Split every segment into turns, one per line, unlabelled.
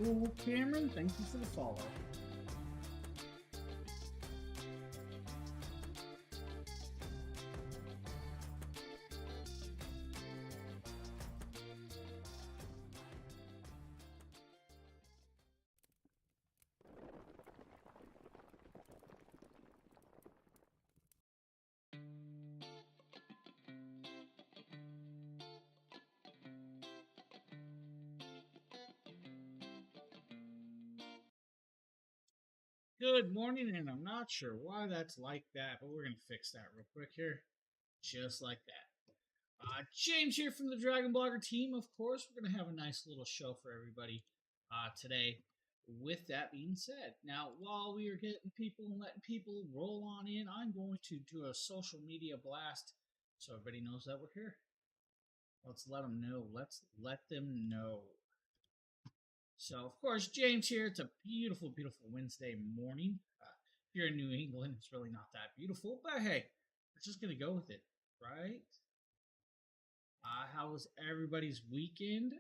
Ooh, Cameron, thank you for the follow. Good morning, and I'm not sure why that's like that, but we're going to fix that real quick here. Just like that. James here from the Dragon Blogger team. Of course, we're going to have a nice little show for everybody today. With that being said, now while we are getting people and letting people roll on in, I'm going to do a social media blast so everybody knows that we're here. Let's let them know. Let's let them know. So, of course, James here. It's a beautiful, beautiful Wednesday morning. If you're in New England, it's really not that beautiful, but hey, we're just going to go with it, right? How was everybody's weekend?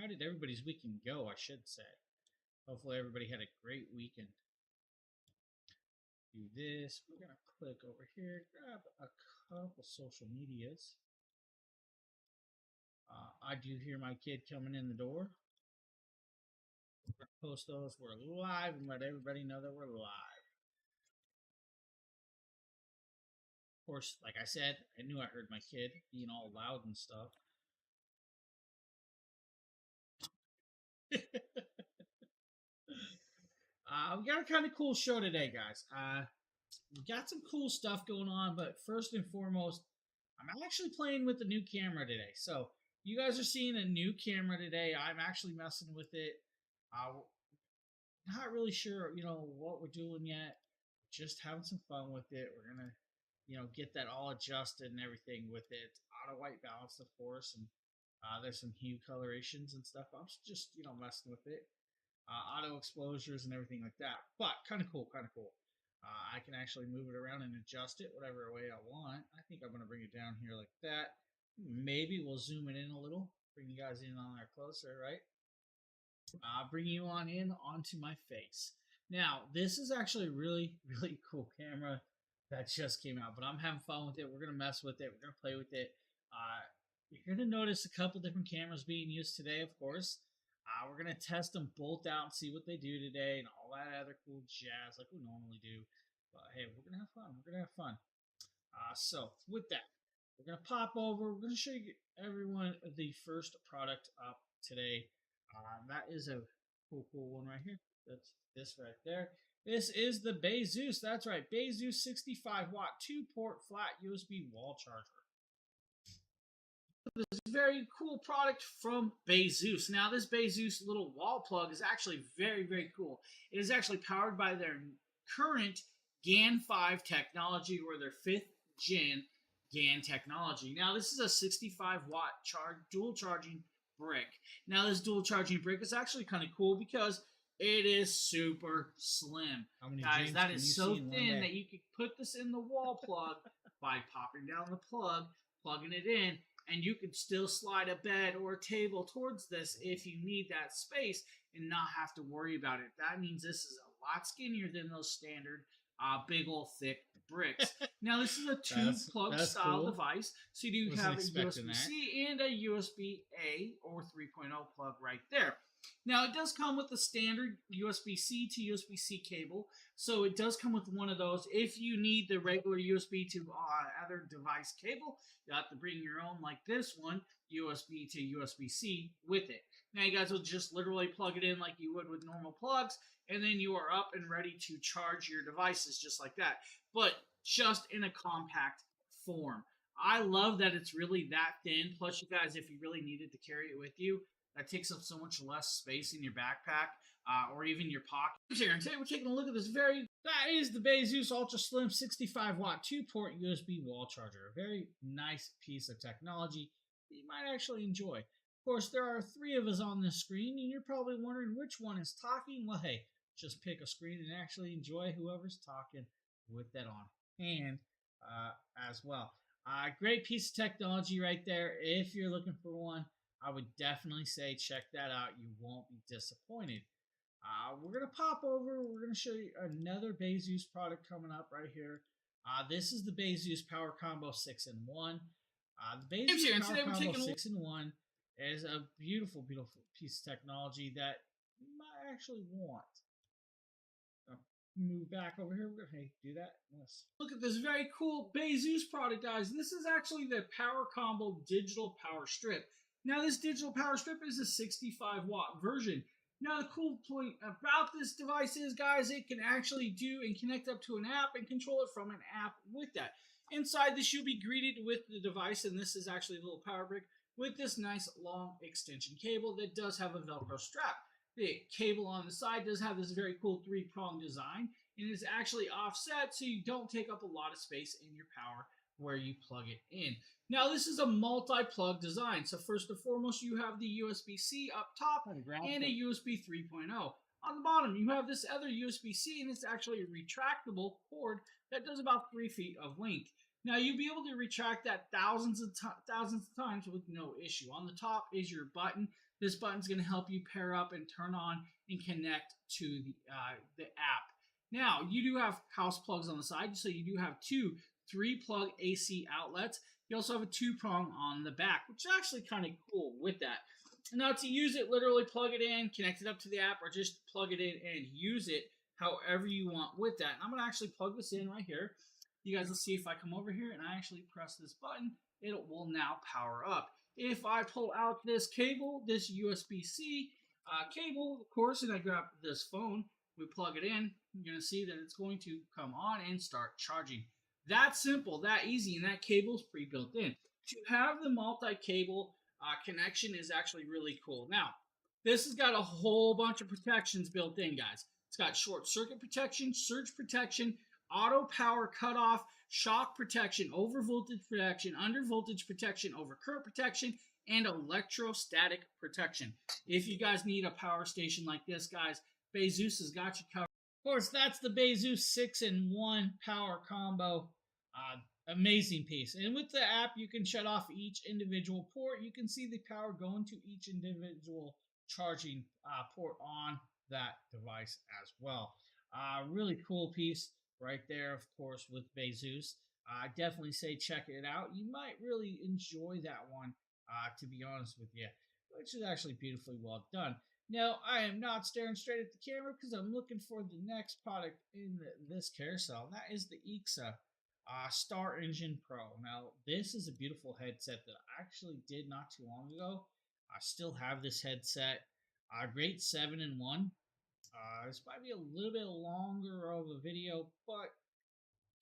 How did everybody's weekend go, I should say? Hopefully, everybody had a great weekend. Do this. We're going to click over here, grab a couple social medias. I do hear my kid coming in the door. We're going to post those. We're live and let everybody know that we're live. Of course, like I said, I knew I heard my kid being all loud and stuff. We got a kind of cool show today, guys. We got some cool stuff going on, but first and foremost, I'm actually playing with the new camera today. So you guys are seeing a new camera today. I'm actually messing with it. Not really sure, what we're doing yet. Just having some fun with it. We're gonna, get that all adjusted and everything with it. Auto white balance, of course, and there's some hue colorations and stuff. I'm just, messing with it. Auto exposures and everything like that. But kind of cool, kind of cool. I can actually move it around and adjust it whatever way I want. I think I'm going to bring it down here like that. Maybe we'll zoom it in a little, bring you guys in on there closer, right? Bring you on in onto my face. Now, this is actually a really, really cool camera that just came out, but I'm having fun with it. We're going to mess with it. We're going to play with it. You're going to notice a couple different cameras being used today, of course. We're going to test them both out and see what they do today and all that other cool jazz like we normally do. But hey, we're going to have fun. We're going to have fun. So with that, we're going to pop over. We're going to show you everyone the first product up today. That is a cool one right here. That's this right there. This is the Bezeus. That's right, Bezeus 65 watt 2-port flat USB wall charger. This very cool product from Bezeus. Now, this Bezeus little wall plug is actually very, very cool. It is actually powered by their current GAN 5 technology, or their 5th gen GAN technology. Now, this is a 65 watt dual charging brick. Now, this dual charging brick is actually kind of cool because it is super slim. Guys, that is so thin that you could put this in the wall plug by popping down the plug, plugging it in, and you could still slide a bed or a table towards this if you need that space and not have to worry about it. That means this is a lot skinnier than those standard big old thick bricks. Now, this is a tube plug style device, so you do have a USB-C and a USB-A or 3.0 plug right there. Now, it does come with the standard USB-C to USB-C cable, so it does come with one of those. If you need the regular USB to other device cable, you have to bring your own, like this one, USB to USB-C with it. Now, you guys will just literally plug it in like you would with normal plugs, and then you are up and ready to charge your devices just like that, but just in a compact form. I love that it's really that thin. Plus, you guys, if you really needed to carry it with you, that takes up so much less space in your backpack or even your pocket. Here, and today we're taking a look at this that is the Bezeus Ultra Slim 65 watt 2-port USB wall charger. A very nice piece of technology that you might actually enjoy. Of course, there are 3 of us on this screen, and you're probably wondering which one is talking. Well, hey, just pick a screen and actually enjoy whoever's talking with that on hand as well. Great piece of technology right there if you're looking for one. I would definitely say check that out. You won't be disappointed. We're gonna pop over. We're gonna show you another Bezoos product coming up right here. This is the Bezoos Power Combo 6-in-1. The
James here,
Bezoos
and
Power
today we're
Combo
taking a look.
6-in-1 is a beautiful, beautiful piece of technology that you might actually want. Move back over here. Hey, do that. Yes. Look at this very cool Bezoos product, guys. This is actually the Power Combo Digital Power Strip. Now, this digital power strip is a 65-watt version. Now, the cool point about this device is, guys, it can actually do and connect up to an app and control it from an app with that. Inside this, you'll be greeted with the device, and this is actually a little power brick with this nice long extension cable that does have a Velcro strap. The cable on the side does have this very cool three-prong design, and is actually offset so you don't take up a lot of space in your power where you plug it in. Now, this is a multi-plug design. So first and foremost, you have the USB-C up top and a USB 3.0. On the bottom, you have this other USB-C, and it's actually a retractable cord that does about 3 feet of length. Now, you'll be able to retract that thousands of times with no issue. On the top is your button. This button is going to help you pair up and turn on and connect to the app. Now, you do have house plugs on the side, so you do have two 3-plug AC outlets. You also have a 2-prong on the back, which is actually kind of cool with that. Now, to use it, literally plug it in, connect it up to the app, or just plug it in and use it however you want with that. And I'm going to actually plug this in right here. You guys will see if I come over here and I actually press this button, it will now power up. If I pull out this cable, this USB-C cable, of course, and I grab this phone, we plug it in, you're going to see that it's going to come on and start charging. That simple, that easy, and that cable is pre-built in. To have the multi-cable connection is actually really cool. Now, this has got a whole bunch of protections built in, guys. It's got short circuit protection, surge protection, auto power cutoff, shock protection, over voltage protection, under voltage protection, over current protection, and electrostatic protection. If you guys need a power station like this, guys, Bezoos has got you covered. Of course, that's the Bezoos 6-in-1 power combo. Amazing piece. And with the app, you can shut off each individual port. You can see the power going to each individual charging port on that device as well. Really cool piece right there, of course, with Bezoos. I definitely say check it out. You might really enjoy that one, to be honest with you, which is actually beautifully well done. Now, I am not staring straight at the camera because I'm looking for the next product in this carousel, and that is the EEXA Star Engine Pro. Now, this is a beautiful headset that I actually did not too long ago. I still have this headset. Great 7-in-1. This might be a little bit longer of a video, but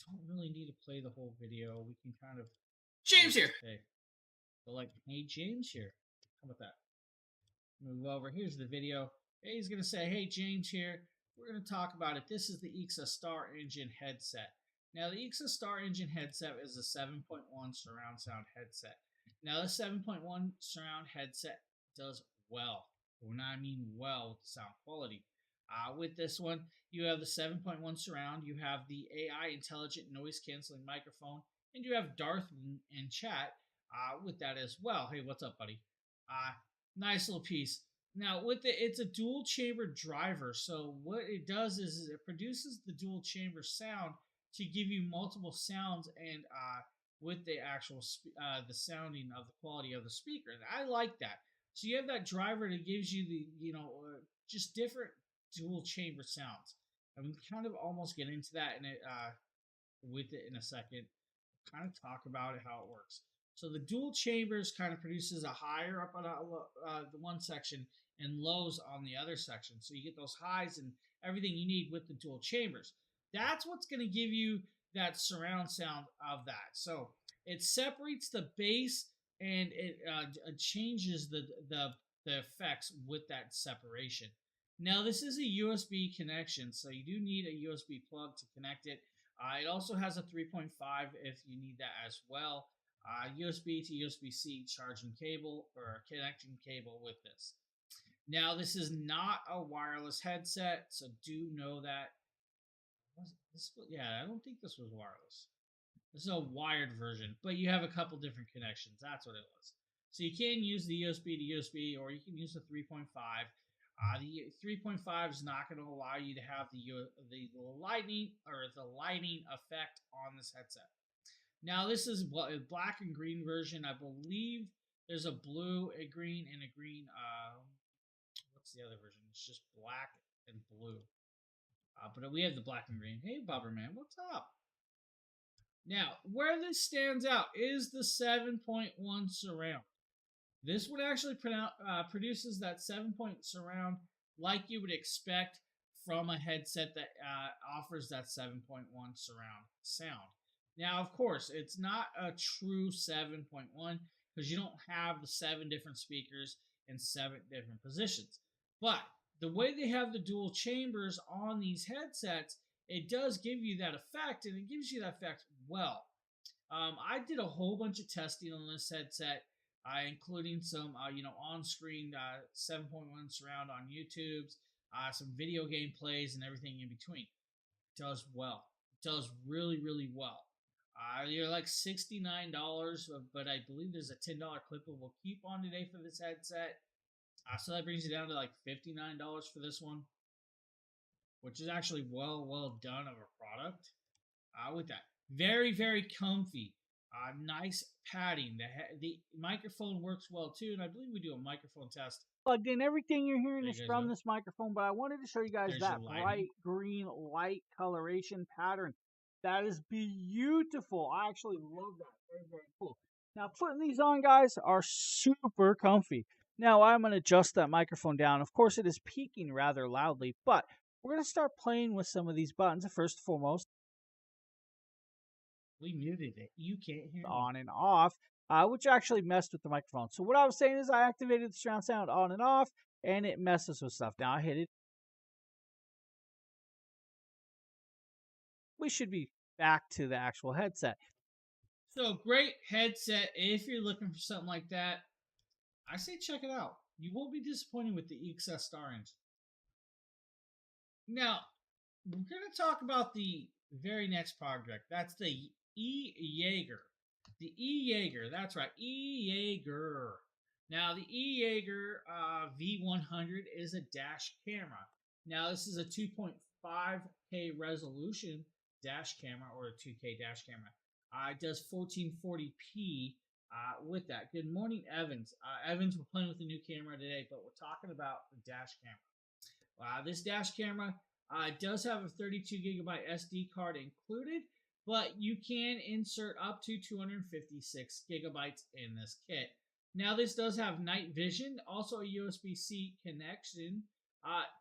don't really need to play the whole video. We can kind of...
James here.
Hey, so like, hey, James here. How about that? Move over. Here's the video. Hey, he's going to say, hey, James here. We're going to talk about it. This is the EEXA Star Engine headset. Now, the EEXA Star Engine headset is a 7.1 surround sound headset. Now, the 7.1 surround headset does well. When I mean well with the sound quality. With this one, you have the 7.1 surround, you have the AI intelligent noise canceling microphone, and you have Darth and chat with that as well. Hey, what's up, buddy? Nice little piece. Now, with it's a dual chamber driver, so what it does is it produces the dual chamber sound to give you multiple sounds and with the actual the sounding of the quality of the speaker. And I like that. So you have that driver that gives you the just different dual chamber sounds. I'm kind of almost get into that with it in a second. Kind of talk about it, how it works. So the dual chambers kind of produces a higher up on the one section and lows on the other section. So you get those highs and everything you need with the dual chambers. That's what's going to give you that surround sound of that. So it separates the bass and it changes the effects with that separation. Now, this is a USB connection, so you do need a USB plug to connect it. It also has a 3.5 if you need that as well. USB to USB-C charging cable or a connecting cable with this. Now, this is not a wireless headset, so do know that. Yeah, I don't think this was wireless. This is a wired version, but you have a couple different connections. That's what it was. So you can use the USB to USB, or you can use the 3.5. The 3.5 is not going to allow you to have the lightning or the lighting effect on this headset. Now this is a black and green version. I believe there's a blue, a green, and a green. What's the other version? It's just black and blue. But we have the black and green. Hey, Bubberman, what's up? Now, where this stands out is the 7.1 surround. This one actually produces that 7-point surround like you would expect from a headset that offers that 7.1 surround sound. Now, of course, it's not a true 7.1 because you don't have the 7 different speakers in 7 different positions. But the way they have the dual chambers on these headsets, it does give you that effect, and it gives you that effect well. I did a whole bunch of testing on this headset, including some, on-screen 7.1 surround on YouTube's, some video game plays, and everything in between. It does well. It does really, really well. You're like $69, but I believe there's a $10 clippable coupon today for this headset. So that brings you down to like $59 for this one, which is actually well done of a product. With that, very, very comfy. Nice padding. The microphone works well too, and I believe we do a microphone test.
Plugged in. Everything you're hearing is from this microphone, but I wanted to show you guys that bright green light coloration pattern. That is beautiful. I actually love that. Very, very cool. Now, putting these on, guys, are super comfy. Now, I'm going to adjust that microphone down. Of course, it is peaking rather loudly, but we're going to start playing with some of these buttons. First and foremost,
we muted it. You can't hear
on and off, which actually messed with the microphone. So what I was saying is I activated the surround sound on and off, and it messes with stuff. Now I hit it. We should be back to the actual headset.
So great headset. If you're looking for something like that, I say check it out. You won't be disappointed with the EXS Star Engine. Now, we're going to talk about the very next project. That's the E-Jaeger. The E-Jaeger, that's right, E-Jaeger. Now, the E-Jaeger V100 is a dash camera. Now, this is a 2.5K resolution dash camera, or a 2K dash camera. It does 1440p with that. Good morning, Evans. Evans, we're playing with the new camera today, but we're talking about the dash camera. This dash camera does have a 32 gigabyte SD card included, but you can insert up to 256 gigabytes in this kit. Now, this does have night vision, also a USB-C connection,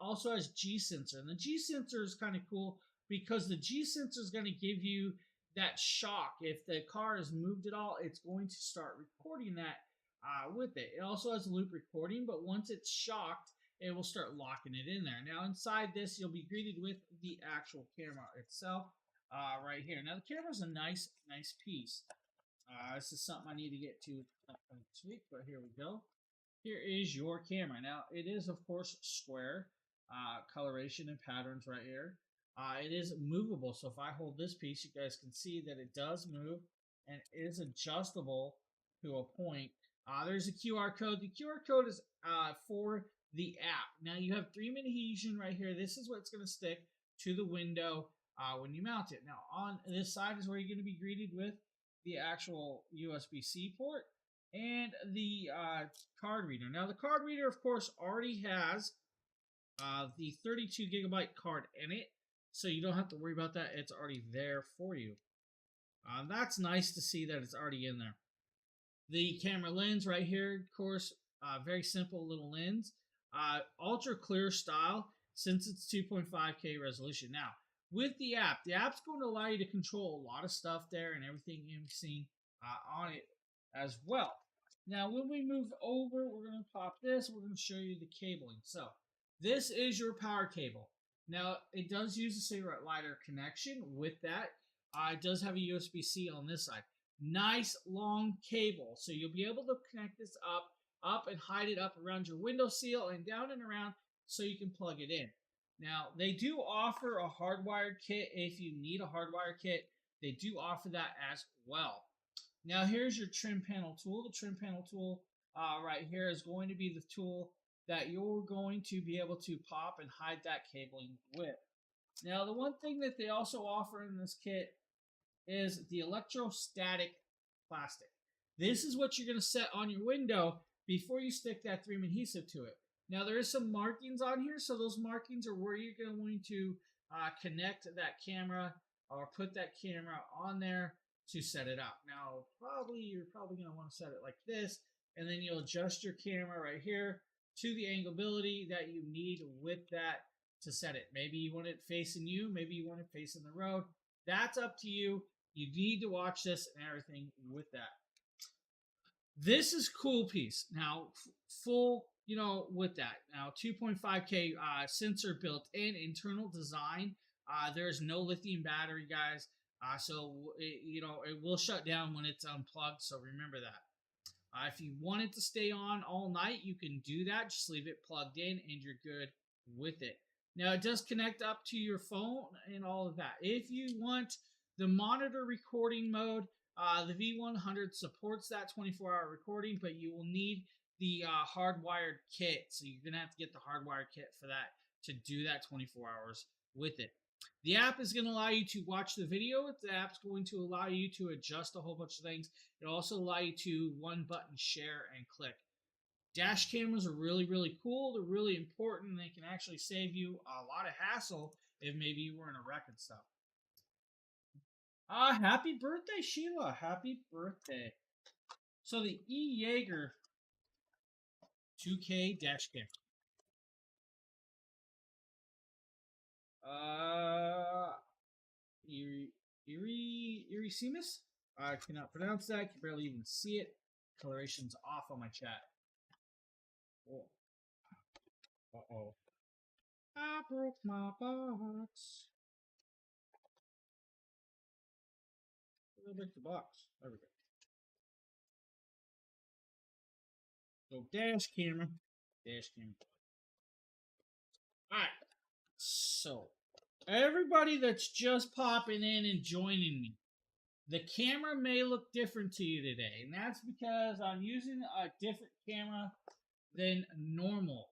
also has G-sensor. And the G-sensor is kind of cool because the G-sensor is going to give you that shock. If the car is moved at all, it's going to start recording that with it. It also has loop recording, but once it's shocked, it will start locking it in there. Now, inside this, you'll be greeted with the actual camera itself right here. Now, the camera is a nice piece. This is something I need to get to next week, but here we go. Here is your camera. Now, it is, of course, square coloration and patterns right here. It is movable, so if I hold this piece, you guys can see that it does move, and it is adjustable to a point. There's a QR code. The QR code is for the app. Now, you have 3-minute adhesion right here. This is what's going to stick to the window when you mount it. Now, on this side is where you're going to be greeted with the actual USB-C port and the card reader. Now, the card reader, of course, already has the 32 gigabyte card in it, so you don't have to worry about that. It's already there for you. That's nice to see that it's already in there. The camera lens right here, of course, very simple little lens. Ultra clear style since it's 2.5K resolution. Now, with the app's going to allow you to control a lot of stuff there and everything you've seen on it as well. Now, when we move over, we're going to pop this. We're going to show you the cabling. So, this is your power cable. Now, it does use a cigarette lighter connection with that. It does have a USB-C on this side. Nice long cable. So, you'll be able to connect this up and hide it up around your window seal and down and around so you can plug it in. Now, they do offer a hardwired kit. If you need a hardwired kit, they do offer that as well. Now, here's your trim panel tool. The trim panel tool right here is going to be the tool that you're going to be able to pop and hide that cabling with. Now, the one thing that they also offer in this kit is the electrostatic plastic. This is what you're going to set on your window before you stick that 3M adhesive to it. Now, there is some markings on here, so those markings are where you're going to connect that camera or put that camera on there to set it up. Now, you're probably going to want to set it like this, and then you'll adjust your camera right here to the angleability that you need with that to set it. Maybe you want it facing you, maybe you want it facing the road. That's up to you. You need to watch this and everything with that. This is cool piece. Now, full, with that. Now, 2.5K sensor built in, internal design. There's no lithium battery, guys. So, it will shut down when it's unplugged. So remember that. If you want it to stay on all night, you can do that. Just leave it plugged in and you're good with it. Now, it does connect up to your phone and all of that. If you want the monitor recording mode, the V100 supports that 24-hour recording, but you will need the hardwired kit. So you're going to have to get the hardwired kit for that to do that 24 hours with it. The app is going to allow you to watch the video. The app's going to allow you to adjust a whole bunch of things. It'll also allow you to one-button share and click. Dash cameras are really, really cool. They're really important. They can actually save you a lot of hassle if maybe you were in a wreck and stuff. Happy birthday, Sheila. Happy birthday. So the E-Jaeger 2K dash cam. Irisemus? I cannot pronounce that. I can barely even see it. Coloration's off on my chat. Oh. Uh-oh. I broke my box. Where did I break the box? There we go. So, dash camera. Dash camera. Alright. So, everybody that's just popping in and joining me, the camera may look different to you today, and that's because I'm using a different camera than normal.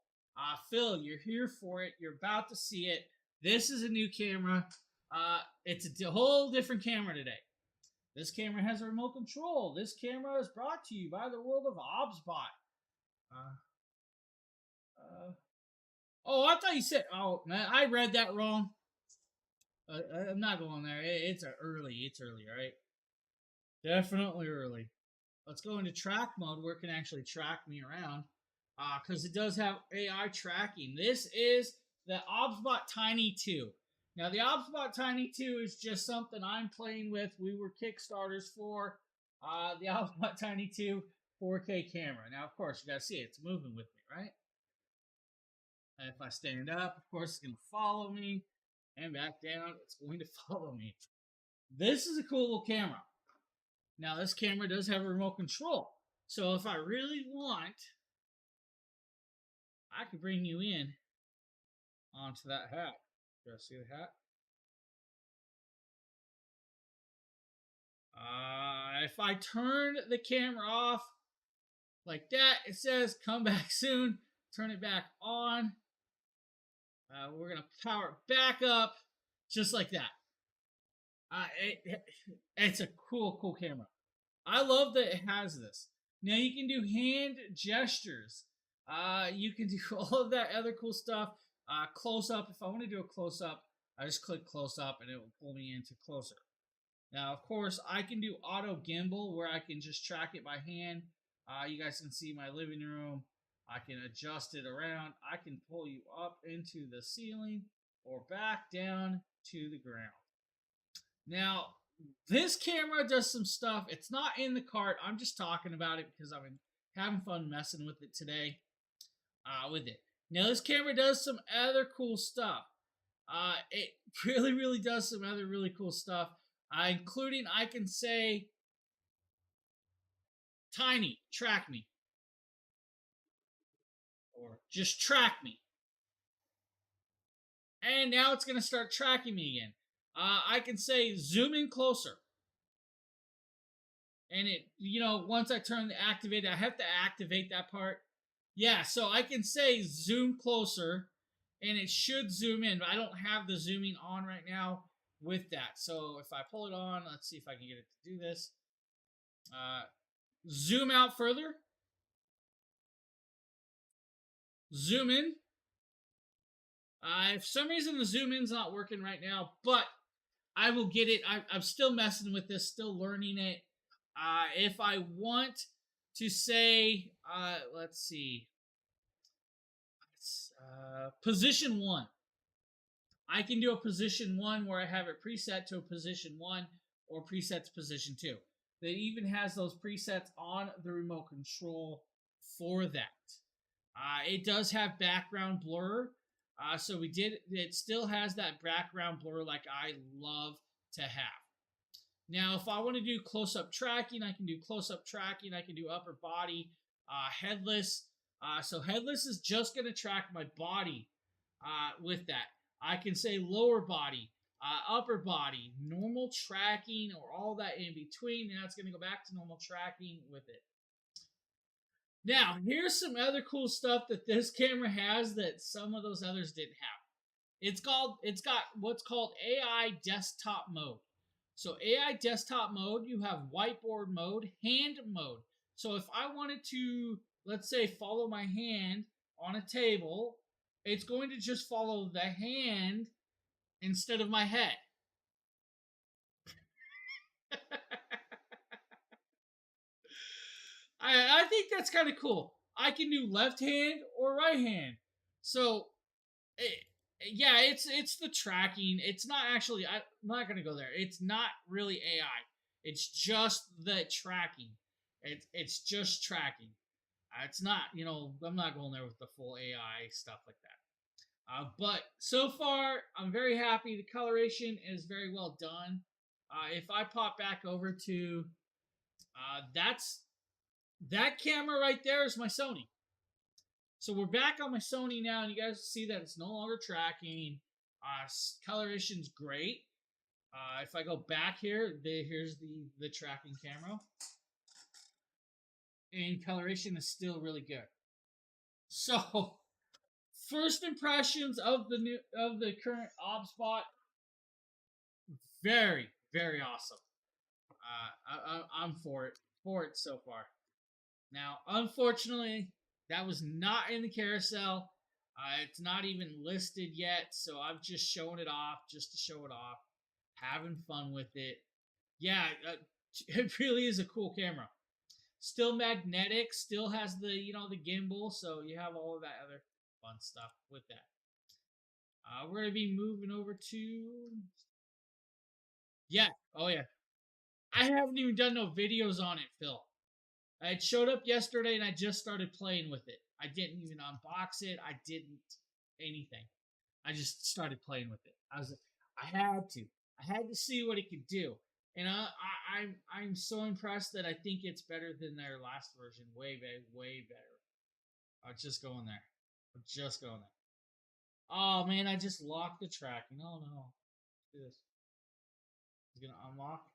Phil, you're here for it. You're about to see it. This is a new camera. It's a whole different camera today. This camera has a remote control. This camera is brought to you by the world of OBSBot. Oh, I thought you said. Oh, man, I read that wrong. I'm not going there. It's early. It's early, right? Definitely early. Let's go into track mode where it can actually track me around. Because it does have AI tracking. This is the OBSBot Tiny 2. Now, the OBSBot Tiny 2 is just something I'm playing with. We were Kickstarters for the OBSBot Tiny 2 4K camera. Now, of course, you got to see it. It's moving with me, right? And if I stand up, of course, it's going to follow me. And back down, it's going to follow me. This is a cool little camera. Now, this camera does have a remote control. So if I really want, I could bring you in onto that hat. You guys see the hat? If I turn the camera off like that, it says come back soon. Turn it back on. We're going to power it back up just like that. It's a cool camera. I love that it has this. Now you can do hand gestures. You can do all of that other cool stuff. Close up. If I want to do a close up, I just click close up and it will pull me into closer. Now, of course, I can do auto gimbal where I can just track it by hand. You guys can see my living room. I can adjust it around. I can pull you up into the ceiling or back down to the ground. Now, this camera does some stuff. It's not in the cart. I'm just talking about it because I've been having fun messing with it today. Now, this camera does some other cool stuff. It really does some other really cool stuff, including I can say, Tiny, track me. Or just track me. And now it's going to start tracking me again. I can say zoom in closer. And it, once I turn the activate, I have to activate that part. Yeah, so I can say zoom closer, and it should zoom in, but I don't have the zooming on right now with that. So if I pull it on, let's see if I can get it to do this. Zoom out further. Zoom in. For some reason, the zoom in's not working right now, but I will get it. I'm still messing with this, still learning it. If I want to say, let's see, position 1. I can do a position 1 where I have it preset to a position 1 or preset to position 2. It even has those presets on the remote control for that. It does have background blur. So it still has that background blur like I love to have. Now, if I want to do close-up tracking, I can do close-up tracking. I can do upper body, headless. So headless is just going to track my body with that. I can say lower body, upper body, normal tracking, or all that in between. Now it's going to go back to normal tracking with it. Now, here's some other cool stuff that this camera has that some of those others didn't have. It's got what's called AI desktop mode. So AI desktop mode, you have whiteboard mode, hand mode. So if I wanted to, let's say, follow my hand on a table, it's going to just follow the hand instead of my head. I think that's kind of cool. I can do left hand or right hand. So, yeah, it's the tracking. It's not actually, I'm not going to go there. It's not really AI. It's just the tracking. It's just tracking. It's not, I'm not going there with the full AI stuff like that. But so far, I'm very happy. The coloration is very well done. If I pop back over to, that camera right there is my Sony. So we're back on my Sony now, and you guys see that it's no longer tracking. Coloration's great. If I go back here, here's the tracking camera. And coloration is still really good. So, first impressions of the current OBSBot, very, very awesome. I'm for it so far. Now, unfortunately, that was not in the carousel. It's not even listed yet, so I'm just showing it off just to show it off. Having fun with it. Yeah, it really is a cool camera. Still magnetic, still has the, the gimbal, so you have all of that other fun stuff with that. We're going to be moving over to... Yeah, oh yeah. I haven't even done no videos on it, Phil. It showed up yesterday and I just started playing with it. I didn't even unbox it. I didn't anything. I just started playing with it. I had to see what it could do. And I'm so impressed that I think it's better than their last version. Way better. I'm just going there. Oh man, I just locked the tracking. Oh no. Let's do this. It's gonna unlock.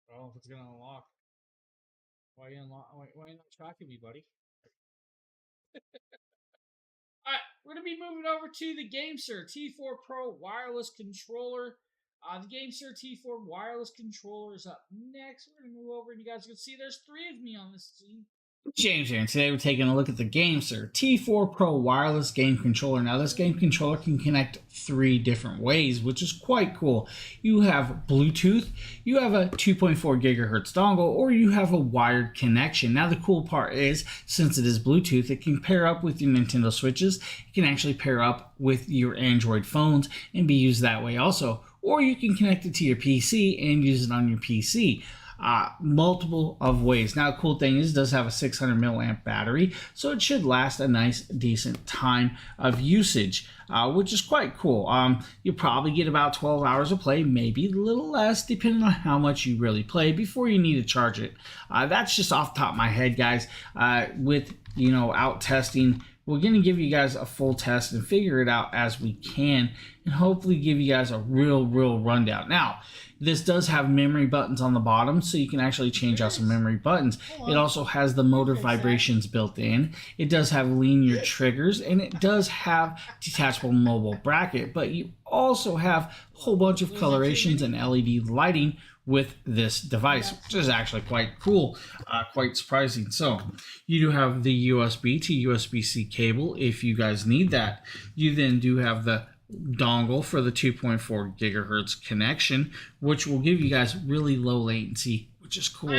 I don't know if it's gonna unlock. Why are you not tracking me, buddy? Alright, we're going to be moving over to the GameSir T4 Pro wireless controller. The GameSir T4 wireless controller is up next. We're going to move over and you guys can see there's 3 of me on this scene. James here, and today we're taking a look at the GameSir T4 Pro wireless game controller. Now this game controller can connect 3 different ways, which is quite cool. You have Bluetooth, you have a 2.4 gigahertz dongle, or you have a wired connection. Now the cool part is, since it is Bluetooth, it can pair up with your Nintendo Switches. It can actually pair up with your Android phones and be used that way also. Or you can connect it to your PC and use it on your PC. Multiple of ways. Now, the cool thing is it does have a 600 milliamp battery, so it should last a nice, decent time of usage, which is quite cool. You'll probably get about 12 hours of play, maybe a little less, depending on how much you really play before you need to charge it. That's just off the top of my head, guys. With out testing we're going to give you guys a full test and figure it out as we can, and hopefully give you guys a real rundown. Now, this does have memory buttons on the bottom, so you can actually change out some memory buttons. It also has the motor vibrations built in. It does have linear triggers, and it does have detachable mobile bracket, but you also have a whole bunch of colorations and LED lighting with this device, which is actually quite cool, quite surprising. So you do have the USB to USB-C cable if you guys need that. You then do have the dongle for the 2.4 gigahertz connection, which will give you guys really low latency, which is cool.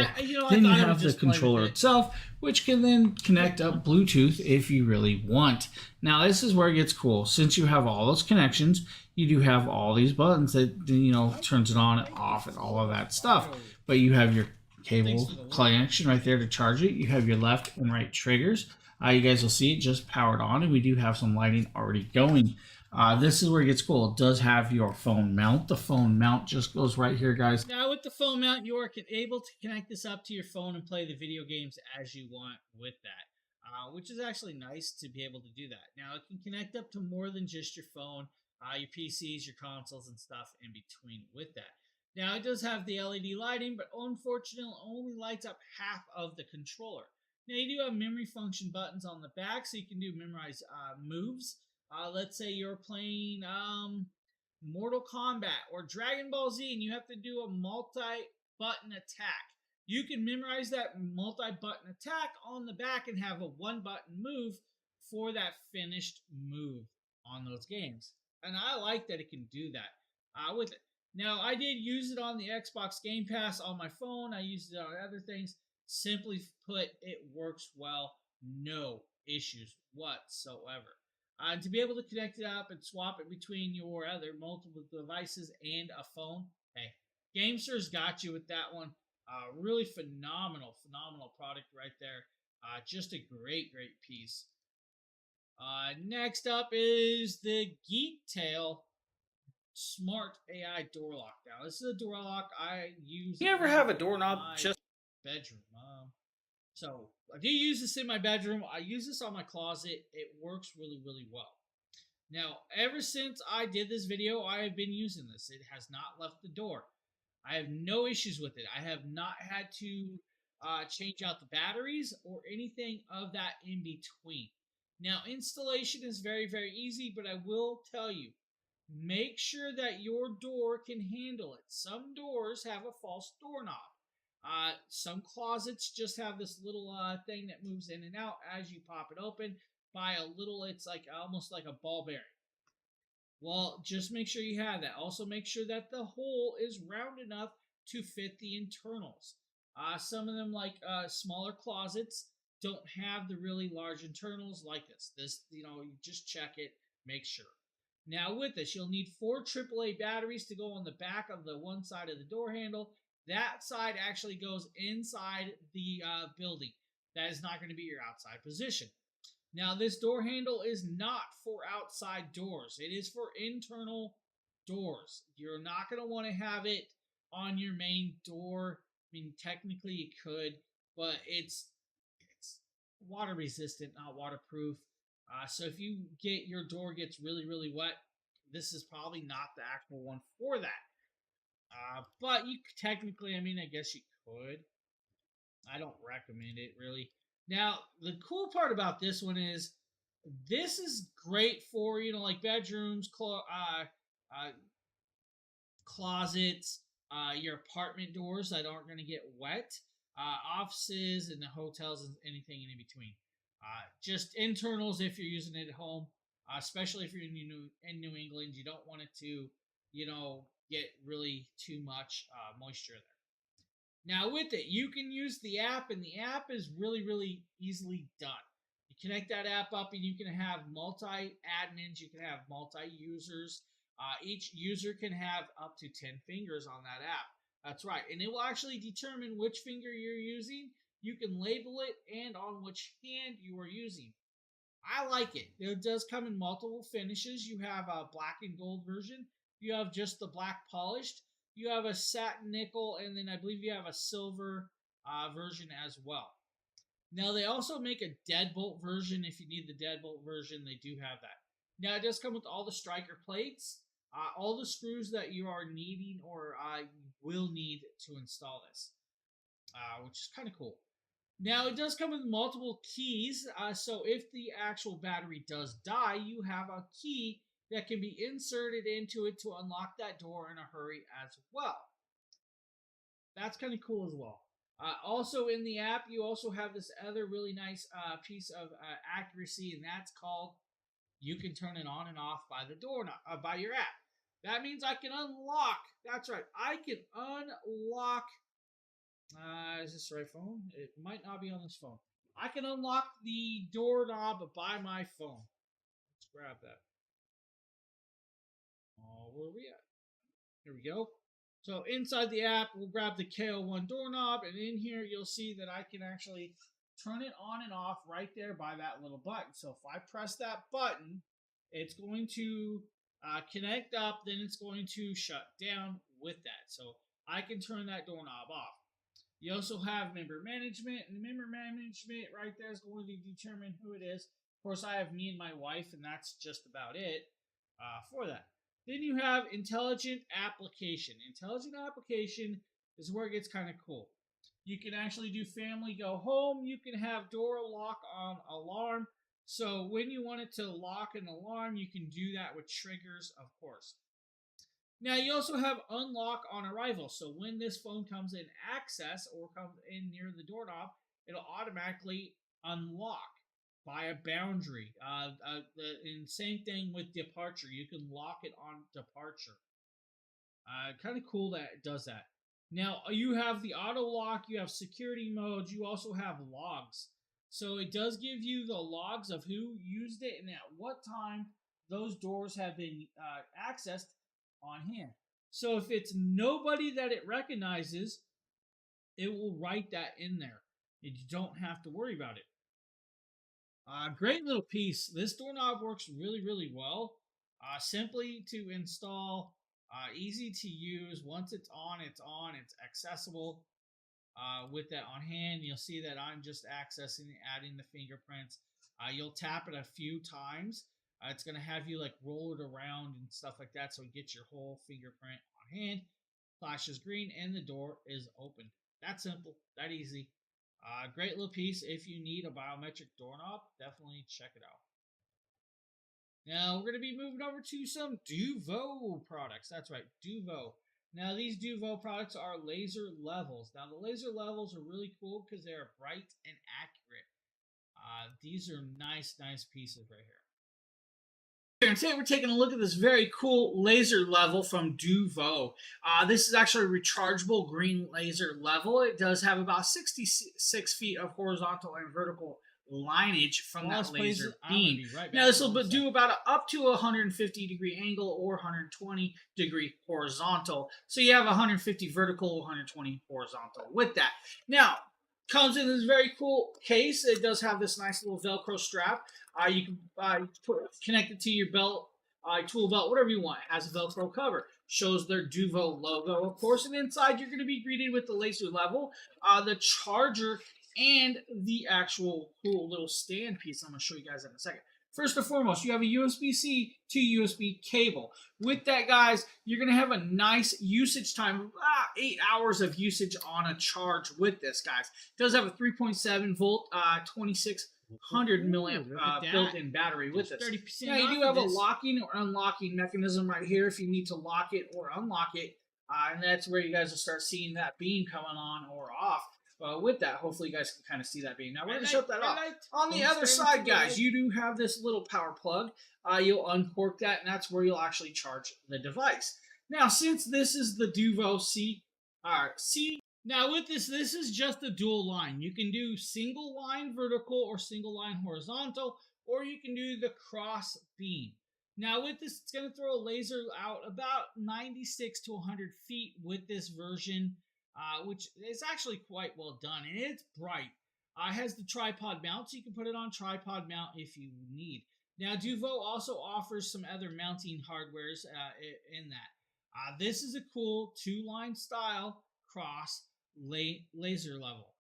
Then you have the controller itself, which can then connect up Bluetooth if you really want. Now this is where it gets cool. Since you have all those connections, you do have all these buttons that, you know, turns it on and off and all of that stuff. But you have your cable connection right there to charge it. You have your left and right triggers. You guys will see it just powered on, and we do have some lighting already going. This is where it gets cool. It does have your phone mount. The phone mount just goes right here, guys. Now with the phone mount, you are able to connect this up to your phone and play the video games as you want with that, which is actually nice to be able to do that. Now it can connect up to more than just your phone, your PCs, your consoles, and stuff in between with that. Now it does have the LED lighting, but unfortunately only lights up half of the controller. Now you do have memory function buttons on the back, so you can do memorize moves. Let's say you're playing Mortal Kombat or Dragon Ball Z and you have to do a multi-button attack. You can memorize that multi-button attack on the back and have a one-button move for that finished move on those games. And I like that it can do that with it. Now, I did use it on the Xbox Game Pass on my phone. I used it on other things. Simply put, it works well. No issues whatsoever. To be able to connect it up and swap it between your other multiple devices and a phone, hey, Gamesters got you with that one. Really phenomenal product right there. Just a great piece. Next up is the Geektail Smart AI Door Lock. Now, this is a door lock I use.
You ever have a doorknob just
bedroom? So I do use this in my bedroom. I use this on my closet. It works really well. Now, ever since I did this video, I have been using this. It has not left the door. I have no issues with it. I have not had to change out the batteries or anything of that in between. Now, installation is very easy, but I will tell you, make sure that your door can handle it. Some doors have a false doorknob. Some closets just have this little thing that moves in and out as you pop it open by a little, it's like almost like a ball bearing. Well, just make sure you have that. Also make sure that the hole is round enough to fit the internals. Some of them, like smaller closets, don't have the really large internals like this. This, you just check it, make sure. Now with this, you'll need 4 AAA batteries to go on the back of the one side of the door handle. That side actually goes inside the building. That is not going to be your outside position. Now, this door handle is not for outside doors. It is for internal doors. You're not going to want to have it on your main door. I mean, technically you could, but it's water resistant, not waterproof. So if your door gets really wet, this is probably not the actual one for that. But you technically, I guess you could. I don't recommend it really. Now, the cool part about this one is this is great for, like bedrooms, closets, your apartment doors that aren't going to get wet, offices and the hotels and anything in between. Just internals if you're using it at home, especially if you're in New England. You don't want it to, get really too much moisture there. Now with it, you can use the app, and the app is really easily done. You connect that app up and you can have multi-admins, you can have multi-users. Each user can have up to 10 fingers on that app. That's right, and it will actually determine which finger you're using. You can label it and on which hand you are using. I like it. It does come in multiple finishes. You have a black and gold version. You have just the black polished. You have a satin nickel, and then I believe you have a silver version as well. Now, they also make a deadbolt version. If you need the deadbolt version, they do have that. Now, it does come with all the striker plates, all the screws that you are needing or will need to install this, which is kind of cool. Now, it does come with multiple keys, so if the actual battery does die, you have a key that can be inserted into it to unlock that door in a hurry as well. That's kind of cool as well. Also in the app, you also have this other really nice piece of accuracy, and that's called you can turn it on and off by the door, by your app. That means I can unlock. That's right. I can unlock. Is this the right phone? It might not be on this phone. I can unlock the doorknob by my phone. Let's grab that. Oh, where are we at? Here we go. So inside the app, we'll grab the KO1 doorknob, and in here you'll see that I can actually turn it on and off right there by that little button. So if I press that button, it's going to connect up, then it's going to shut down with that. So I can turn that doorknob off. You also have member management, and member management right there is going to determine who it is. Of course, I have me and my wife, and that's just about it for that. Then you have intelligent application. Intelligent application is where it gets kind of cool. You can actually do family go home. You can have door lock on alarm. So when you want it to lock an alarm, you can do that with triggers, of course. Now you also have unlock on arrival. So when this phone comes in access or comes in near the doorknob, it'll automatically unlock by a boundary. And same thing with departure. You can lock it on departure. Kind of cool that it does that. Now you have the auto lock, you have security modes, you also have logs. So it does give you the logs of who used it and at what time those doors have been accessed on hand. So if it's nobody that it recognizes, it will write that in there. And you don't have to worry about it. Great little piece. This doorknob works really, really well. Simply to install, easy to use. Once it's on, it's accessible. With that on hand, you'll see that I'm just accessing, adding the fingerprints. You'll tap it a few times. It's going to have you like roll it around and stuff like that so you get your whole fingerprint on hand. Flashes green and the door is open. That simple, that easy. Great little piece. If you need a biometric doorknob, definitely check it out. Now we're going to be moving over to some Duvo products. That's right, Duvo. Now these Duvo products are laser levels. Now the laser levels are really cool because they are bright and accurate. These are nice pieces right here. And today we're taking a look at this very cool laser level from Duvo. This is actually a rechargeable green laser level. It does have about 66 feet of horizontal and vertical lineage from that laser beam. Now this will do about up to a 150 degree angle or 120 degree horizontal. So you have 150 vertical, 120 horizontal with that. Now, comes in this very cool case. It does have this nice little Velcro strap. You can connect it to your belt, tool belt, whatever you want. It has a Velcro cover. Shows their Duvo logo, of course. And inside, you're going to be greeted with the laser level, the charger, and the actual cool little stand piece. I'm going to show you guys in a second. First and foremost, you have a USB-C to USB cable. With that, guys, you're going to have a nice usage time of 8 hours of usage on a charge with this, guys. It does have a 3.7 volt, 2600 milliamp built-in battery with this. Now, you do have a locking or unlocking mechanism right here if you need to lock it or unlock it. And that's where you guys will start seeing that beam coming on or off. With that, hopefully you guys can kind of see that beam. Now we're going to shut that off. On the other side, guys, you do have this little power plug. You'll uncork that, and that's where you'll actually charge the device. Now, since this is the Duvo C, now with this is just a dual line. You can do single line vertical or single line horizontal, or you can do the cross beam. Now with this, it's going to throw a laser out about 96 to 100 feet with this version. Which is actually quite well done, and it's bright. It has the tripod mount, so you can put it on tripod mount if you need. Now, Duvo also offers some other mounting hardwares in that. This is a cool two-line style cross laser level.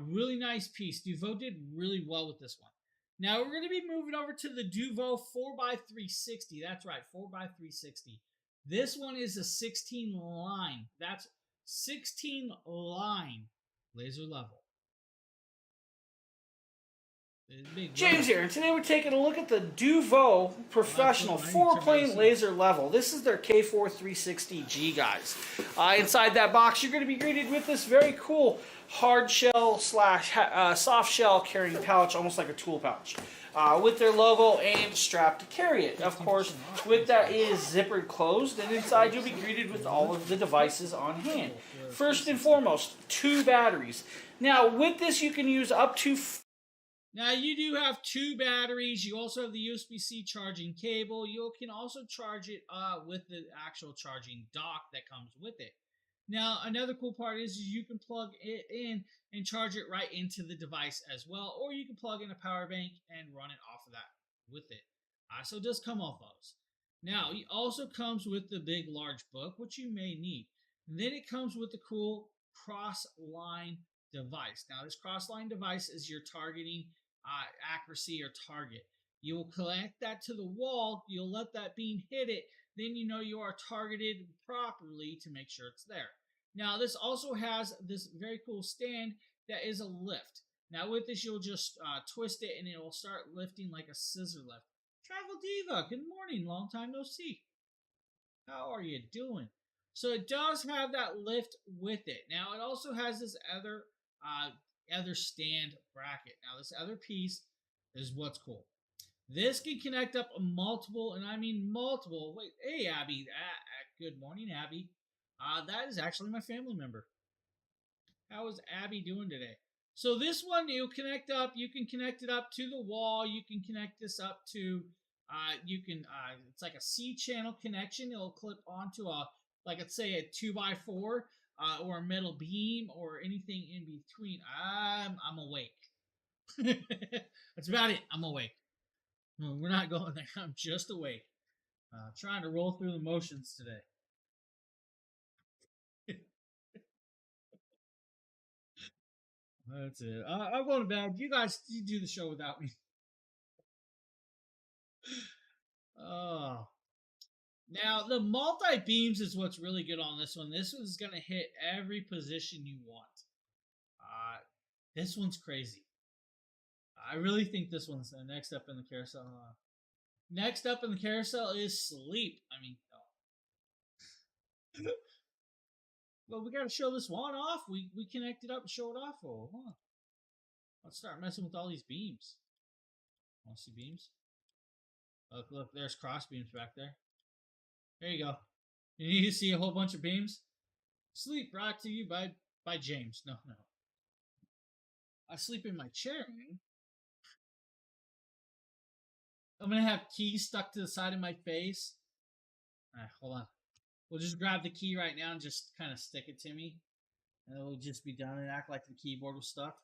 Really nice piece. Duvo did really well with this one. Now we're going to be moving over to the Duvo 4x360. That's right, 4x360. This one is a 16 line. That's 16 line laser level.
James here, and today we're taking a look at the Duvo Professional 4-plane laser level. This is their K4 360G, guys. Inside that box, you're going to be greeted with this very cool hard shell slash soft shell carrying pouch, almost like a tool pouch, with their logo and strap to carry it. Of course, with that, it is zippered closed, and inside you'll be greeted with all of the devices on hand. First and foremost, 2 batteries. Now, with this, you can use up to...
Now, you do have 2 batteries. You also have the USB-C charging cable. You can also charge it with the actual charging dock that comes with it. Now, another cool part is you can plug it in and charge it right into the device as well, or you can plug in a power bank and run it off of that with it. So it does come off those. Now, it also comes with the big, large book, which you may need. And then it comes with the cool cross-line device. Now, this cross-line device is your targeting accuracy or target. You will connect that to the wall. You'll let that beam hit it. Then you know you are targeted properly to make sure it's there. Now, this also has this very cool stand that is a lift. Now, with this, you'll just twist it and it will start lifting like a scissor lift. Travel Diva, good morning. Long time no see. How are you doing? So it does have that lift with it. Now, it also has this other stand bracket. Now, this other piece is what's cool. This can connect up multiple, and I mean multiple. Wait, hey, Abby. Good morning, Abby. That is actually my family member. How is Abby doing today? So this one, you'll connect up. You can connect it up to the wall. You can connect this up to, it's like a C-channel connection. It'll clip onto like let's say a 2x4 or a metal beam or anything in between. I'm awake. That's about it. I'm awake. We're not going there. I'm just awake. Trying to roll through the motions today. That's it. I'm going to bed. You guys do the show without me. Oh. Now, the multi-beams is what's really good on this one. This one's going to hit every position you want. This one's crazy. I really think this one's next up in the carousel. Next up in the carousel is sleep. I mean, no. Well, we got to show this one off. We connect it up and show it off. Oh, huh. Let's start messing with all these beams. Want to see beams? Look, there's cross beams back there. There you go. You need to see a whole bunch of beams. Sleep brought to you by James. No. I sleep in my chair, man. I'm going to have keys stuck to the side of my face. Alright, hold on. We'll just grab the key right now and just kind of stick it to me. And it will just be done and act like the keyboard was stuck.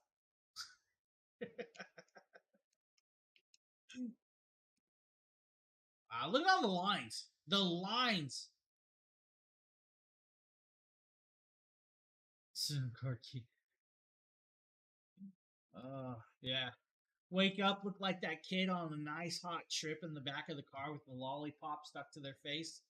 Look at all the lines. The lines. SIM card key. Yeah. Wake up, look like that kid on a nice hot trip in the back of the car with the lollipop stuck to their face.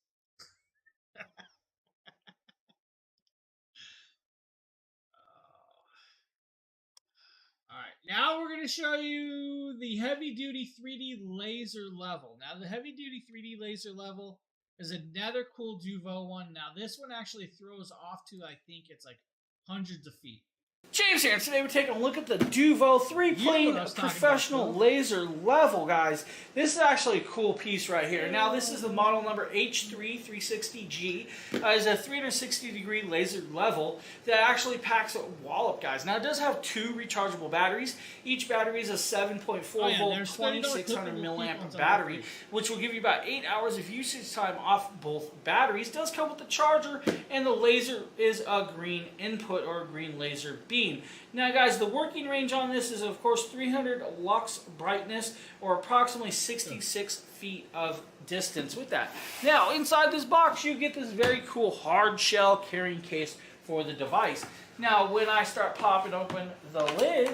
Alright, now we're going to show you the heavy-duty 3D laser level. Now, the heavy-duty 3D laser level is another cool Duvo one. Now, this one actually throws off to, I think it's like hundreds of feet.
James here, and today we're taking a look at the Duvo 3-plane professional laser level, guys. This is actually a cool piece right here. Now, this is the model number H3-360G. It's a 360-degree laser level that actually packs a wallop, guys. Now, it does have 2 rechargeable batteries. Each battery is a 7.4 volt, 2600 milliamp battery, which will give you about 8 hours of usage time off both batteries. It does come with the charger, and the laser is a green input or a green laser beam. Now, guys, the working range on this is, of course, 300 lux brightness, or approximately 66 feet of distance with that. Now, inside this box, you get this very cool hard shell carrying case
for the device. Now, when I start popping open the lid,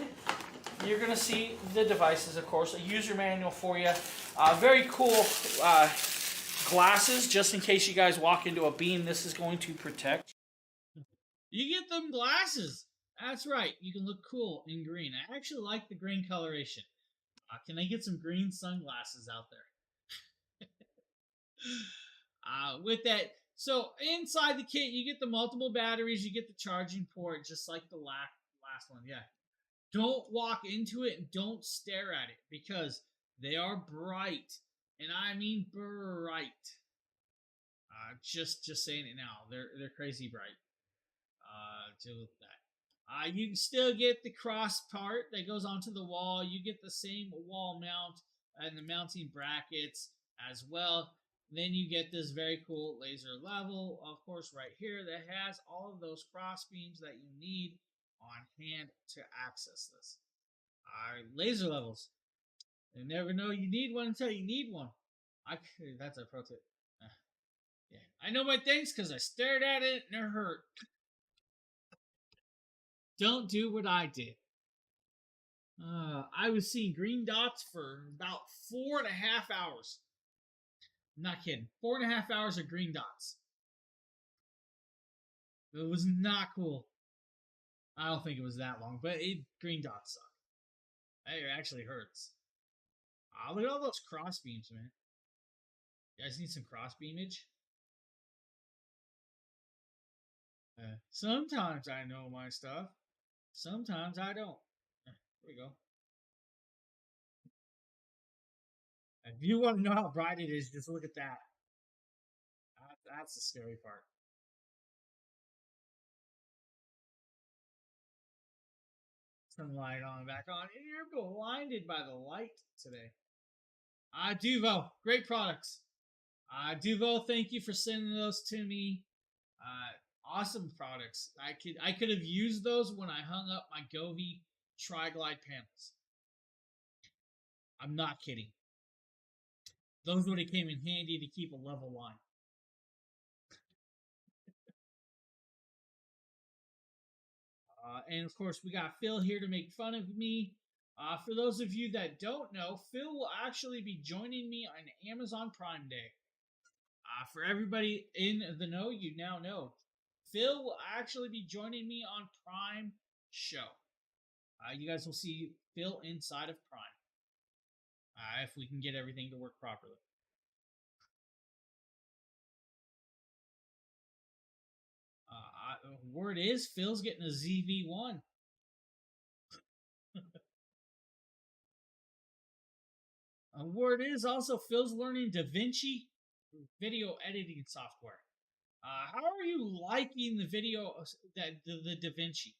you're going to see the devices, of course, a user manual for you. Very cool glasses, just in case you guys walk into a beam, this is going to protect. You get them glasses. That's right. You can look cool in green. I actually like the green coloration. Can I get some green sunglasses out there? With that, so inside the kit, you get the multiple batteries, you get the charging port, just like the last one. Yeah. Don't walk into it and don't stare at it because they are bright, and I mean bright. Just saying it now. They're crazy bright. Deal with that. You can still get the cross part that goes onto the wall. You get the same wall mount and the mounting brackets as well. Then you get this very cool laser level, of course, right here that has all of those cross beams that you need on hand to access this. Laser levels. You never know you need one until you need one. That's a pro tip. Yeah, I know my things because I stared at it and it hurt. Don't do what I did. I was seeing green dots for about 4.5 hours. I'm not kidding. 4.5 hours of green dots. It was not cool. I don't think it was that long, but green dots suck. It actually hurts. Look at all those cross beams, man. You guys need some cross beamage? Sometimes I know my stuff. Sometimes I don't. Here we go. If you want to know how bright it is, just look at that. That's the scary part. Turn the light on and back on. And you're blinded by the light today. Duvo, great products. Duvo, thank you for sending those to me. Awesome products. I could have used those when I hung up my Govee Tri-Glide panels. I'm not kidding. Those would have came in handy to keep a level line. And of course, we got Phil here to make fun of me. For those of you that don't know, Phil will actually be joining me on Amazon Prime Day. For everybody in the know, you now know. Phil will actually be joining me on Prime Show. You guys will see Phil inside of Prime. If we can get everything to work properly. Word is Phil's getting a ZV-1. Word is also Phil's learning DaVinci video editing software. How are you liking the video, the DaVinci?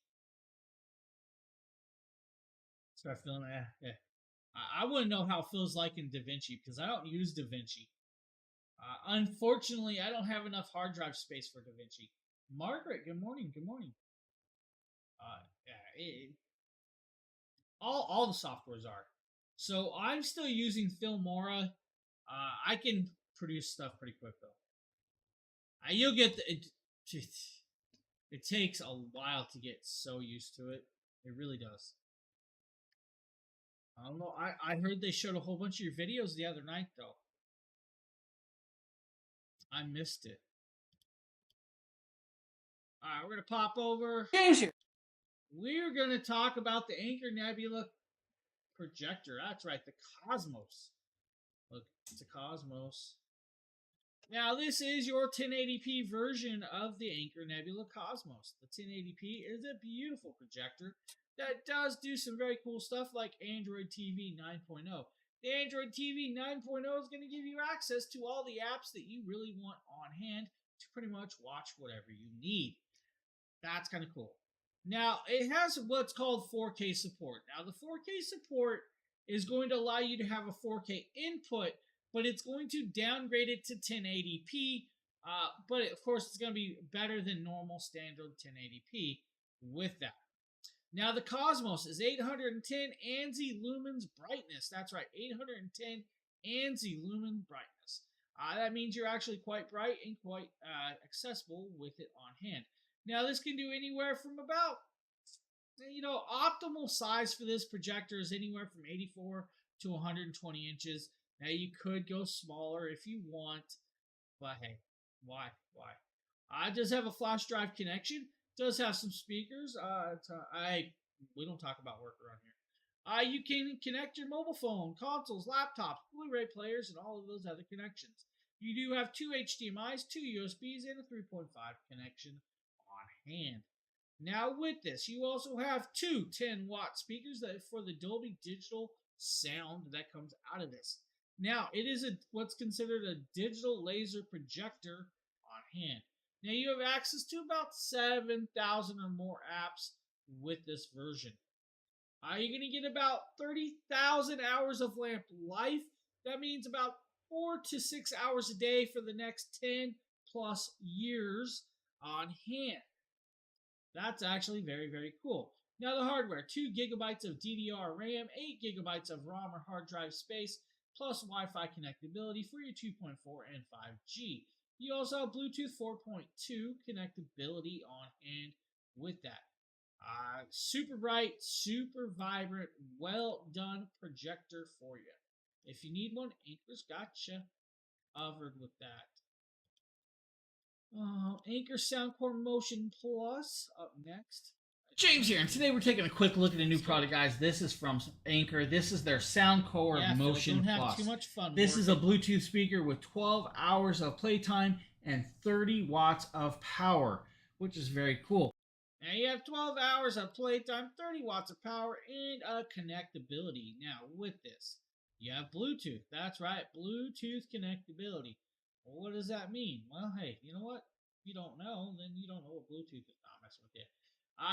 Start feeling yeah. I wouldn't know how Phil's liking DaVinci because I don't use DaVinci. Unfortunately, I don't have enough hard drive space for DaVinci. Margaret, good morning. Good morning. All the softwares are. So I'm still using Filmora. I can produce stuff pretty quick though. You'll get it takes a while to get so used to it. It really does. I don't know. I heard they showed a whole bunch of your videos the other night though. I missed it. Alright, we're gonna pop over. We're gonna talk about the Anchor Nebula projector. That's right, the Cosmos. Look, it's a Cosmos. Now, this is your 1080p version of the Anchor Nebula Cosmos. The 1080p is a beautiful projector that does do some very cool stuff like Android TV 9.0. The Android TV 9.0 is going to give you access to all the apps that you really want on hand to pretty much watch whatever you need. That's kind of cool. Now, it has what's called 4K support. Now, the 4K support is going to allow you to have a 4K input, but it's going to downgrade it to 1080p. But of course, it's going to be better than normal standard 1080p with that. Now, the Cosmos is 810 ANSI lumens brightness. That's right, 810 ANSI lumen brightness. That means you're actually quite bright and quite accessible with it on hand. Now this can do anywhere from about, optimal size for this projector is anywhere from 84 to 120 inches. Now you could go smaller if you want, but hey, why? It does have a flash drive connection. Does have some speakers. We don't talk about work around here. You can connect your mobile phone, consoles, laptops, Blu-ray players, and all of those other connections. You do have 2 HDMIs, 2 USBs, and a 3.5 connection on hand. Now with this, you also have 2 10-watt speakers for the Dolby Digital sound that comes out of this. Now, it is what's considered a digital laser projector on hand. Now, you have access to about 7,000 or more apps with this version. You're going to get about 30,000 hours of lamp life. That means about 4 to 6 hours a day for the next 10 plus years on hand. That's actually very, very cool. Now the hardware, 2 gigabytes of DDR RAM, 8 gigabytes of ROM or hard drive space, plus Wi-Fi connectability for your 2.4 and 5G. You also have Bluetooth 4.2 connectability on hand with that. Super bright, super vibrant, well done projector for you. If you need one, Anker's gotcha covered with that. Anker Soundcore Motion Plus up next. James here, and today we're taking a quick look at a new product, guys. This is from Anker. This is their Soundcore Motion Plus. Don't have too much fun. This is a Bluetooth speaker with 12 hours of playtime and 30 watts of power, which is very cool. Now you have 12 hours of playtime, 30 watts of power, and a connectability. Now with this, you have Bluetooth. That's right, Bluetooth connectability. Well, what does that mean? Well, hey, you know what? If you don't know, then you don't know what Bluetooth is. Not messing with you.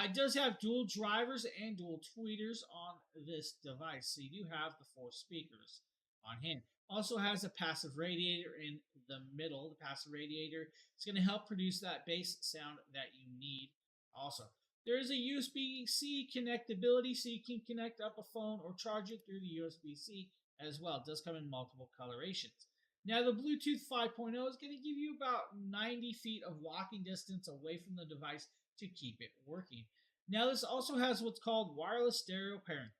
It does have dual drivers and dual tweeters on this device, so you do have the 4 speakers on hand. Also has a passive radiator in the middle. The passive radiator is going to help produce that bass sound that you need. Also, there is a USB-C connectability, so you can connect up a phone or charge it through the USB-C as well. It does come in multiple colorations. Now, the Bluetooth 5.0 is going to give you about 90 feet of walking distance away from the device to keep it working. Now, this also has what's called wireless stereo pairing.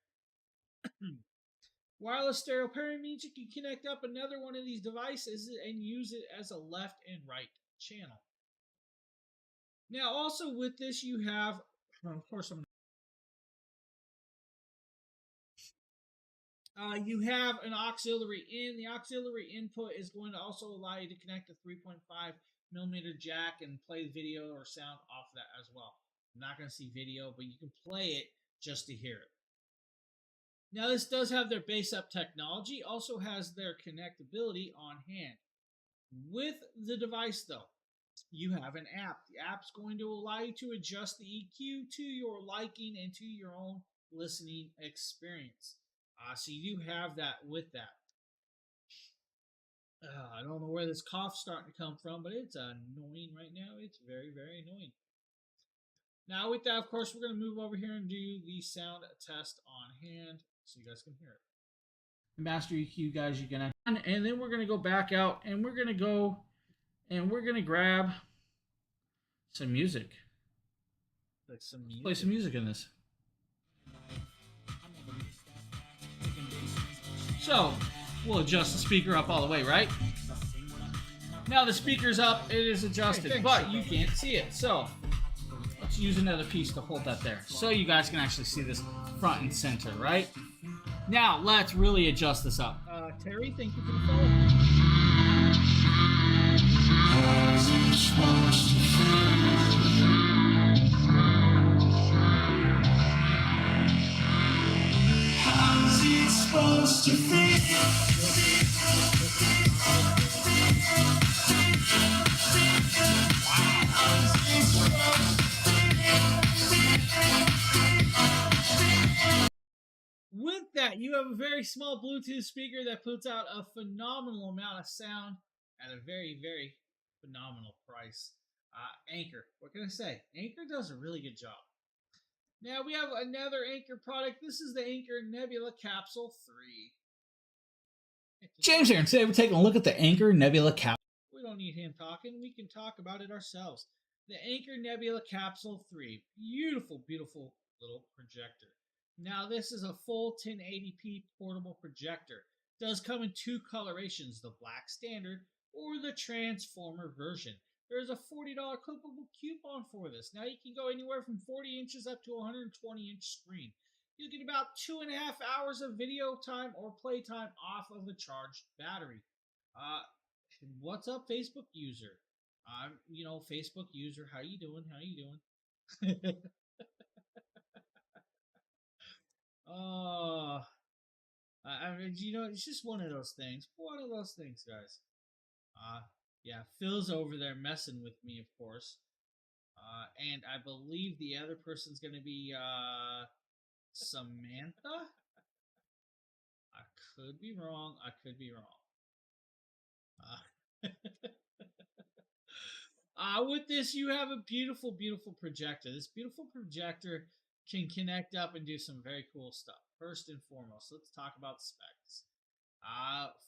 Wireless stereo pairing means you can connect up another one of these devices and use it as a left and right channel. Now, also with this, you have, of course, you have an auxiliary in. The auxiliary input is going to also allow you to connect a 3.5 millimeter jack and play video or sound off that as well. I'm not going to see video, but you can play it just to hear it. Now, this does have their bass up technology, also has their connectability on hand. With the device, though, you have an app. The app's going to allow you to adjust the EQ to your liking and to your own listening experience. So you do have that with that. I don't know where this cough's starting to come from, but it's annoying right now. It's very, very annoying. Now with that, of course, we're going to move over here and do the sound test on hand so you guys can hear it. Master EQ, guys, you're going to... And then we're going to go back out and we're going to go and we're going to grab some music. Like some music. Play some music in this. So, we'll adjust the speaker up all the way, right? Now the speaker's up, it is adjusted, but you can't see it. So, let's use another piece to hold that there. So you guys can actually see this front and center, right? Now, let's really adjust this up. Terry, thank you for the follow. How's it supposed to feel? With that, you have a very small Bluetooth speaker that puts out a phenomenal amount of sound at a very, very phenomenal price. Anker, what can I say? Anker does a really good job. Now we have another Anker product. This is the Anker Nebula Capsule 3. James here, and today we're taking a look at the Anker Nebula Capsule. We don't need him talking. We can talk about it ourselves. the Anker Nebula Capsule 3. Beautiful, beautiful little projector. Now, this is a full 1080p portable projector. It does come in two colorations, the black standard or the transformer version. There's a $40 clippable coupon for this. Now, you can go anywhere from 40 inches up to 120-inch screen. You get about 2.5 hours of video time or play time off of a charged battery. What's up, Facebook user? Facebook user. How you doing? How you doing? Oh, I mean, it's just one of those things. One of those things, guys. Yeah, Phil's over there messing with me, of course. And I believe the other person's going to be Samantha. I could be wrong. I could be wrong. With this, you have a beautiful, beautiful projector. This beautiful projector can connect up and do some very cool stuff. First and foremost, let's talk about specs.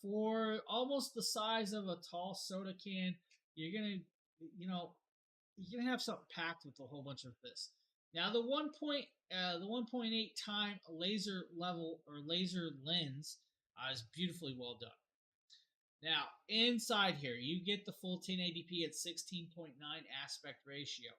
For almost the size of a tall soda can, you're gonna have something packed with a whole bunch of this. Now, the 1.8 time laser level or laser lens is beautifully well done. Now, inside here, you get the full 1080p at 16.9 aspect ratio,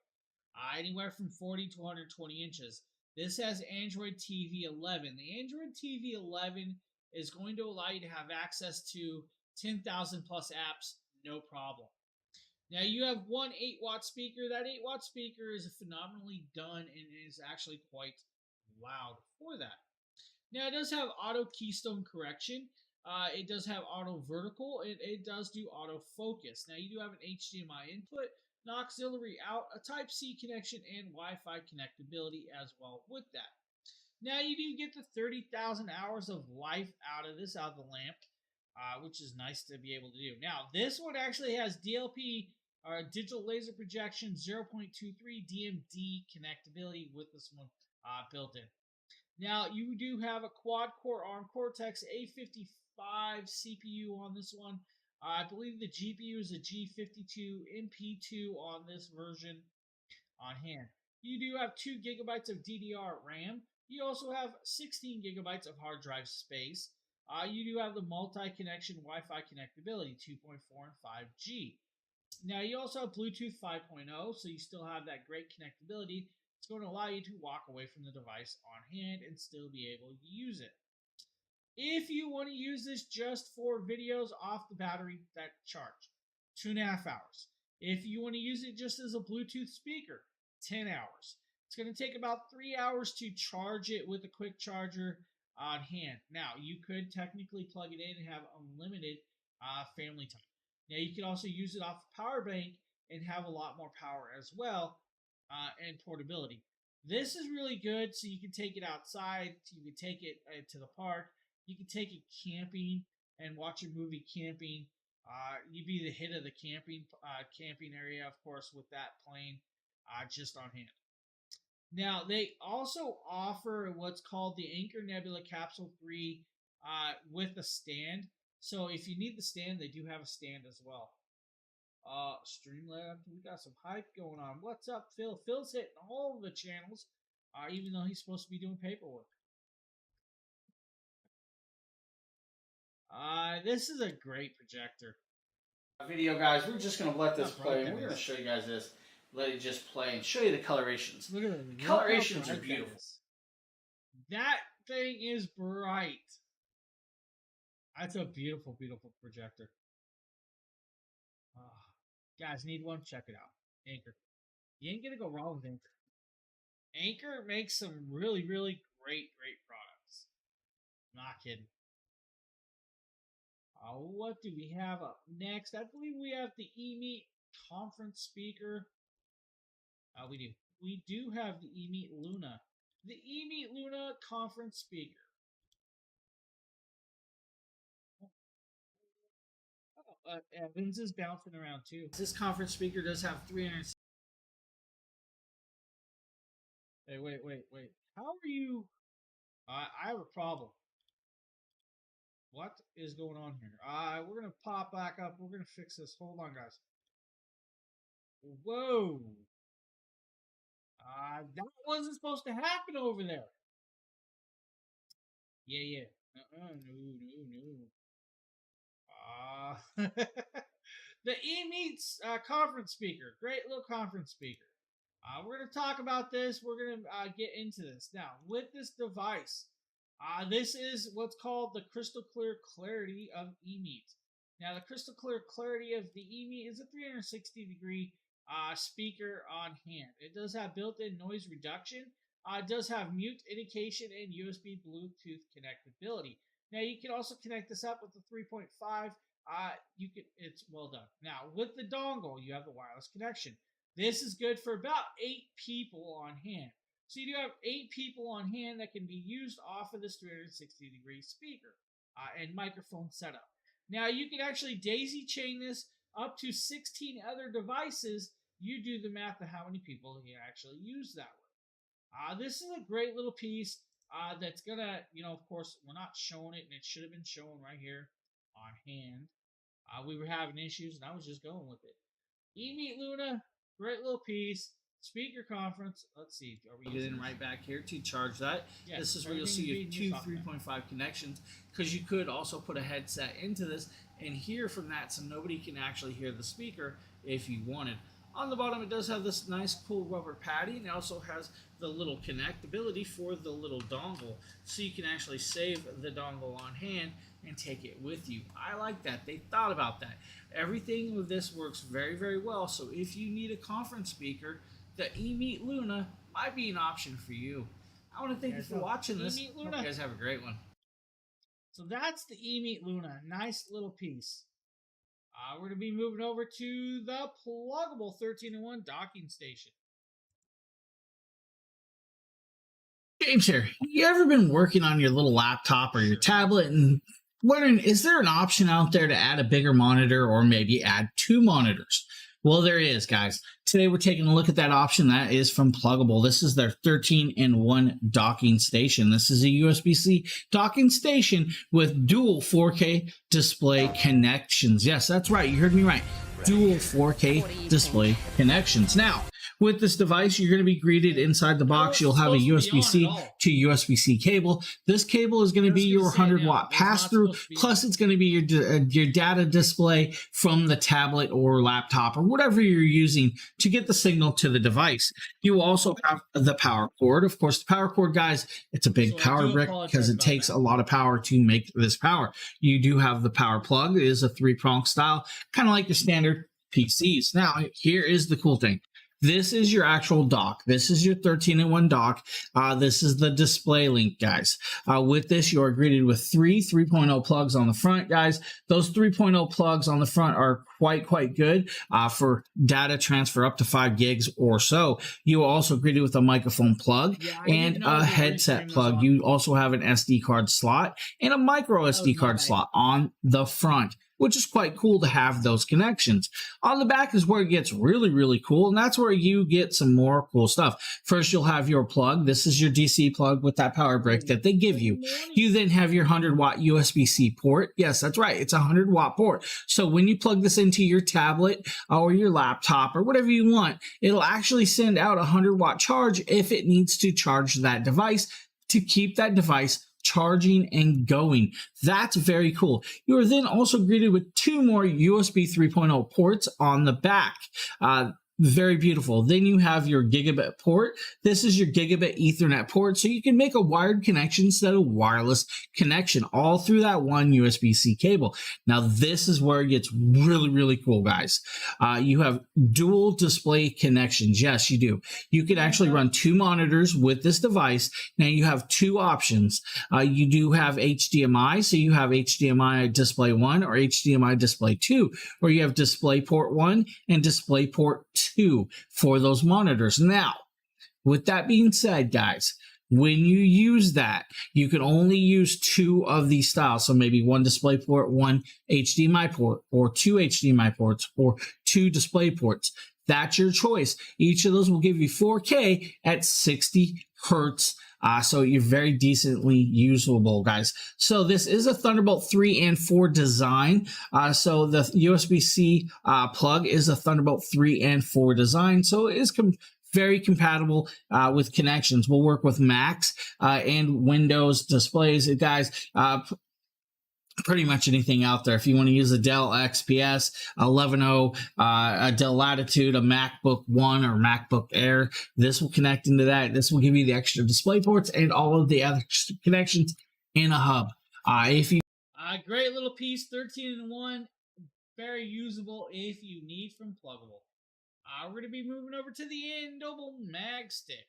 anywhere from 40 to 120 inches. This has Android TV 11. The Android TV 11 is going to allow you to have access to 10,000 plus apps, no problem. Now, you have one 8-watt speaker. That 8-watt speaker is phenomenally done and is actually quite loud for that. Now, it does have auto keystone correction. It does have auto vertical. It does do auto focus. Now, you do have an HDMI input, an auxiliary out, a Type-C connection, and Wi-Fi connectability as well with that. Now, you do get the 30,000 hours of life out of the lamp, which is nice to be able to do. Now, this one actually has DLP, or digital laser projection 0.23 DMD connectability with this one built in. Now, you do have a quad-core ARM Cortex A55 CPU on this one. I believe the GPU is a G52 MP2 on this version on hand. You do have 2 gigabytes of DDR RAM. You also have 16 gigabytes of hard drive space. You do have the multi-connection Wi-Fi connectability, 2.4 and 5G. Now, you also have Bluetooth 5.0, so you still have that great connectability. It's going to allow you to walk away from the device on hand and still be able to use it. If you want to use this just for videos off the battery that charge, 2.5 hours. If you want to use it just as a Bluetooth speaker, 10 hours. It's going to take about 3 hours to charge it with a quick charger on hand. Now, you could technically plug it in and have unlimited family time. Now, you can also use it off a power bank and have a lot more power as well, and portability. This is really good, so you can take it outside, you can take it to the park, you can take it camping and watch a movie camping. You'd be the hit of the camping area, of course, with that plane just on hand. Now, they also offer what's called the Anker Nebula Capsule 3 with a stand. So if you need the stand, they do have a stand as well. Streamlabs, we got some hype going on. What's up, Phil? Phil's hitting all of the channels, even though he's supposed to be doing paperwork. This is a great projector. Video, guys, we're just going to let this play, and we're going to show you guys this. Let it just play and show you the colorations. Look at it. The colorations are beautiful. That thing is bright. That's a beautiful, beautiful projector. Guys, need one? Check it out. Anker. You ain't going to go wrong with Anker. Anker makes some really, really great products. Not kidding. What do we have up next? I believe we have the eMeet conference speaker. We do have the eMeet Luna. The eMeet Luna conference speaker. Evans is bouncing around too. This conference speaker does have 300. Hey, wait. How are you? I have a problem. What is going on here? We're gonna pop back up. We're gonna fix this. Hold on, guys. Whoa! That wasn't supposed to happen over there. Yeah. No. The eMeets conference speaker. Great little conference speaker. We're going to talk about this. We're going to get into this. Now, with this device, this is what's called the crystal clear clarity of eMeet. Now, the crystal clear clarity of the eMeet is a 360-degree speaker on hand. It does have built-in noise reduction. It does have mute indication and USB Bluetooth connectability. Now, you can also connect this up with the 3.5. It's well done. Now, with the dongle, you have the wireless connection. This is good for about 8 people on hand. So you do have 8 people on hand that can be used off of this 360-degree speaker and microphone setup. Now, you can actually daisy chain this up to 16 other devices. You do the math of how many people you actually use that with. This is a great little piece that's going to, of course, we're not showing it, and it should have been shown right here on hand. We were having issues, and I was just going with it. eMeet Luna, great little piece. Speaker conference. Let's see. Are we getting right back here to charge that? Yes, this is where you'll see your 2 3.5 connections, because you could also put a headset into this and hear from that, so nobody can actually hear the speaker if you wanted. On the bottom, it does have this nice cool rubber padding. It also has the little connectability for the little dongle, so you can actually save the dongle on hand and take it with you. I like that. They thought about that. Everything with this works very, very well. So if you need a conference speaker, the eMeet Luna might be an option for you. I want to thank you for watching this. Hope you guys have a great one. So that's the eMeet Luna. Nice little piece. We're going to be moving over to the pluggable 13-in-1 docking station. James here. You ever been working on your little laptop or your tablet and wondering, is there an option out there to add a bigger monitor or maybe add 2 monitors? Well, there is, guys. Today we're taking a look at that option. That is from Pluggable. This is their 13-in-1 docking station. This is a USB-C docking station with dual 4K display connections. Yes, that's right. You heard me right. Dual 4K display connections. Now, with this device, you're going to be greeted inside the box. You'll have a USB-C to USB-C cable. This cable is going to be your 100-watt pass-through, plus it's going to be your data display from the tablet or laptop or whatever you're using to get the signal to the device. You also have the power cord. Of course, the power cord, guys, it's a big power brick because it takes a lot of power to make this power. You do have the power plug. It is a 3-prong style, kind of like your standard PCs. Now, here is the cool thing. This is your actual dock. This is your 13-in-1 dock. This is the display link, guys. With this, you are greeted with 3 3.0 plugs on the front, guys. Those 3.0 plugs on the front are quite good for data transfer up to 5 gigs or so. You are also greeted with a microphone plug and a headset plug. You also have an SD card slot and a micro SD card slot on the front, which is quite cool to have those connections. On the back is where it gets really cool, and that's where you get some more cool stuff. First, you'll have your plug. This is your DC plug with that power brick that they give you. You then have your 100-watt USB-C port. Yes, that's right. It's a 100-watt port. So when you plug this into your tablet or your laptop or whatever you want, it'll actually send out a 100-watt charge if it needs to charge that device to keep that device charging and going. That's very cool. You are then also greeted with 2 more USB 3.0 ports on the back. Very beautiful. Then you have your gigabit port. This is your gigabit Ethernet port, so you can make a wired connection instead of wireless connection all through that one USB-C cable. Now, this is where it gets really cool, guys. You have dual display connections. Yes, you do. You can actually run 2 monitors with this device. Now, you have 2 options. You do have HDMI, so you have HDMI display 1 or HDMI display 2, or you have DisplayPort 1 and DisplayPort 2 for those monitors. Now, with that being said, guys, when you use that, you can only use 2 of these styles. So maybe 1 DisplayPort, 1 HDMI port, or 2 HDMI ports, or 2 display ports. That's your choice. Each of those will give you 4K at 60 hertz. So you're very decently usable, guys. So this is a Thunderbolt 3 and 4 design. So the USB-C plug is a Thunderbolt 3 and 4 design. So it is very compatible with connections. We'll work with Macs and Windows displays. Guys, pretty much anything out there. If you want to use a Dell XPS 11.0, a Dell Latitude, a MacBook One or MacBook Air, this will connect into that. This will give you the extra display ports and all of the other connections in a hub. If you great little piece, 13-in-1, very usable if you need from Pluggable. We're going to be moving over to the Andoble Mag Stick.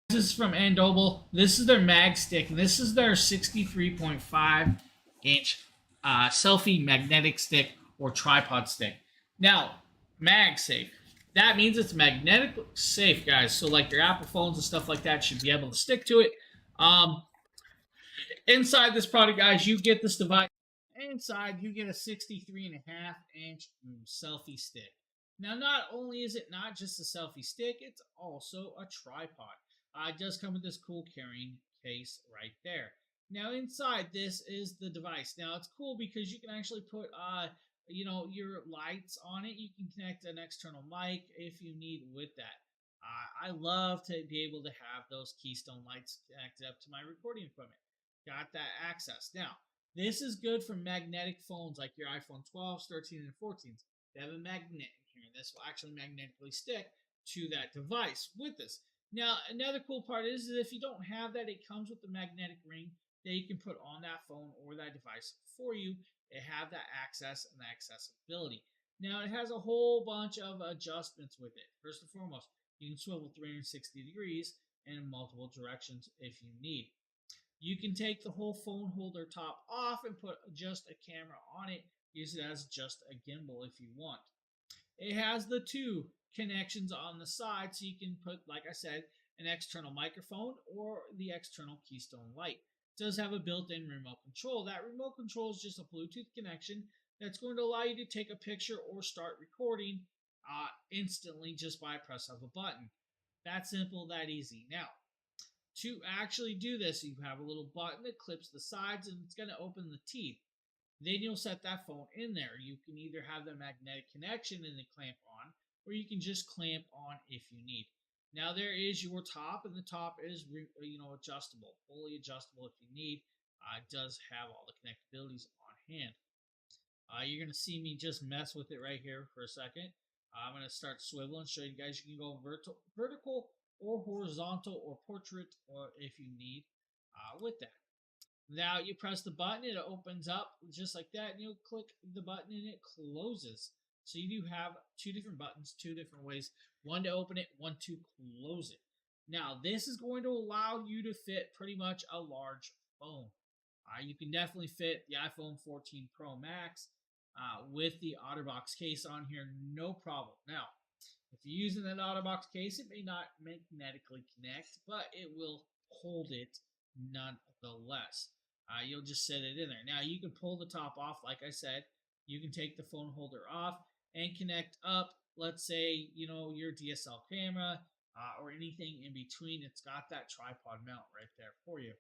This is from Andoble. This is their mag stick, and this is their 63.5 inch selfie magnetic stick or tripod stick. Now, MagSafe. That means it's magnetically safe, guys. So, like your Apple phones and stuff like that should be able to stick to it. Inside this product, guys, you get this device. Inside, you get a 63.5 inch selfie stick. Now, not only is it not just a selfie stick, it's also a tripod. It does come with this cool carrying case right there. Now inside this is the device. Now it's cool because you can actually put your lights on it. You can connect an external mic if you need with that. I love to be able to have those Keystone lights connected up to my recording equipment. Got that access. Now this is good for magnetic phones like your iPhone 12s, 13s, and 14s. They have a magnet in here. This will actually magnetically stick to that device with this. Now, another cool part is that if you don't have that, it comes with the magnetic ring that you can put on that phone or that device for you. They have that access and accessibility. Now, it has a whole bunch of adjustments with it. First and foremost, you can swivel 360 degrees in multiple directions if you need. You can take the whole phone holder top off and put just a camera on it. Use it as just a gimbal if you want. It has the two connections on the side, so you can put, like I said, an external microphone or the external Keystone light. It does have a built-in remote control. That remote control is just a Bluetooth connection that's going to allow you to take a picture or start recording instantly just by a press of a button. That simple, that easy. Now, to actually do this, you have a little button that clips the sides and it's going to open the teeth. Then you'll set that phone in there. You can either have the magnetic connection and the clamp on, or you can just clamp on if you need. Now there is your top, and the top is adjustable, fully adjustable if you need. It does have all the connectabilities on hand. You're gonna see me just mess with it right here for a second. I'm gonna start swiveling, show you guys you can go vertical or horizontal or portrait, or if you need with that. Now you press the button, it opens up just like that, and you'll click the button and it closes. So you do have two different buttons, two different ways, one to open it, one to close it. Now this is going to allow you to fit pretty much a large phone. You can definitely fit the iPhone 14 Pro Max with the OtterBox case on here, no problem. Now, if you're using that OtterBox case, it may not magnetically connect, but it will hold it nonetheless. You'll just set it in there. Now you can pull the top off, like I said. You can take the phone holder off and connect up, let's say, your DSL camera or anything in between. It's got that tripod mount right there for you.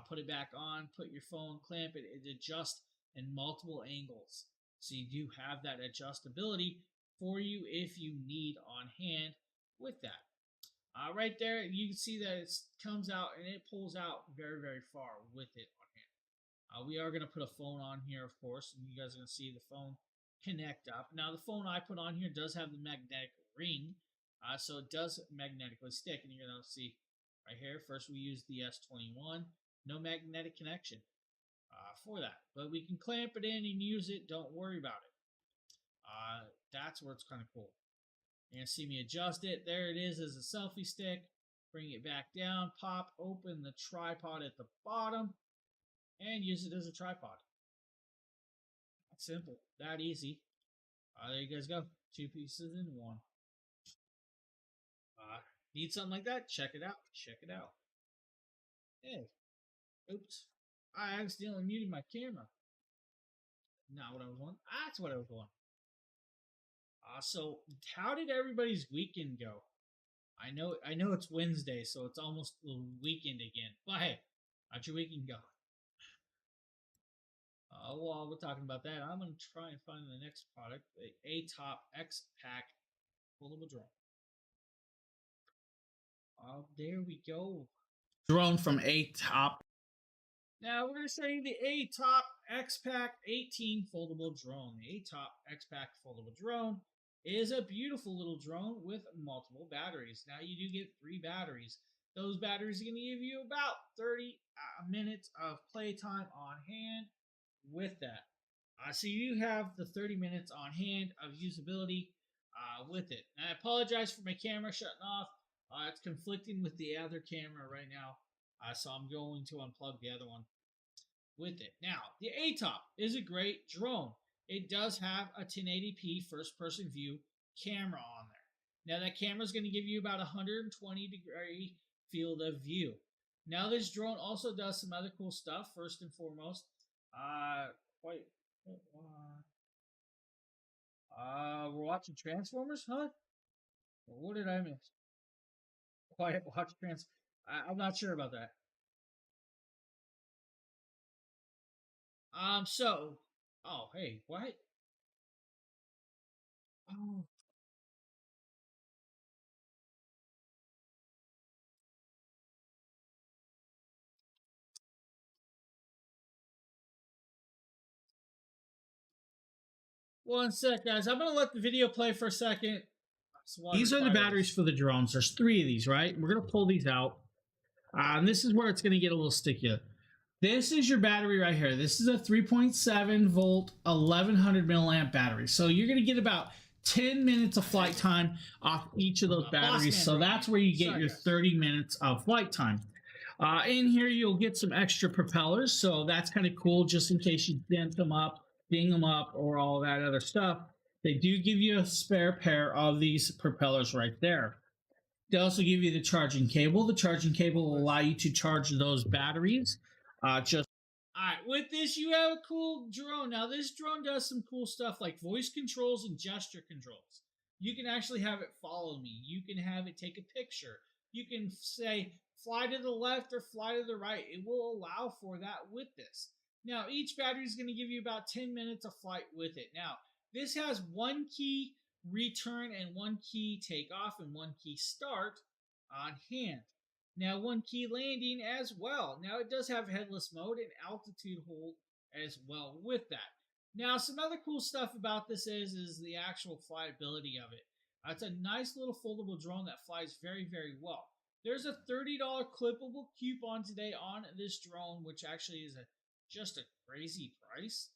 Put it back on, put your phone, clamp it. It adjusts in multiple angles. So you do have that adjustability for you if you need on hand with that. Right there, you can see that it comes out and it pulls out very, very far with it on hand. We are going to put a phone on here, of course, and you guys are going to see the phone connect up. Now, the phone I put on here does have the magnetic ring, so it does magnetically stick, and you're going to see right here. First, we use the S21, no magnetic connection for that, but we can clamp it in and use it. Don't worry about it. That's where it's kind of cool. You're going to see me adjust it. There it is as a selfie stick. Bring it back down, pop open the tripod at the bottom, and use it as a tripod. That's simple, that easy. There you guys go. Two pieces in one. Need something like that? Check it out. Check it out. Hey, oops. I accidentally muted my camera. Not what I was wanting. That's what I was wanting. So how did everybody's weekend go? I know it's Wednesday, so it's almost the weekend again. But hey, how'd your weekend go? While we're talking about that, I'm going to try and find the next product, the ATOP X Pack foldable drone. There we go. Drone from A-Top. Now we're going to say the A-Top X-Pack 18 foldable drone. The A-Top X-Pack foldable drone is a beautiful little drone with multiple batteries. Now you do get 3 batteries. Those batteries are going to give you about 30 minutes of playtime on hand with that. So you have the 30 minutes on hand of usability with it. And I apologize for my camera shutting off. It's conflicting with the other camera right now. So I'm going to unplug the other one with it. Now, the A-Top is a great drone. It does have a 1080p first-person view camera on there. Now, that camera is going to give you about 120-degree field of view. Now, this drone also does some other cool stuff. First and foremost, we're watching Transformers, huh? What did I miss? Quiet watch I'm not sure about that. Oh, hey, what? Oh. One sec, guys. I'm going to let the video play for a second. These are the batteries for the drones. There's 3 of these, right? We're going to pull these out. And this is where it's going to get a little stickier. This is your battery right here. This is a 3.7 volt, 1100 milliamp battery. So you're going to get about 10 minutes of flight time off each of those batteries. So that's where you get your 30 minutes of flight time. In here, you'll get some extra propellers. So that's kind of cool just in case you dent them up, ding them up, or all that other stuff. They do give you a spare pair of these propellers right there. They also give you the charging cable. The charging cable will allow you to charge those batteries. All right, with this, you have a cool drone. Now, this drone does some cool stuff like voice controls and gesture controls. You can actually have it follow me. You can have it take a picture. You can say, fly to the left or fly to the right. It will allow for that with this. Now, each battery is going to give you about 10 minutes of flight with it. Now, this has 1 key return and 1 key takeoff and 1 key start on hand. Now, 1 key landing as well. Now, it does have headless mode and altitude hold as well with that. Now, some other cool stuff about this is the actual flyability of it. It's a nice little foldable drone that flies very, very well. There's a $30 clippable coupon today on this drone, which actually is just a crazy price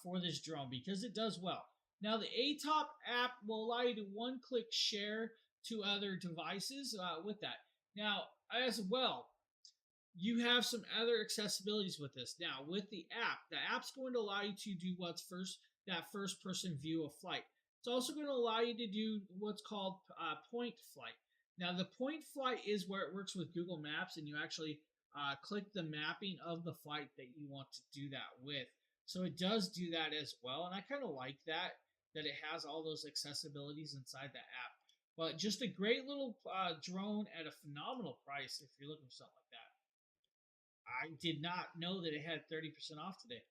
for this drone because it does well. Now, the A-Top app will allow you to one-click share to other devices with that. Now, as well, you have some other accessibilities with this. Now, with the app's going to allow you to do that first-person view of flight. It's also going to allow you to do what's called point flight. Now, the point flight is where it works with Google Maps, and you actually click the mapping of the flight that you want to do that with. So it does do that as well, and I kind of like that it has all those accessibilities inside the app. But just a great little drone at a phenomenal price if you're looking for something like that. I did not know that it had 30% off today,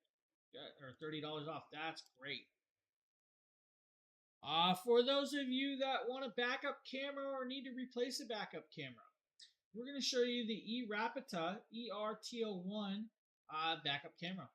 or $30 off. That's great. For those of you that want a backup camera or need to replace a backup camera, we're going to show you the eRapita ER-TO1 backup camera.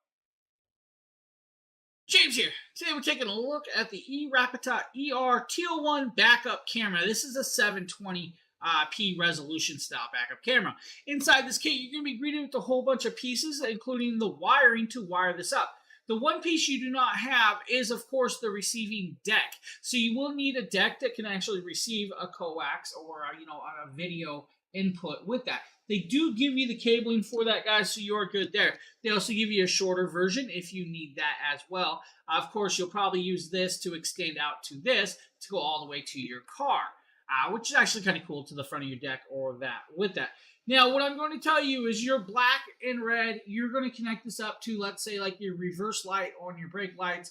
James here. Today we're taking a look at the eRapita ER-TO1 backup camera. This is a 720p resolution style backup camera. Inside this kit, you're going to be greeted with a whole bunch of pieces, including the wiring to wire this up. The one piece you do not have is, of course, the receiving deck. So you will need a deck that can actually receive a coax or a video input with that. They do give you the cabling for that, guys, so you're good there. They also give you a shorter version if you need that as well. Of course, you'll probably use this to extend out to this to go all the way to your car, which is actually kind of cool, to the front of your deck or that with that. Now, what I'm going to tell you is your black and red, you're going to connect this up to, let's say, like your reverse light on your brake lights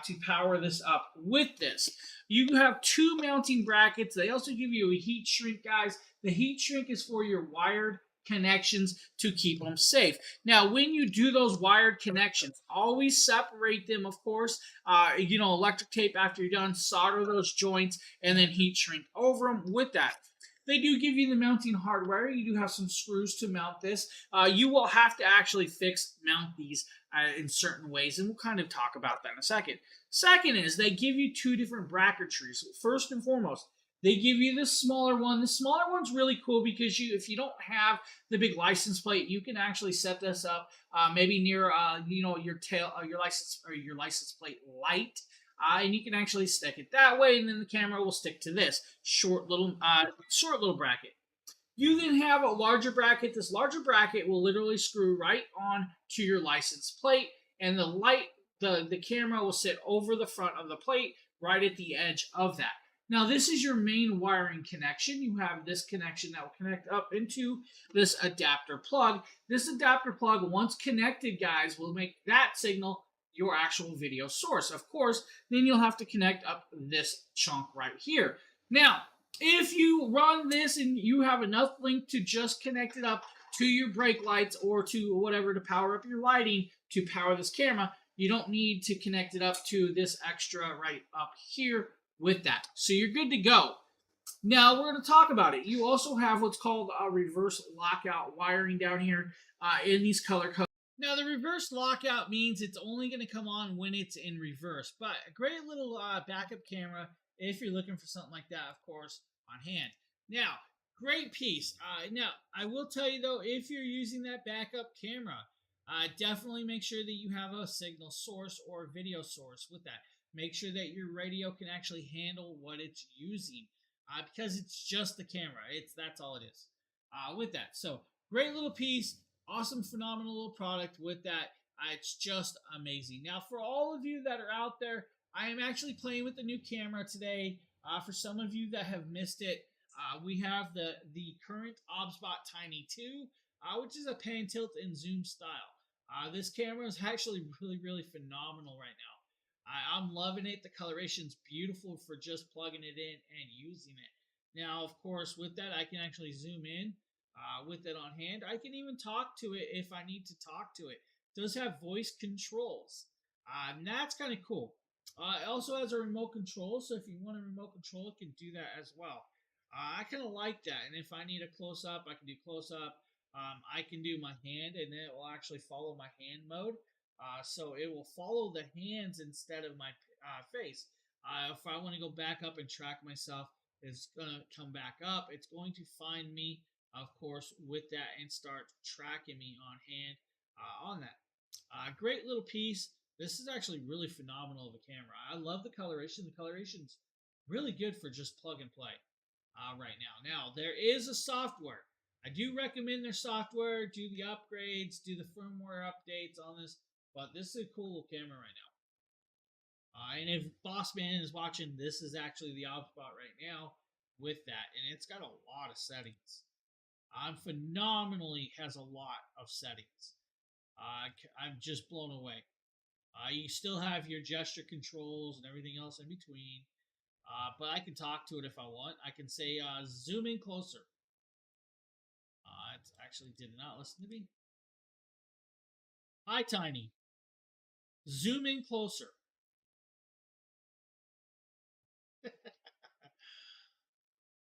to power this up with this. You have 2 mounting brackets. They also give you a heat shrink, guys. The heat shrink is for your wired connections to keep them safe. Now, when you do those wired connections, always separate them, of course. Electric tape after you're done, solder those joints, and then heat shrink over them with that. They do give you the mounting hardware. You do have some screws to mount this. You will have to actually mount these in certain ways, and we'll kind of talk about that in a second. Second is they give you two different bracketries. First and foremost, they give you the smaller one. The smaller one's really cool because if you don't have the big license plate, you can actually set this up maybe near your license plate light. And you can actually stick it that way, and then the camera will stick to this short little bracket. You then have a larger bracket. This larger bracket will literally screw right on to your license plate, and the camera will sit over the front of the plate, right at the edge of that. Now, this is your main wiring connection. You have this connection that will connect up into this adapter plug. This adapter plug, once connected, guys, will make that signal your actual video source. Of course, then you'll have to connect up this chunk right here. Now, if you run this and you have enough link to just connect it up to your brake lights or to whatever to power up your lighting to power this camera, you don't need to connect it up to this extra right up here with that. So you're good to go. Now we're going to talk about it. You also have what's called a reverse lockout wiring down here in these color codes. Now, the reverse lockout means it's only going to come on when it's in reverse, but a great little backup camera if you're looking for something like that, of course, on hand. Now, great piece. Now, I will tell you, though, if you're using that backup camera, definitely make sure that you have a signal source or video source with that. Make sure that your radio can actually handle what it's using because it's just the camera. That's all it is with that. So, great little piece. Awesome, phenomenal little product with that. It's just amazing. Now, for all of you that are out there, I am actually playing with the new camera today. For some of you that have missed it, we have the current OBSBot Tiny 2, which is a pan, tilt, and zoom style. This camera is actually really, really phenomenal right now. I'm loving it. The coloration's beautiful for just plugging it in and using it. Now, of course, with that, I can actually zoom in. With it on hand, I can even talk to it if I need to talk to it. It does have voice controls, and that's kind of cool. It also has a remote control, so if you want a remote control, it can do that as well. I kind of like that, and if I need a close-up, I can do close-up. I can do my hand, and it will actually follow my hand mode, so it will follow the hands instead of my face. If I want to go back up and track myself, it's going to come back up. It's going to find me, of course, with that and start tracking me on hand on that. Great little piece. This is actually really phenomenal of a camera. I love the coloration. The coloration's really good for just plug and play right now. Now, there is a software. I do recommend their software. Do the upgrades, do the firmware updates on this. But this is a cool little camera right now. And if Bossman is watching, this is actually the OBSBot right now with that. And it's got a lot of settings. Phenomenally has a lot of settings. I'm just blown away. You still have your gesture controls and everything else in between. But I can talk to it if I want. I can say, zoom in closer. It actually did not listen to me. Hi, Tiny. Zoom in closer.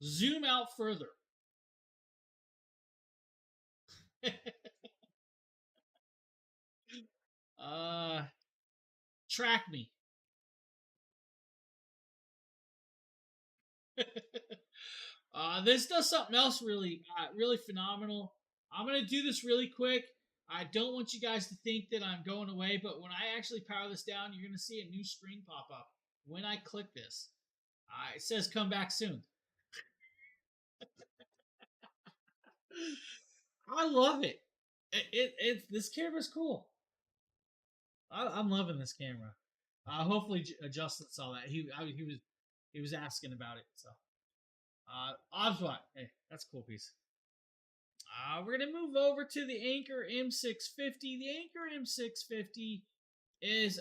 Zoom out further. Track me. This does something else really phenomenal. I'm going to do this really quick. I don't want you guys to think that I'm going away, but when I actually power this down, you're going to see a new screen pop up. When I click this, it says come back soon. I love it. This camera's cool. I'm loving this camera. Hopefully Justin saw that. He was asking about it. So, OBSBot. Hey, that's a cool piece. We're gonna move over to the Anker M650. The Anker M650 is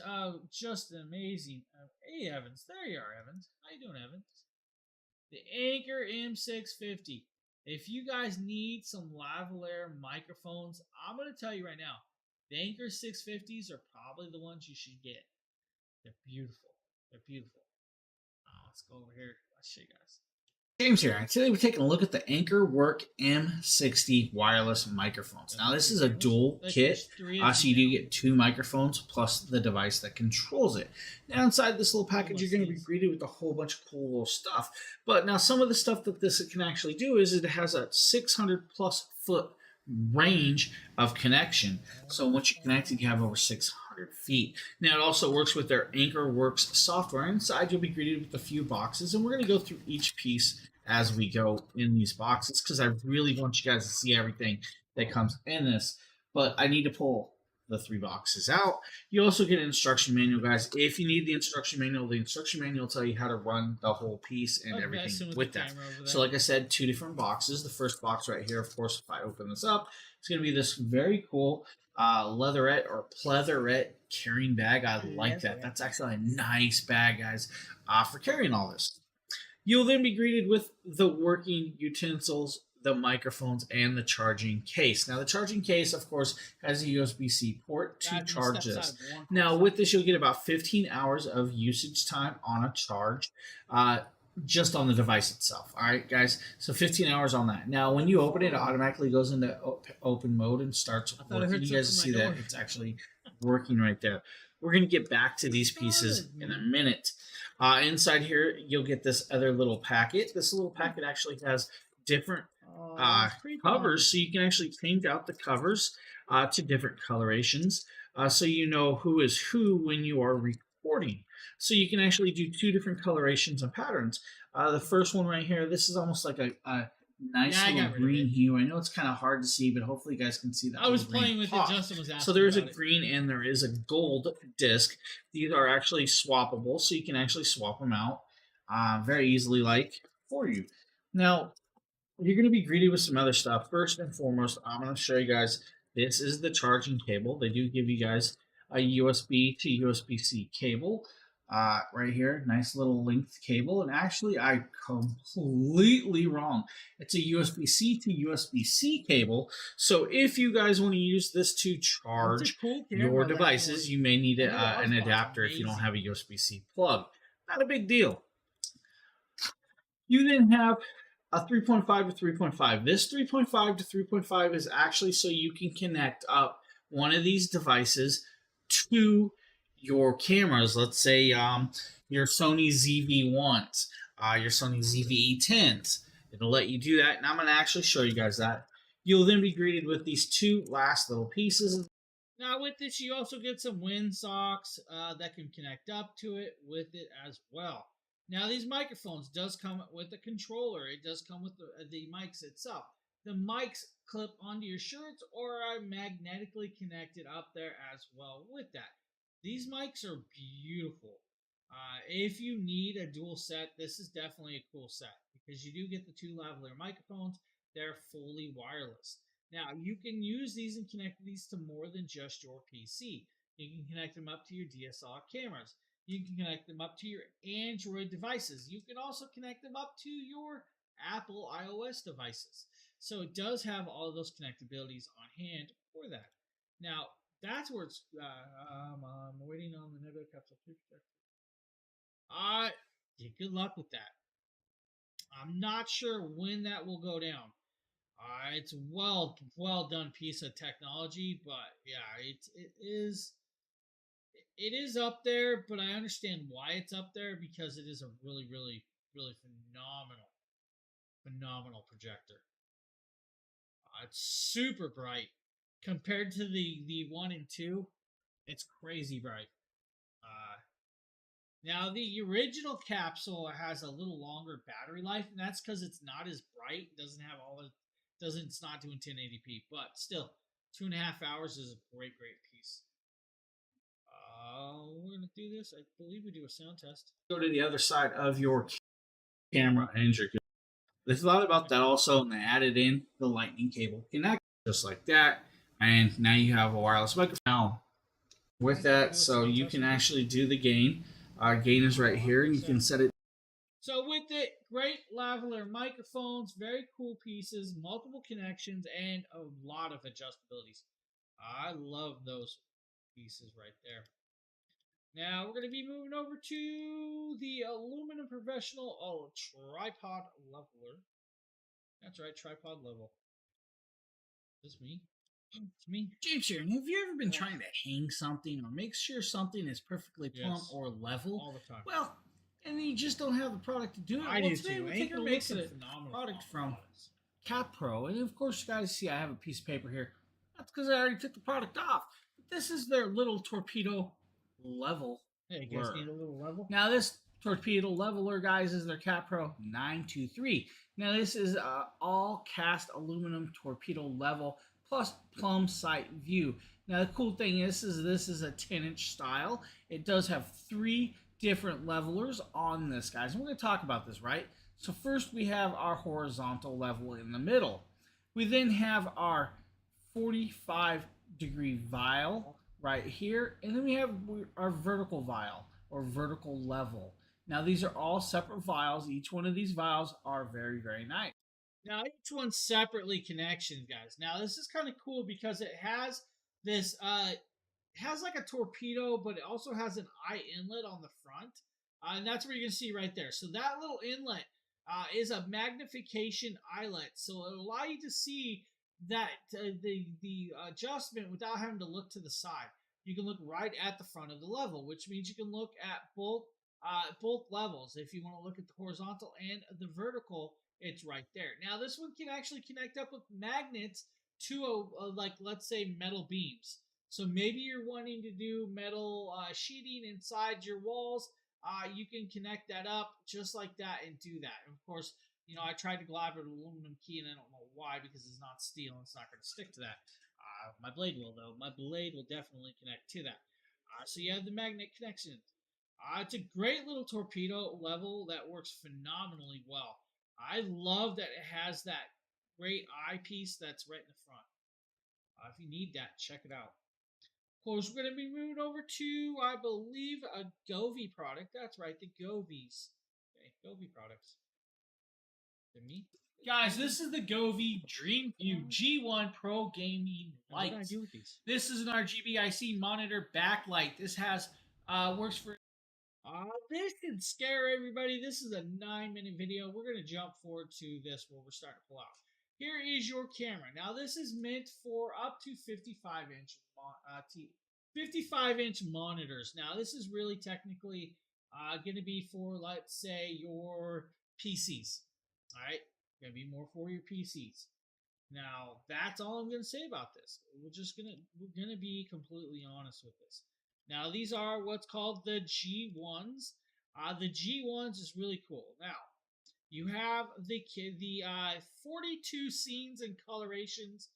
just amazing. Hey Evans, there you are, Evans. How you doing, Evans? The Anker M650. If you guys need some lavalier microphones, I'm going to tell you right now, the Anker 650s are probably the ones you should get. They're beautiful. They're beautiful. Let's go over here. Let's show you guys. James here, and today we're taking a look at the Anker Work M60 wireless microphones. Now this is a dual kit, so you do get 2 microphones plus the device that controls it. Now inside this little package you're going to be greeted with a whole bunch of cool little stuff. But now some of the stuff that this can actually do is it has a 600 plus foot range of connection. So once you connect it, you have over 600 feet. Now it also works with their Anker Works software. Inside you'll be greeted with a few boxes, and we're going to go through each piece as we go in these boxes because I really want you guys to see everything that comes in this. But I need to pull the 3 boxes out. You also get an instruction manual, guys. If you need the instruction manual will tell you how to run the whole piece and everything with that. So like I said, 2 different boxes. The first box right here, of course, if I open this up, it's going to be this very cool leatherette or pleatherette carrying bag. I like that. That's actually a nice bag, guys, for carrying all this. You'll then be greeted with the working utensils, the microphones, and the charging case. Now, the charging case, of course, has a USB-C port to charge this. Now, with this, you'll get about 15 hours of usage time on a charge, just on the device itself. All right, guys? So 15 hours on that. Now, when you open it, it automatically goes into open mode and starts working. You guys see that? It's actually working right there. We're going to get back to these pieces in a minute. Inside here, you'll get this other little packet. This little packet actually has different covers, so you can actually change out the covers to different colorations, so you know who is who when you are recording. So you can actually do 2 different colorations and patterns. The first one right here, this is almost like a nice little green hue. I know it's kind of hard to see, but hopefully you guys can see that.
I was playing with it. Justin was asking.
So there is a green and there is a gold disc. These are actually swappable, so you can actually swap them out very easily, like for you. Now, you're going to be greeted with some other stuff. First and foremost, I'm going to show you guys, this is the charging cable. They do give you guys a USB to USB-C cable right here. Nice little length cable. And actually, I completely wrong. It's a USB-C to USB-C cable. So if you guys want to use this to charge your devices, you may need an adapter if you don't have a USB-C plug. Not a big deal. You then have a 3.5 to 3.5. This 3.5 to 3.5 is actually so you can connect up one of these devices to your cameras. Let's say your Sony ZV-1s, your Sony ZV-E10s. It'll let you do that, and I'm going to actually show you guys that. You'll then be greeted with these 2 last little pieces.
Now with this, you also get some wind socks that can connect up to it with it as well. Now, these microphones does come with a controller. It does come with the mics itself. The mics clip onto your shirts or are magnetically connected up there as well with that. These mics are beautiful. If you need a dual set, this is definitely a cool set because you do get the 2 lavalier microphones. They're fully wireless. Now, you can use these and connect these to more than just your PC. You can connect them up to your DSLR cameras. You can connect them up to your Android devices. You can also connect them up to your Apple iOS devices. So it does have all of those connectabilities on hand for that. Now, that's where it's... I'm waiting on the Nebula Capsule 2 protector. Good luck with that. I'm not sure when that will go down. It's well done piece of technology, but yeah, it is up there, but I understand why it's up there because it is a really phenomenal projector. It's super bright compared to the 1 and 2. It's crazy bright. Now the original capsule has a little longer battery life, and that's because it's not as bright. It's not doing 1080p, but still, 2.5 hours is a great piece. We're going to do this. I believe we do a sound test.
Go to the other side of your camera and you're good. They thought about that also, and they added in the lightning cable connector, just like that. And now you have a wireless microphone. Now, with that, so you can actually do the gain. Gain is right here, and you can set it.
So with it, great lavalier microphones, very cool pieces, multiple connections, and a lot of adjustabilities. I love those pieces right there. Now we're going to be moving over to the Aluminum Professional Tripod Leveler. That's right, tripod level. Is this me? It's me.
James here. Have you ever been trying to hang something or make sure something is perfectly plumb or level?
All the time.
Well, and you just don't have the product to do it.
I
well,
do
today
too.
we're
Anchor
taking a
makes
look
a
at
phenomenal
product from
products.
CapPro. And of course, you guys see I have a piece of paper here. That's because I already took the product off. But this is their little torpedo level.
Hey, you guys need a little level?
Now, this torpedo leveler, guys, is their CapPro 923. Now, this is all cast aluminum torpedo level plus plumb sight view. Now, the cool thing is this is a 10-inch style. It does have 3 different levelers on this, guys. And we're going to talk about this, right? So first, we have our horizontal level in the middle. We then have our 45-degree vial right here, and then we have our vertical vial or vertical level. Now these are all separate vials. Each one of these vials are very, very nice.
Now each one's separately connections, guys. Now this is kind of cool because it has this has like a torpedo, but it also has an eye inlet on the front, and that's where you can see right there. So that little inlet is a magnification eyelet, so it'll allow you to see that the adjustment without having to look to the side. You can look right at the front of the level, which means you can look at both levels. If you want to look at the horizontal and the vertical, it's right there. Now this one can actually connect up with magnets to like, let's say, metal beams. So maybe you're wanting to do metal sheeting inside your walls. You can connect that up just like that and do that. And of course, you know, I tried to glide an aluminum key, and I don't know why, because it's not steel and it's not going to stick to that. My blade will, though. My blade will definitely connect to that. So you have the magnet connection. It's a great little torpedo level that works phenomenally well. I love that it has that great eyepiece that's right in the front. If you need that, check it out. Of course, we're going to be moving over to, I believe, a Govee product. That's right, the Govees. Okay, Govee products. Me?
Guys, this is the Govee DreamView G1 Pro Gaming Light.
What do I do with these?
This is an RGBIC monitor backlight. This has works for.
This can scare everybody. This is a 9-minute video. We're going to jump forward to this where we're starting to pull out. Here is your camera. Now this is meant for up to 55-inch monitors. Now this is really technically going to be for, let's say, your PCs. All right, going to be more for your PCs. Now that's all I'm going to say about this. We're gonna be completely honest with this. Now these are what's called the G1s. The G1s is really cool. Now you have the 42 scenes and colorations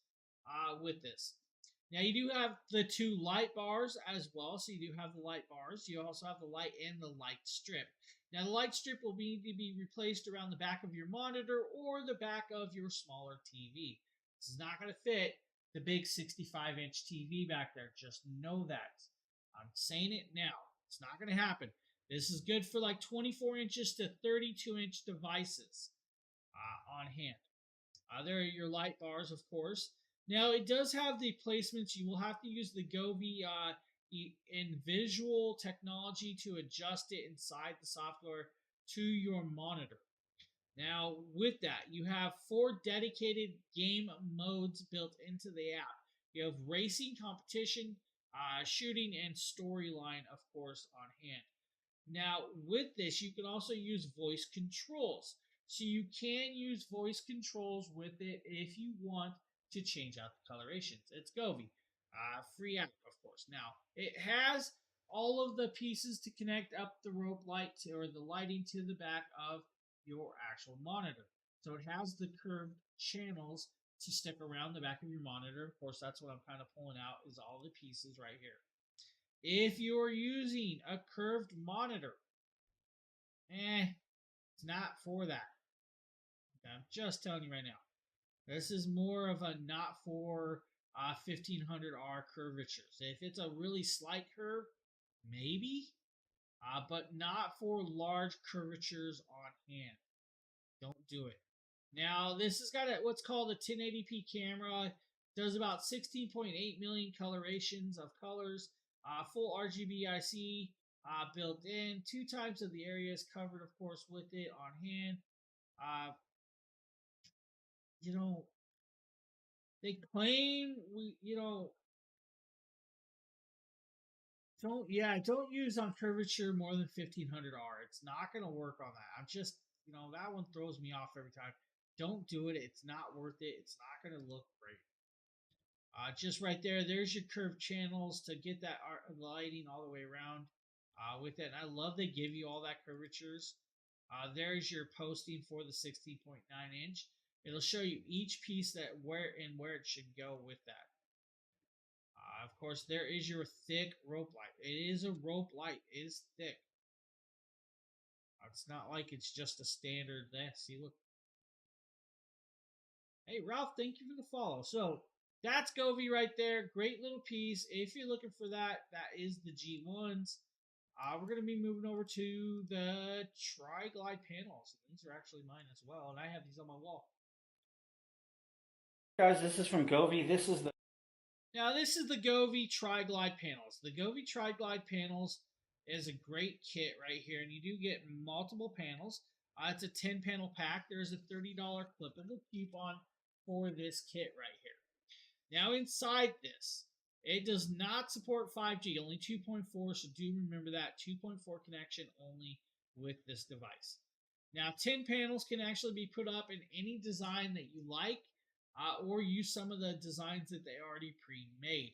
with this. Now you do have the 2 light bars as well. So you do have the light bars. You also have the light and the light strip. Now the light strip will need to be replaced around the back of your monitor or the back of your smaller TV. This is not going to fit the big 65-inch TV back there. Just know that. I'm saying it now. It's not going to happen. This is good for like 24 inches to 32-inch devices on hand. There are your light bars, of course. Now, it does have the placements. You will have to use the Govee in visual technology to adjust it inside the software to your monitor. Now, with that, you have 4 dedicated game modes built into the app. You have racing, competition, shooting, and storyline, of course, on hand. Now, with this, you can also use voice controls. So you can use voice controls with it if you want to change out the colorations. It's Govee. Free app, of course. Now, it has all of the pieces to connect up the rope light or the lighting to the back of your actual monitor. So it has the curved channels to stick around the back of your monitor. Of course, that's what I'm kind of pulling out is all the pieces right here. If you're using a curved monitor, it's not for that. I'm just telling you right now. This is more of a not for 1500R curvatures. If it's a really slight curve, maybe, but not for large curvatures on hand. Don't do it. Now, this has got what's called a 1080p camera. Does about 16.8 million colorations of colors. Full RGB IC built in. 2 times of the area is covered, of course, with it on hand. They claim don't use on curvature more than 1500R. It's not going to work on that. I'm just, that one throws me off every time. Don't do it. It's not worth it. It's not going to look great. Just right there's your curved channels to get that lighting all the way around with it. And I love they give you all that curvatures. There's your posting for the 16.9 inch. It'll show you each piece where it should go with that. Of course, there is your thick rope light. It is a rope light. It is thick. It's not like it's just a standard. See, look. Hey, Ralph, thank you for the follow. So, that's Govee right there. Great little piece. If you're looking for that, that is the G1s. We're going to be moving over to the Tri-Glide panels. These are actually mine as well, and I have these on my wall.
Guys, this is from Govee. This is
the Govee Tri-Glide panels. The Govee Tri-Glide panels is a great kit right here, and you do get multiple panels. It's a 10-panel pack. There's a $30 clippable coupon for this kit right here. Now inside this, it does not support 5G, only 2.4, so do remember that, 2.4 connection only with this device. Now 10 panels can actually be put up in any design that you like, or use some of the designs that they already pre-made.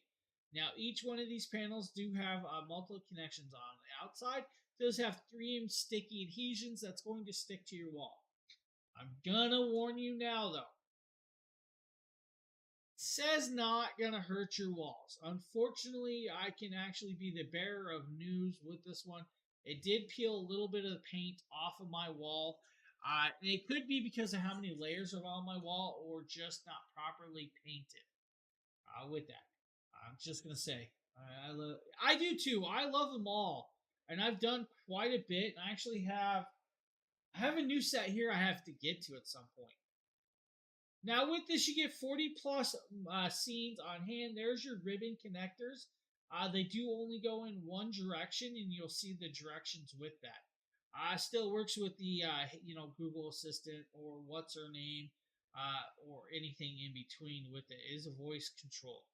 Now each one of these panels do have multiple connections on the outside. It does have 3M sticky adhesions that's going to stick to your wall. I'm gonna warn you now though. Says not gonna hurt your walls. Unfortunately, I can actually be the bearer of news with this one. It did peel a little bit of the paint off of my wall. And it could be because of how many layers are on my wall or just not properly painted with that. I'm just gonna say, I do too. I love them all, and I've done quite a bit. I actually have a new set here I have to get to at some point. Now with this, you get 40 plus scenes on hand. There's your ribbon connectors. They do only go in one direction, and you'll see the directions with that. Still works with the Google Assistant or what's her name or anything in between with it. It is a voice control.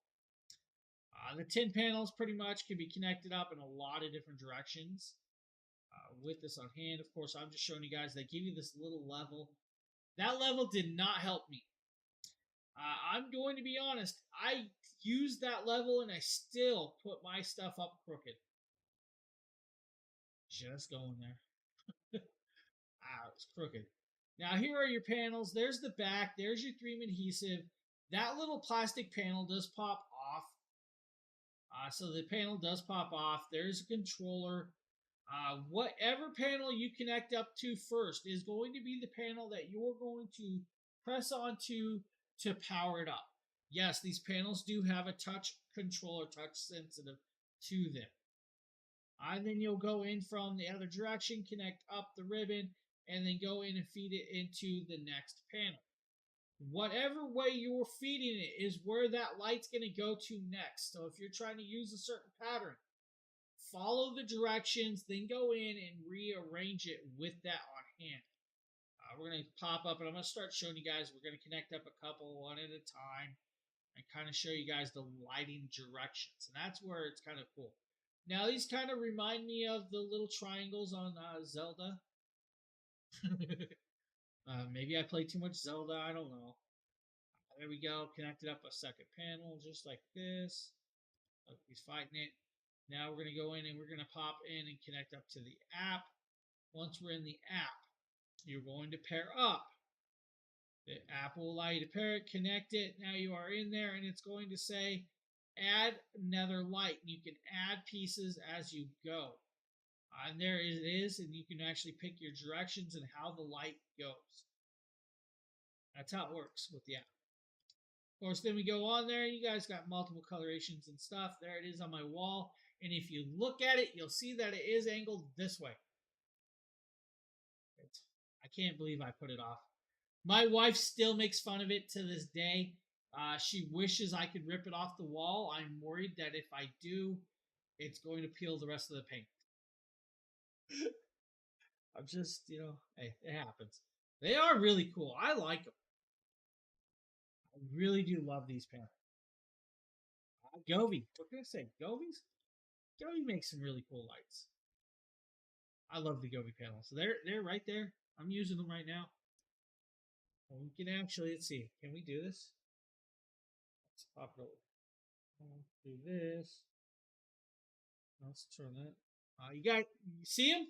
The 10 panels pretty much can be connected up in a lot of different directions with this on hand. Of course, I'm just showing you guys. They give you this little level. That level did not help me. I'm going to be honest. I used that level and I still put my stuff up crooked. Just going there. It's crooked. Now here are your panels. There's the back. There's your 3M adhesive. That little plastic panel does pop off. So the panel does pop off. There's a controller. Whatever panel you connect up to first is going to be the panel that you're going to press onto to power it up. Yes, these panels do have a touch controller, touch sensitive to them. And then you'll go in from the other direction, connect up the ribbon, and then go in and feed it into the next panel. Whatever way you're feeding it is where that light's going to go to next. So if you're trying to use a certain pattern, follow the directions, then go in and rearrange it with that on hand. We're going to pop up, and I'm going to start showing you guys. We're going to connect up a couple one at a time and kind of show you guys the lighting directions. And that's where it's kind of cool. Now, these kind of remind me of the little triangles on Zelda. Maybe I play too much Zelda. I don't know. There we go. Connected up a second panel just like this. Look, he's fighting it. Now we're going to go in and we're going to pop in and connect up to the app. Once we're in the app, you're going to pair up. The app will allow you to pair it, connect it. Now you are in there and it's going to say add another light. You can add pieces as you go. And there it is, and you can actually pick your directions and how the light goes. That's how it works with the app. Of course, then we go on there. You guys got multiple colorations and stuff. There it is on my wall. And if you look at it, you'll see that it is angled this way. I can't believe I put it off. My wife still makes fun of it to this day. She wishes I could rip it off the wall. I'm worried that if I do, it's going to peel the rest of the paint. I'm just, hey, it happens. They are really cool. I like them. I really do love these panels. Govee. What can I say? Govee's? Govee makes some really cool lights. I love the Govee panels. They're right there. I'm using them right now. And we can actually, let's see. Can we do this? Let's pop it over. Let's do this. Let's turn that. You see them?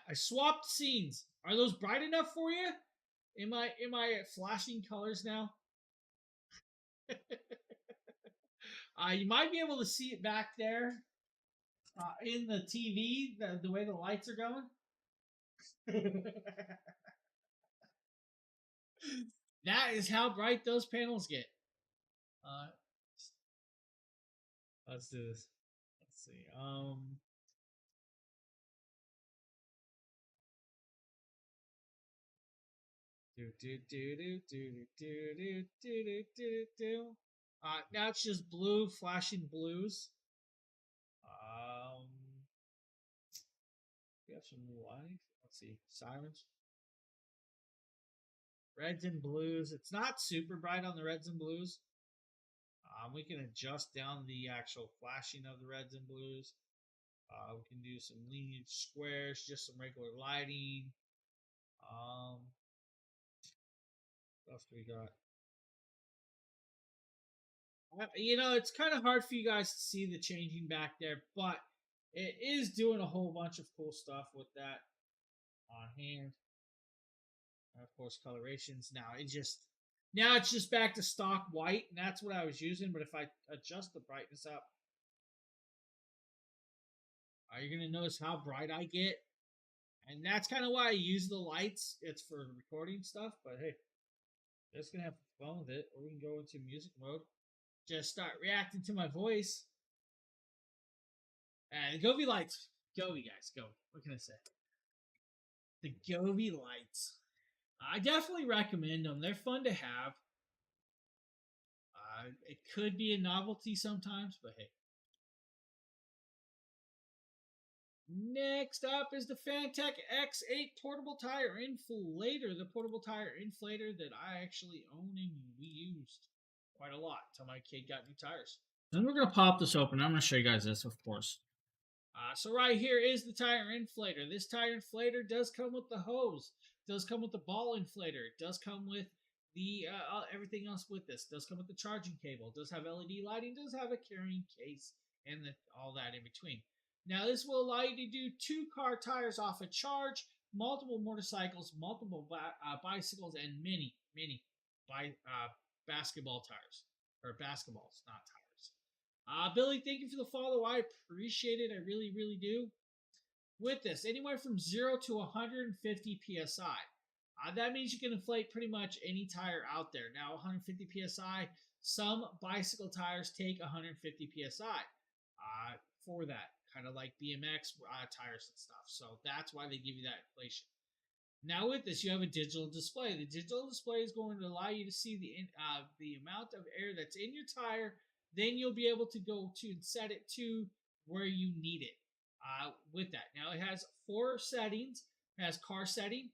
I swapped scenes. Are those bright enough for you? Am I flashing colors now? You might be able to see it back there in the TV, the way the lights are going. That is how bright those panels get. Let's do this. Let's see. Now it's just blue, flashing blues. We have some light. Let's see. Sirens. Reds and blues. It's not super bright on the reds and blues. We can adjust down the actual flashing of the reds and blues. We can do some lineage squares, just some regular lighting. What else do we got? It's kind of hard for you guys to see the changing back there, but it is doing a whole bunch of cool stuff with that on hand. And of course, colorations. Now it's just back to stock white, and that's what I was using. But if I adjust the brightness up, you're gonna notice how bright I get, and that's kind of why I use the lights. It's for recording stuff, but hey, just gonna have fun with it, or we can go into music mode. Just start reacting to my voice. And the Govee lights. Govee, guys. Govee. What can I say? The Govee lights. I definitely recommend them. They're fun to have. It could be a novelty sometimes, but hey. Next up is the Fantech X8 portable tire inflator. The portable tire inflator that I actually own and we used quite a lot until my kid got new tires. Then we're going to pop this open. I'm going to show you guys this, of course. So right here is the tire inflator. This tire inflator does come with the hose. It does come with the ball inflator. It does come with the everything else with this. It does come with the charging cable. It does have LED lighting. It does have a carrying case and all that in between. Now this will allow you to do 2 car tires off a charge, multiple motorcycles, multiple bicycles, and many basketball tires. Or basketballs, not tires. Billy, thank you for the follow. I appreciate it. I really, really do. With this, anywhere from 0 to 150 PSI. That means you can inflate pretty much any tire out there. Now, 150 PSI, some bicycle tires take 150 PSI for that. Kind of like BMX tires and stuff. So that's why they give you that inflation. Now with this, you have a digital display. The digital display is going to allow you to see the amount of air that's in your tire. Then you'll be able to go to and set it to where you need it with that. Now it has 4 settings. It has car setting,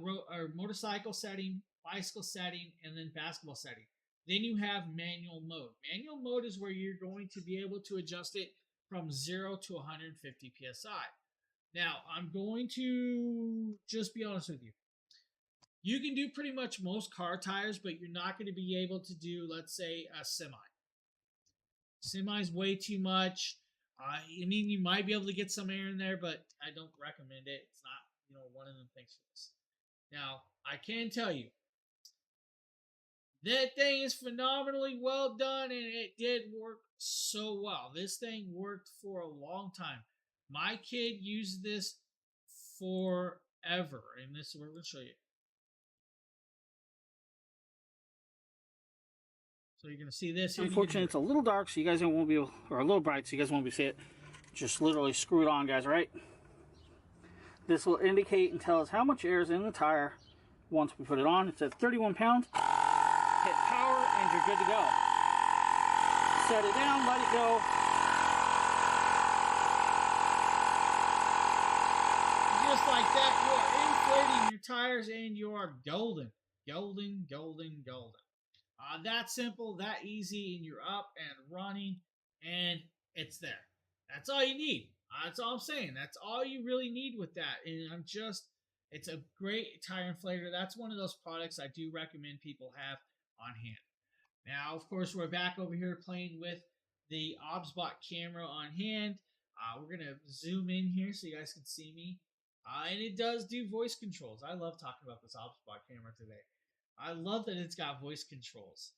or motorcycle setting, bicycle setting, and then basketball setting. Then you have manual mode. Manual mode is where you're going to be able to adjust it from 0 to 150 PSI. Now, I'm going to just be honest with you. You can do pretty much most car tires, but you're not going to be able to do, let's say, a semi. Semi's way too much. I mean, you might be able to get some air in there, but I don't recommend it. It's not, one of them things for this. Now, I can tell you, that thing is phenomenally well done, and it did work so well. This thing worked for a long time. My kid used this forever, and this is what we're going to show you. So you're going to see this.
Unfortunately, it's a little dark, so you guys won't be able, or a little bright, so you guys won't be able to see it. Just literally screw it on, guys, right? This will indicate and tell us how much air is in the tire once we put it on. It says 31 pounds. Hit power and you're good to go. Set it down, let it go.
Just like that, you are inflating your tires and you are golden. Golden, golden, golden. That simple, that easy, and you're up and running, and it's there. That's all you need. That's all I'm saying. That's all you really need with that. And it's a great tire inflator. That's one of those products I do recommend people have on hand. Now, of course, we're back over here playing with the OBSBot camera on hand. We're going to zoom in here so you guys can see me. And it does do voice controls. I love talking about this OBSBot camera today. I love that it's got voice controls.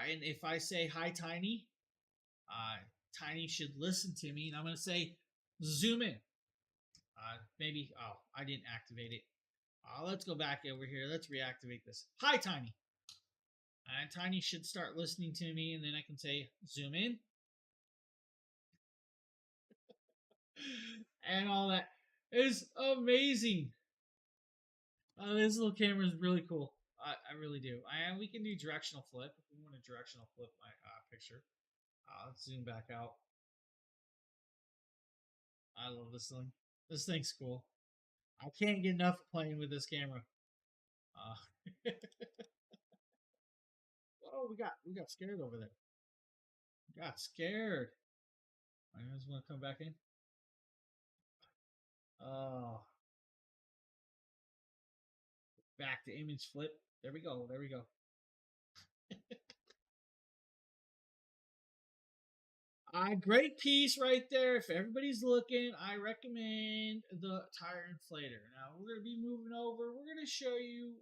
And if I say, hi, Tiny, Tiny should listen to me. And I'm going to say, zoom in. Maybe, I didn't activate it. Let's go back over here. Let's reactivate this. Hi, Tiny. And Tiny should start listening to me. And then I can say, zoom in. And all that is amazing. This little camera is really cool. I really do. And we can do directional flip if we want to directional flip my picture. Let's zoom back out. I love this thing. This thing's cool. I can't get enough of playing with this camera. Oh, we got scared over there. Got scared. I just want to come back in. Oh. Back to image flip. There we go. There we go. Great piece right there. If everybody's looking, I recommend the tire inflator. Now we're going to be moving over. We're going to show you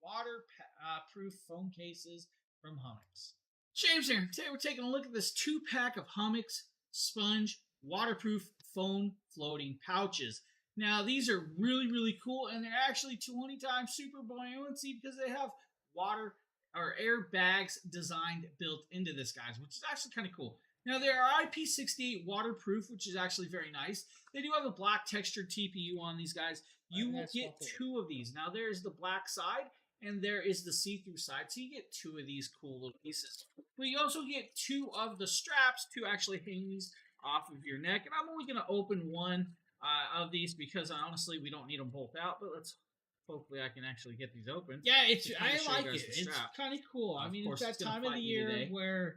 waterproof phone cases from Hummix.
James here. Today we're taking a look at this 2-pack of Hummix Sponge waterproof phone floating pouches. Now these are really, really cool, and they're actually 20 times super buoyancy because they have water or air bags designed built into this, guys, which is actually kind of cool. Now, they are IP68 waterproof, which is actually very nice. They do have a black textured TPU on these guys. You will get 2 of these. Now, there's the black side, and there is the see-through side. So you get 2 of these cool little pieces. But you also get 2 of the straps to actually hang these off of your neck. And I'm only going to open one of these because, honestly, we don't need them both out. But hopefully I can actually get these open.
Yeah, I like it. It's kind of cool. I mean, it's that time of the year where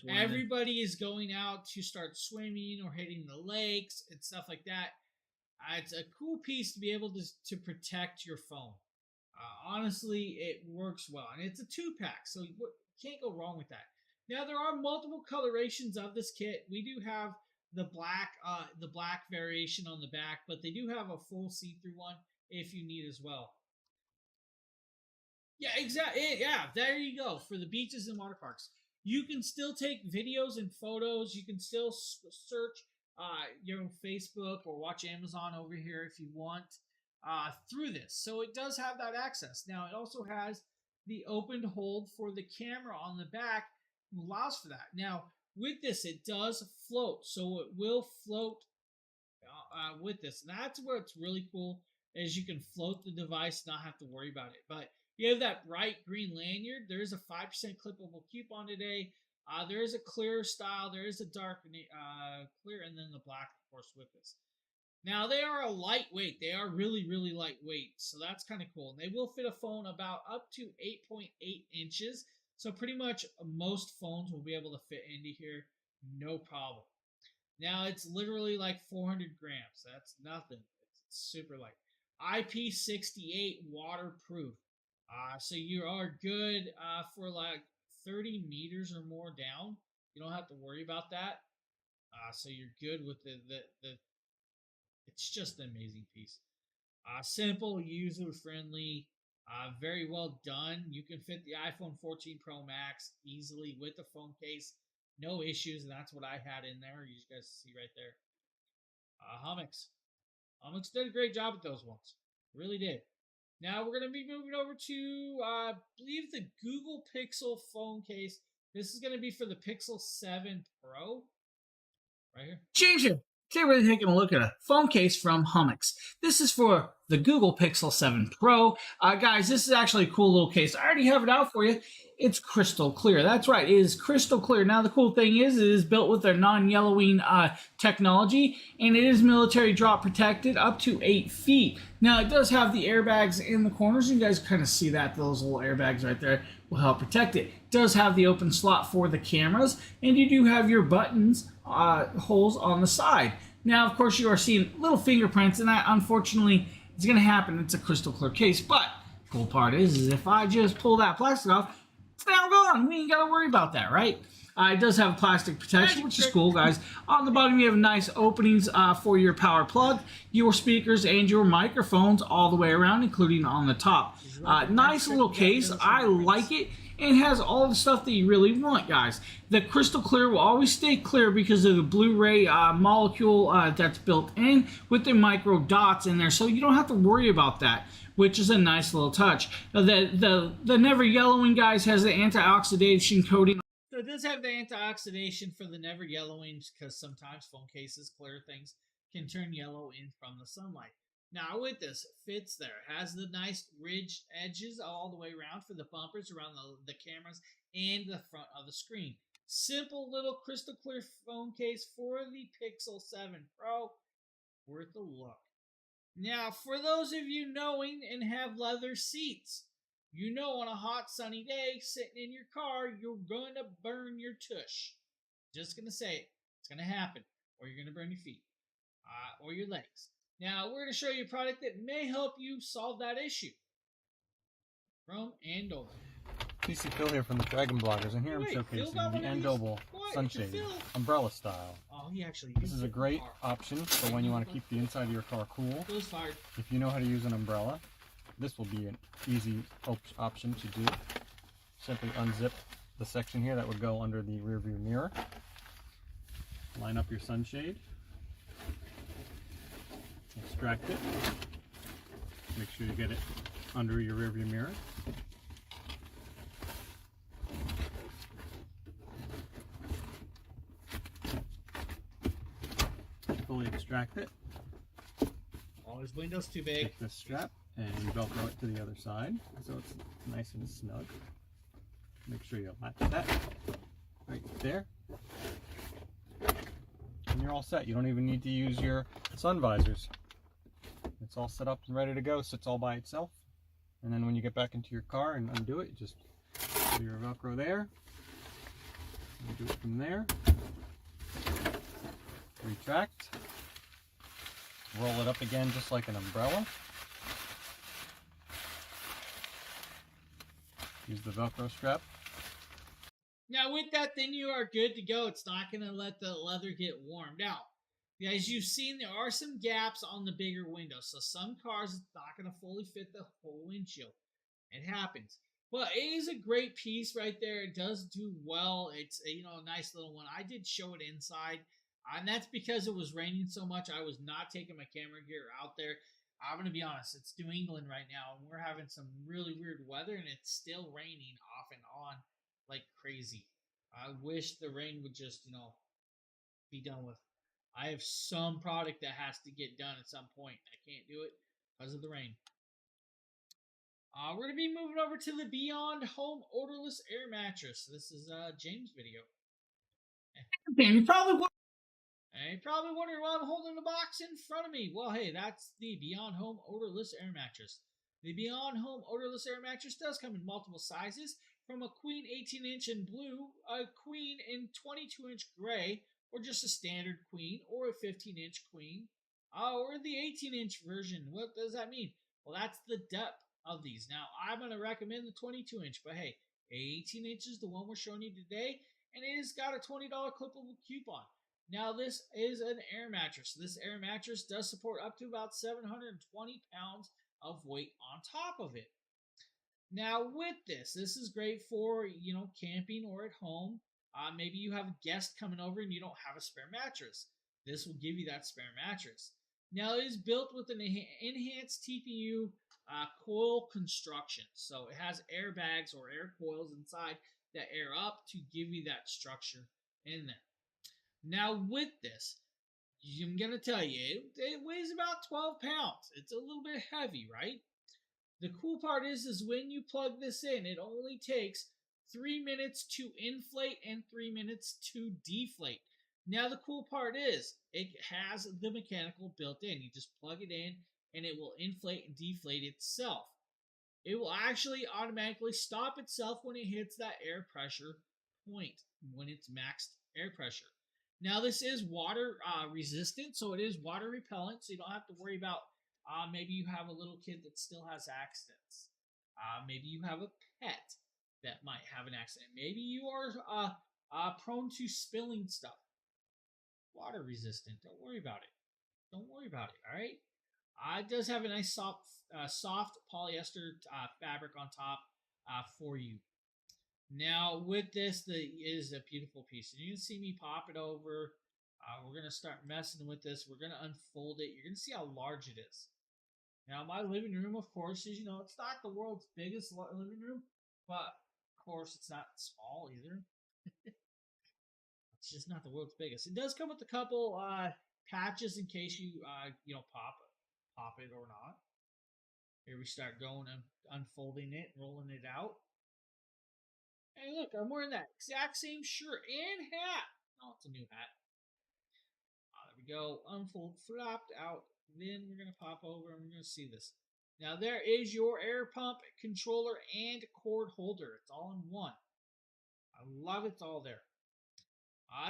everybody is going out to start swimming or hitting the lakes and stuff like that. It's a cool piece to be able to protect your phone. Honestly, it works well. And it's a 2-pack, so you can't go wrong with that. Now, there are multiple colorations of this kit. We do have the black variation on the back, but they do have a full see-through one if you need as well. Yeah, exactly. Yeah, there you go. For the beaches and water parks. You can still take videos and photos. You can still search your Facebook or watch Amazon over here if you want through this. So it does have that access. Now, it also has the open hold for the camera on the back, allows for that. Now, with this, it does float. So it will float with this. And that's where it's really cool, is you can float the device, not have to worry about it. But you have that bright green lanyard. There is a 5% clippable coupon today. There is a clear style. There is a dark clear, and then the black, of course, with this. Now, they are a lightweight. They are really, really lightweight. So that's kind of cool. And they will fit a phone about up to 8.8 inches. So pretty much most phones will be able to fit into here. No problem. Now, it's literally like 400 grams. That's nothing. It's super light. IP68 waterproof. So you are good for like 30 meters or more down. You don't have to worry about that. So you're good with the it's just an amazing piece. Simple, user-friendly, very well done. You can fit the iPhone 14 Pro Max easily with the phone case. No issues, and that's what I had in there. You guys see right there. Hummix. Hummix did a great job with those ones. Really did. Now we're going to be moving over to, I believe, the Google Pixel phone case. This is going to be for the Pixel 7 Pro. Right here.
Change it. Today we're taking a look at a phone case from Hummix. This is for the Google Pixel 7 Pro. Guys, this is actually a cool little case. I already have it out for you. It's crystal clear. That's right, it is crystal clear. Now the cool thing is, it is built with their non-yellowing technology, and it is military drop protected up to 8 feet. Now it does have the airbags in the corners. You guys kind of see that, those little airbags right there will help protect it. It does have the open slot for the cameras, and you do have your buttons holes on the side. Now, of course, you are seeing little fingerprints, and that unfortunately is going to happen. It's a crystal clear case, but the cool part is if I just pull that plastic off, it's now gone. We ain't got to worry about that, right? It does have plastic protection, which is cool, guys. On the bottom, you have nice openings for your power plug, your speakers, and your microphones all the way around, including on the top. Nice little case. I like it. And has all the stuff that you really want, guys. The crystal clear will always stay clear because of the Blu-ray molecule that's built in with the micro dots in there, so you don't have to worry about that, which is a nice little touch. The Never Yellowing, guys, has the anti-oxidation coating.
So it does have the anti-oxidation for the Never Yellowing, because sometimes phone cases, clear things, can turn yellow in from the sunlight. Now with this, it fits there. It has the nice ridged edges all the way around for the bumpers around the cameras and the front of the screen. Simple little crystal clear phone case for the Pixel 7 Pro. Worth a look. Now, for those of you knowing and have leather seats, you know on a hot sunny day sitting in your car, you're going to burn your tush. Just going to say it. It's going to happen. Or you're going to burn your feet. Or your legs. Now, we're going to show you a product that may help you solve that issue. From Andoble.
PC Phil here from the Dragon Bloggers, and here I'm showcasing the Andoble sunshade, umbrella style.
Oh, he actually
This is a great option for when you want to keep the inside of your car cool. If you know how to use an umbrella, this will be an easy option to do. Simply unzip the section here that would go under the rear view mirror. Line up your sunshade. Extract it. Make sure you get it under your rear view mirror. Fully extract it.
Always windows too big.
Take this strap and Velcro it to the other side so it's nice and snug. Make sure you latch that right there. And you're all set. You don't even need to use your sun visors. It's all set up and ready to go. Sits all by itself. And then when you get back into your car and undo it, just do your Velcro there. Do it from there. Retract. Roll it up again just like an umbrella. Use the Velcro strap.
Now with that, then you are good to go. It's not going to let the leather get warmed out. As you've seen, there are some gaps on the bigger windows. So some cars, it's not going to fully fit the whole windshield. It happens. But it is a great piece right there. It does do well. It's a nice little one. I did show it inside. And that's because it was raining so much. I was not taking my camera gear out there. I'm going to be honest. It's New England right now. And we're having some really weird weather. And it's still raining off and on like crazy. I wish the rain would just, be done with. I have some product that has to get done at some point. I can't do it because of the rain. We're going to be moving over to the Beyond Home Odorless Air Mattress. This is James' video.
You're probably
wondering why I'm holding the box in front of me. Well, hey, that's the Beyond Home Odorless Air Mattress. The Beyond Home Odorless Air Mattress does come in multiple sizes, from a queen 18-inch in blue, a queen in 22-inch gray, or just a standard queen, or a 15-inch queen, or the 18-inch version. What does that mean? Well, that's the depth of these. Now, I'm going to recommend the 22-inch, but hey, 18-inch is the one we're showing you today, and it has got a $20 clippable coupon. Now, this is an air mattress. This air mattress does support up to about 720 pounds of weight on top of it. Now, with this is great for, camping or at home. Maybe you have a guest coming over and you don't have a spare mattress. This will give you that spare mattress. Now, it is built with an enhanced TPU coil construction. So it has airbags or air coils inside that air up to give you that structure in there. Now, with this, I'm going to tell you, it weighs about 12 pounds. It's a little bit heavy, right? The cool part is when you plug this in, it only takes 3 minutes to inflate and 3 minutes to deflate. Now, the cool part is it has the mechanical built in. You just plug it in and it will inflate and deflate itself. It will actually automatically stop itself when it hits that air pressure point, when it's maxed air pressure. Now, this is water resistant, so it is water repellent, so you don't have to worry about maybe you have a little kid that still has accidents. Maybe you have a pet that might have an accident. Maybe you are prone to spilling stuff. Water resistant. Don't worry about it. Don't worry about it, all right? It does have a nice soft polyester fabric on top for you. Now, with this, it is a beautiful piece. And you can see me pop it over. We're going to start messing with this. We're going to unfold it. You're going to see how large it is. Now, my living room, of course, is, it's not the world's biggest living room, but, of course, it's not small either. It's just not the world's biggest. It does come with a couple patches in case you, pop it or not. Here we start going and unfolding it, rolling it out. Hey, look, I'm wearing that exact same shirt and hat. Oh, it's a new hat. There we go. Unfold, flapped out. Then we're going to pop over and we're going to see this. Now, there is your air pump, controller, and cord holder. It's all in one. I love it's all there.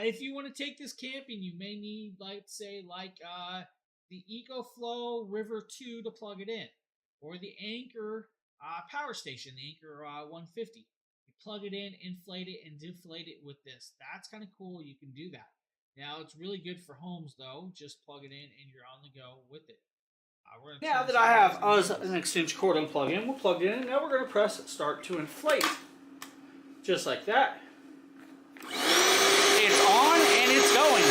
If you want to take this camping, you may need, the EcoFlow River 2 to plug it in, or the Anchor power station, the Anchor 150. You plug it in, inflate it, and deflate it with this. That's kind of cool. You can do that. Now, it's really good for homes, though. Just plug it in, and you're on the go with it. Now that I have an extension cord unplugged in, we'll plug it in. Now we're going to press start to inflate. Just like that. It's on and it's going.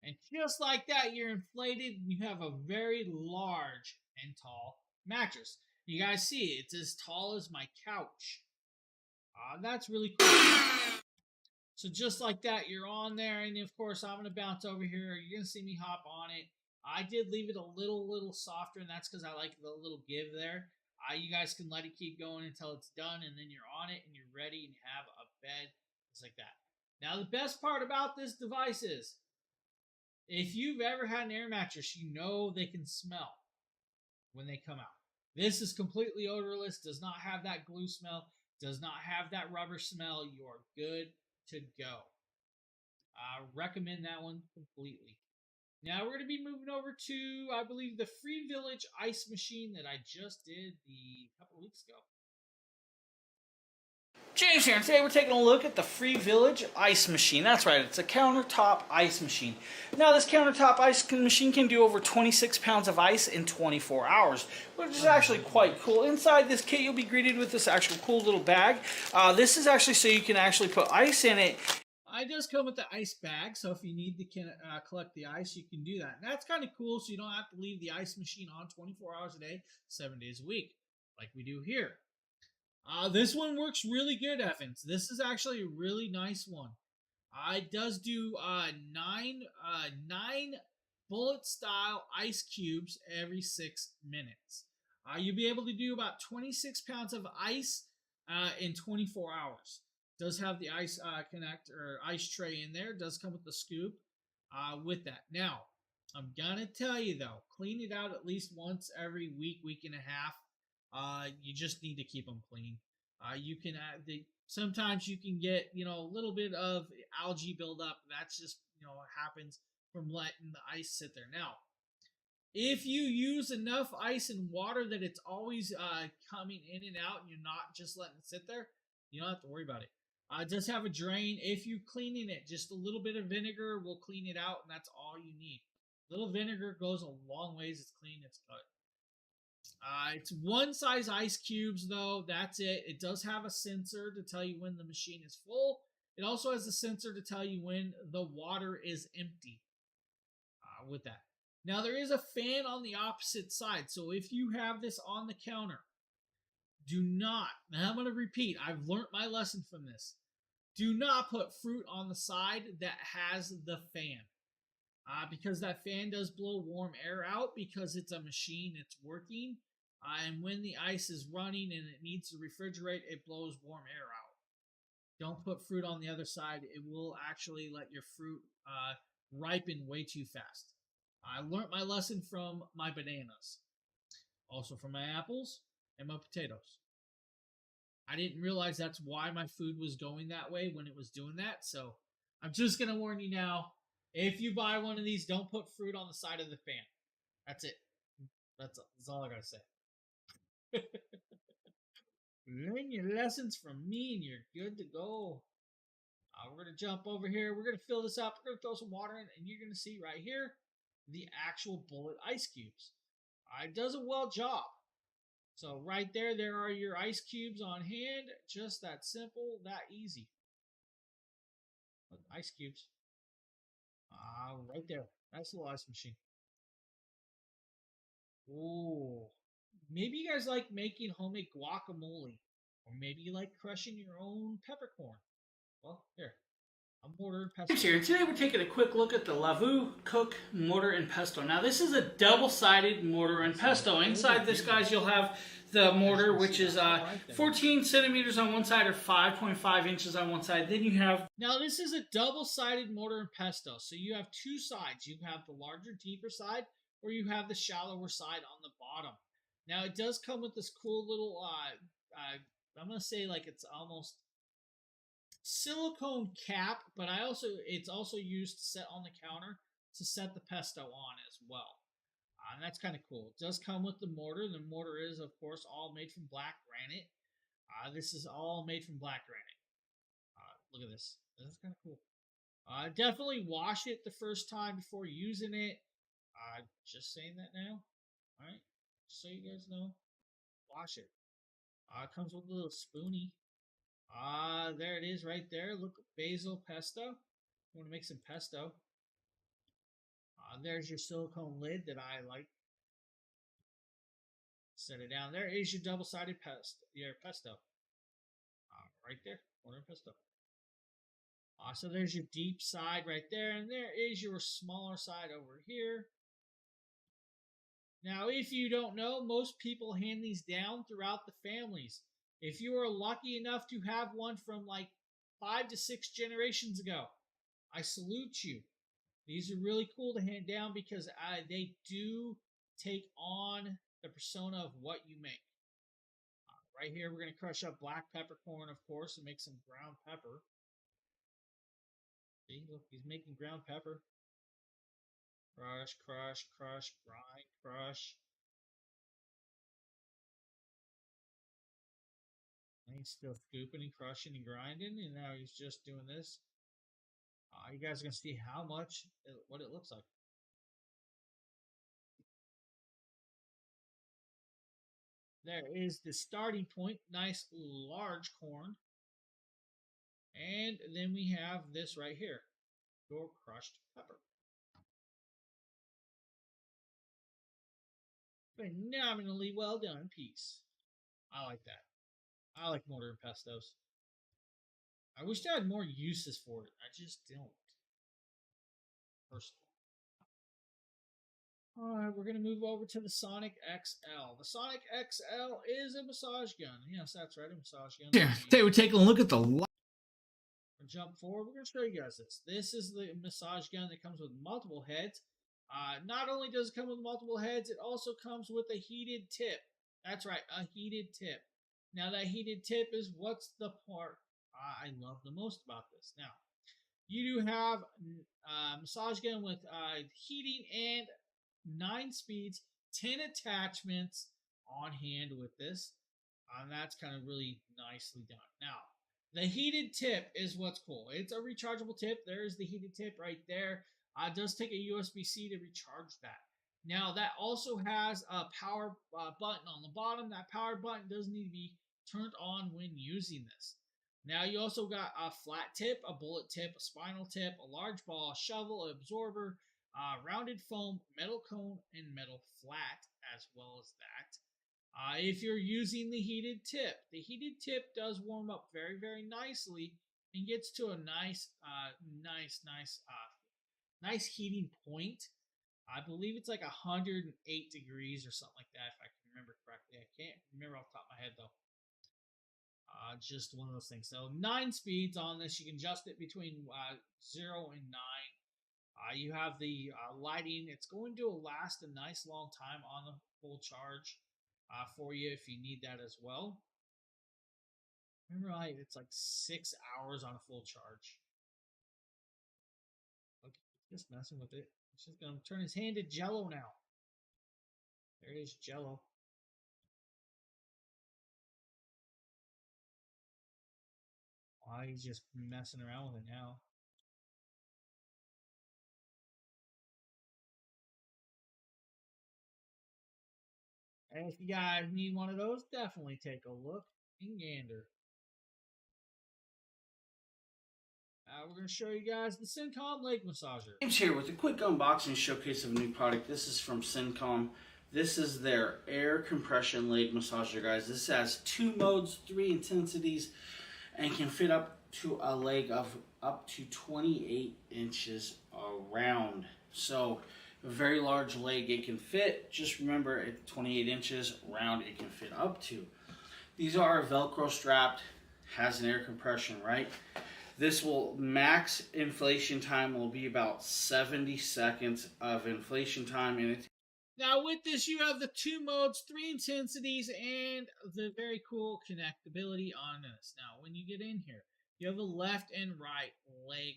And just like that, you're inflated and you have a very large and tall mattress. You guys see it's as tall as my couch. That's really cool. So just like that, you're on there, and of course I'm gonna bounce over here. You're gonna see me hop on it. I did leave it a little softer, and that's because I like the little give there. You guys can let it keep going until it's done, and then you're on it and you're ready, and you have a bed just like that. Now the best part about this device is, if you've ever had an air mattress, you know they can smell when they come out. This is completely odorless, does not have that glue smell, does not have that rubber smell. You are good to go. I recommend that one completely. Now we're going to be moving over to, I believe, the Free Village ice machine that I just did a couple of weeks ago. James here, and today we're taking a look at the Free Village ice machine. That's right, it's a countertop ice machine. Now this countertop ice machine can do over 26 pounds of ice in 24 hours, which is actually quite cool. Inside this kit you'll be greeted with this actual cool little bag. This is actually so you can actually put ice in it. It does come with the ice bag, so if you need to collect the ice, you can do that. And that's kind of cool, so you don't have to leave the ice machine on 24 hours a day, 7 days a week, like we do here. This one works really good, Evans. This is actually a really nice one. It does do 9 bullet style ice cubes every 6 minutes. You'll be able to do about 26 pounds of ice in 24 hours. It does have the ice connect or ice tray in there. It does come with the scoop with that. Now, I'm gonna tell you though, clean it out at least once every week and a half. You just need to keep them clean. You can sometimes you can get a little bit of algae buildup. That's just happens from letting the ice sit there. Now, if you use enough ice and water that it's always coming in and out, and you're not just letting it sit there, you don't have to worry about it. It does have a drain. If you're cleaning it, just a little bit of vinegar will clean it out, and that's all you need. A little vinegar goes a long ways. It's clean. It's good. It's one size ice cubes though. That's it. It does have a sensor to tell you when the machine is full. It also has a sensor to tell you when the water is empty with that. Now, there is a fan on the opposite side. So if you have this on the counter, do not, and I'm going to repeat, I've learned my lesson from this. Do not put fruit on the side that has the fan. Because that fan does blow warm air out because it's a machine, it's working. And when the ice is running and it needs to refrigerate, it blows warm air out. Don't put fruit on the other side. It will actually let your fruit ripen way too fast. I learned my lesson from my bananas. Also from my apples and my potatoes. I didn't realize that's why my food was going that way when it was doing that. So I'm just going to warn you now. If you buy one of these, don't put fruit on the side of the fan. That's it. That's all I got to say. Learn your lessons from me and you're good to go. We're going to jump over here. We're going to fill this up. We're going to throw some water in, and you're going to see right here the actual bullet ice cubes. It does a well job. So right there are your ice cubes on hand. Just that simple, that easy. Ice cubes. Right there. Nice little ice machine. Ooh. Maybe you guys like making homemade guacamole. Or maybe you like crushing your own peppercorn. Well, here. A mortar and pesto.
Here. Today we're taking a quick look at the Lavu Cook Mortar and Pesto. Now this is a double-sided mortar and pesto. Inside this, guys, you'll have the mortar, which is 14 centimeters on one side or 5.5 inches on one side. Then you have...
Now this is a double-sided mortar and pesto. So you have two sides. You have the larger, deeper side, or you have the shallower side on the bottom. Now it does come with this cool little, I'm going to say like it's almost silicone cap, but it's also used to set on the counter to set the pesto on as well. And that's kind of cool. It does come with the mortar. The mortar is, of course, all made from black granite. This is all made from black granite. Look at this. This is kind of cool. Definitely wash it the first time before using it. Just saying that now. All right. Just so you guys know. Wash it. It comes with a little spoonie. There it is right there. Look, basil pesto. You want to make some pesto. There's your silicone lid that I like. Set it down. There is your double-sided pesto. Right there. Mortar pesto. So there's your deep side right there. And there is your smaller side over here. Now, if you don't know, most people hand these down throughout the families. If you are lucky enough to have one from like 5 to 6 generations ago, I salute you. These are really cool to hand down because they do take on the persona of what you make. Right here, we're going to crush up black peppercorn, of course, and make some ground pepper. See, look, he's making ground pepper. Crush, crush, crush, grind, crush. And he's still scooping and crushing and grinding, and now he's just doing this. You guys are going to see how much, what it looks like. There is the starting point. Nice large corn. And then we have this right here. Your crushed pepper. Phenomenally well done piece. I like that. I like mortar and pestos. I wish I had more uses for it. I just don't. Personally. Alright, we're going to move over to the Sonic XL. The Sonic XL is a massage gun. Yes, that's right, a massage gun.
Here, today we're taking a look at the...
Jump forward, we're going to show you guys this. This is the massage gun that comes with multiple heads. Not only does it come with multiple heads, it also comes with a heated tip. That's right, a heated tip. Now, that heated tip is what's the part I love the most about this. Now, you do have a massage gun with heating and 9 speeds, 10 attachments on hand with this. And that's kind of really nicely done. Now, the heated tip is what's cool. It's a rechargeable tip. There's the heated tip right there. It does take a USB-C to recharge that. Now, that also has a power button on the bottom. That power button does need to be turned on when using this. Now you also got a flat tip, a bullet tip, a spinal tip, a large ball, a shovel, an absorber, rounded foam, metal cone, and metal flat, as well as that. If you're using the heated tip does warm up very, very nicely and gets to a nice heating point. I believe it's like 108 degrees or something like that, if I can remember correctly. I can't remember off the top of my head, though. Just one of those things. So 9 speeds on this. You can adjust it between 0 and 9. You have the lighting. It's going to last a nice long time on the full charge for you if you need that as well. Remember, it's like 6 hours on a full charge. Look, just messing with it. It's just going to turn his hand to jello now. There is jello. He's just messing around with it now. And if you guys need one of those, definitely take a look and gander. We're going to show you guys the Syncom Leg Massager.
James here with a quick unboxing showcase of a new product. This is from Syncom. This is their air compression leg massager, guys. This has 2 modes, 3 intensities, and can fit up to a leg of up to 28 inches around. So a very large leg it can fit. Just remember, at 28 inches round it can fit up to. These are Velcro strapped, has an air compression, right? This will max inflation time will be about 70 seconds of inflation time in it.
Now with this, you have the 2 modes, 3 intensities, and the very cool connectability on this. Now, when you get in here, you have a left and right leg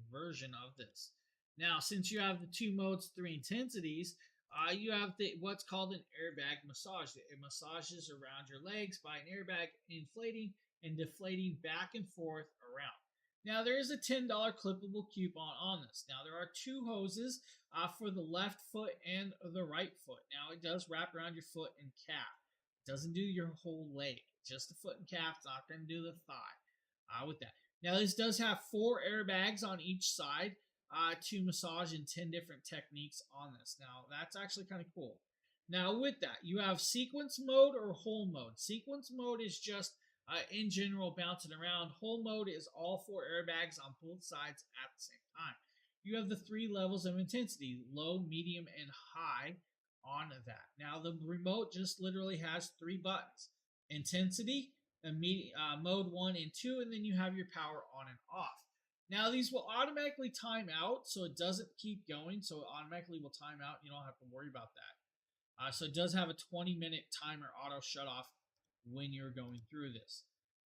version of this. Now, since you have the 2 modes, 3 intensities, you have what's called an airbag massage. It massages around your legs by an airbag inflating and deflating back and forth around. Now, there is a $10 clippable coupon on this. Now, there are 2 hoses for the left foot and the right foot. Now, it does wrap around your foot and calf. It doesn't do your whole leg. Just the foot and calf. It's not going to do the thigh with that. Now, this does have 4 airbags on each side to massage in 10 different techniques on this. Now, that's actually kind of cool. Now, with that, you have sequence mode or whole mode. Sequence mode is just in general bouncing around. Whole mode is all 4 airbags on both sides at the same time. You have the 3 levels of intensity, low, medium, and high on that. Now the remote just literally has 3 buttons. Intensity, mode 1 and 2, and then you have your power on and off. Now these will automatically time out, so it doesn't keep going, so it automatically will time out. You don't have to worry about that. So it does have a 20-minute timer auto shut off when you're going through this.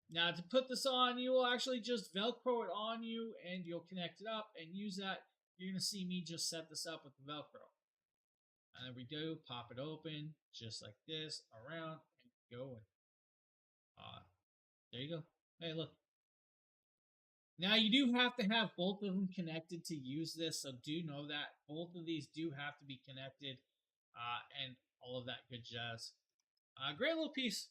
Now to put this on, you will actually just Velcro it on you and you'll connect it up and use that. You're going to see me just set this up with the Velcro. And there we go. Pop it open just like this, around, and go. There you go. Hey, look. Now you do have to have both of them connected to use this, so do know that both of these do have to be connected and all of that good jazz. Great little piece.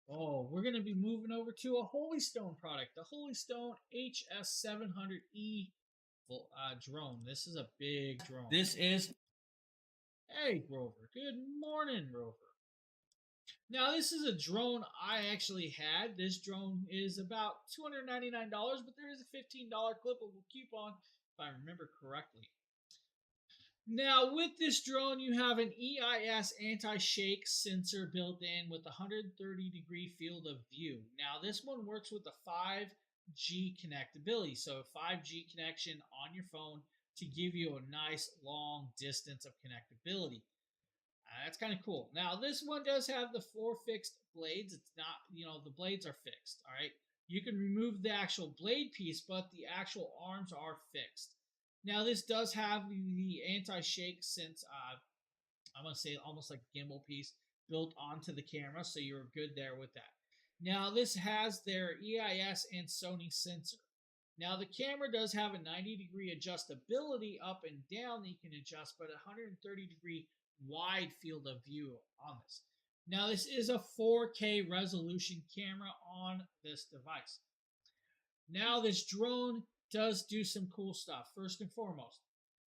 Oh, we're going to be moving over to a Holystone product, the Holystone HS700E drone. This is a big drone.
This is...
Hey, Grover. Good morning, Grover. Now, this is a drone I actually had. This drone is about $299, but there is a $15 clippable coupon, if I remember correctly. Now, with this drone, you have an EIS anti-shake sensor built in with a 130-degree field of view. Now, this one works with the 5G connectability, so 5G connection on your phone to give you a nice long distance of connectability. That's kind of cool. Now, this one does have the 4 fixed blades. It's not, the blades are fixed, all right? You can remove the actual blade piece, but the actual arms are fixed. Now, this does have the anti-shake sense, I'm going to say almost like a gimbal piece built onto the camera, so you're good there with that. Now, this has their EIS and Sony sensor. Now, the camera does have a 90-degree adjustability up and down that you can adjust, but a 130-degree wide field of view on this. Now, this is a 4K resolution camera on this device. Now, this drone does do some cool stuff. First and foremost,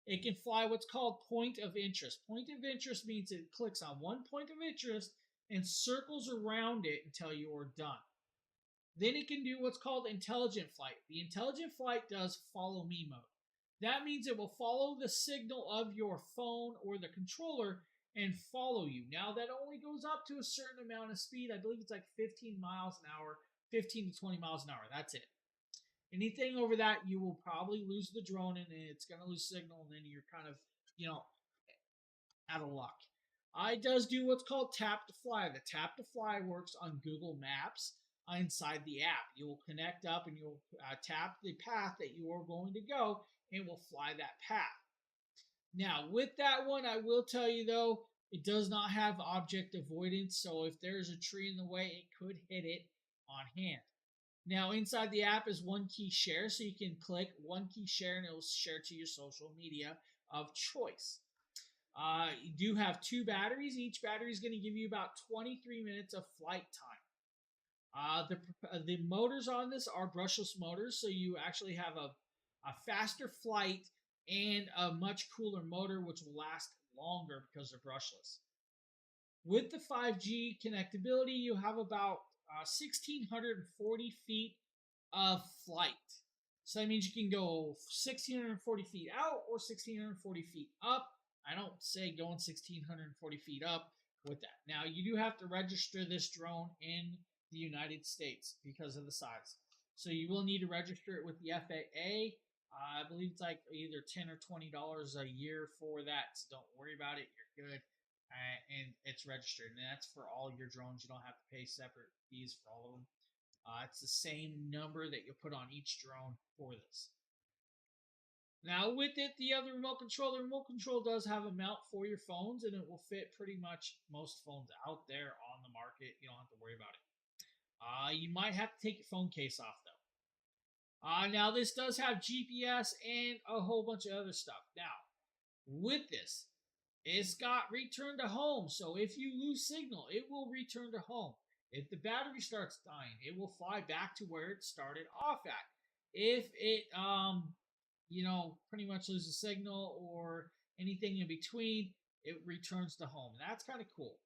it can fly what's called point of interest. Point of interest means it clicks on one point of interest and circles around it until you are done. Then it can do what's called intelligent flight. The intelligent flight does follow me mode. That means it will follow the signal of your phone or the controller and follow you. Now, that only goes up to a certain amount of speed. I believe it's like 15 miles an hour, 15 to 20 miles an hour. That's it. Anything over that, you will probably lose the drone and it's going to lose signal, and then you're kind of, out of luck. It does do what's called tap to fly. The tap to fly works on Google Maps inside the app. You will connect up and you'll tap the path that you are going to go and will fly that path. Now, with that one, I will tell you though, it does not have object avoidance, so if there's a tree in the way, it could hit it on hand. Now, inside the app is one key share, so you can click one key share and it will share to your social media of choice. You do have 2 batteries. Each battery is going to give you about 23 minutes of flight time. The motors on this are brushless motors, so you actually have a faster flight and a much cooler motor, which will last longer because they're brushless. With the 5G connectability, you have about 1,640 feet of flight. So that means you can go 1,640 feet out or 1,640 feet up. I don't say going 1,640 feet up with that. Now, you do have to register this drone in the United States because of the size. So you will need to register it with the FAA. I believe it's like either $10 or $20 a year for that. So don't worry about it. You're good. And it's registered. And that's for all your drones. You don't have to pay separate fees for all of them. It's the same number that you'll put on each drone for this. Now, with it, the other remote control does have a mount for your phones, and it will fit pretty much most phones out there on the market. You don't have to worry about it. You might have to take your phone case off, though. Now, this does have GPS and a whole bunch of other stuff. Now, with this, it's got return to home. So if you lose signal, it will return to home. If the battery starts dying, it will fly back to where it started off at. If it, pretty much loses signal or anything in between, it returns to home. And that's kind of cool.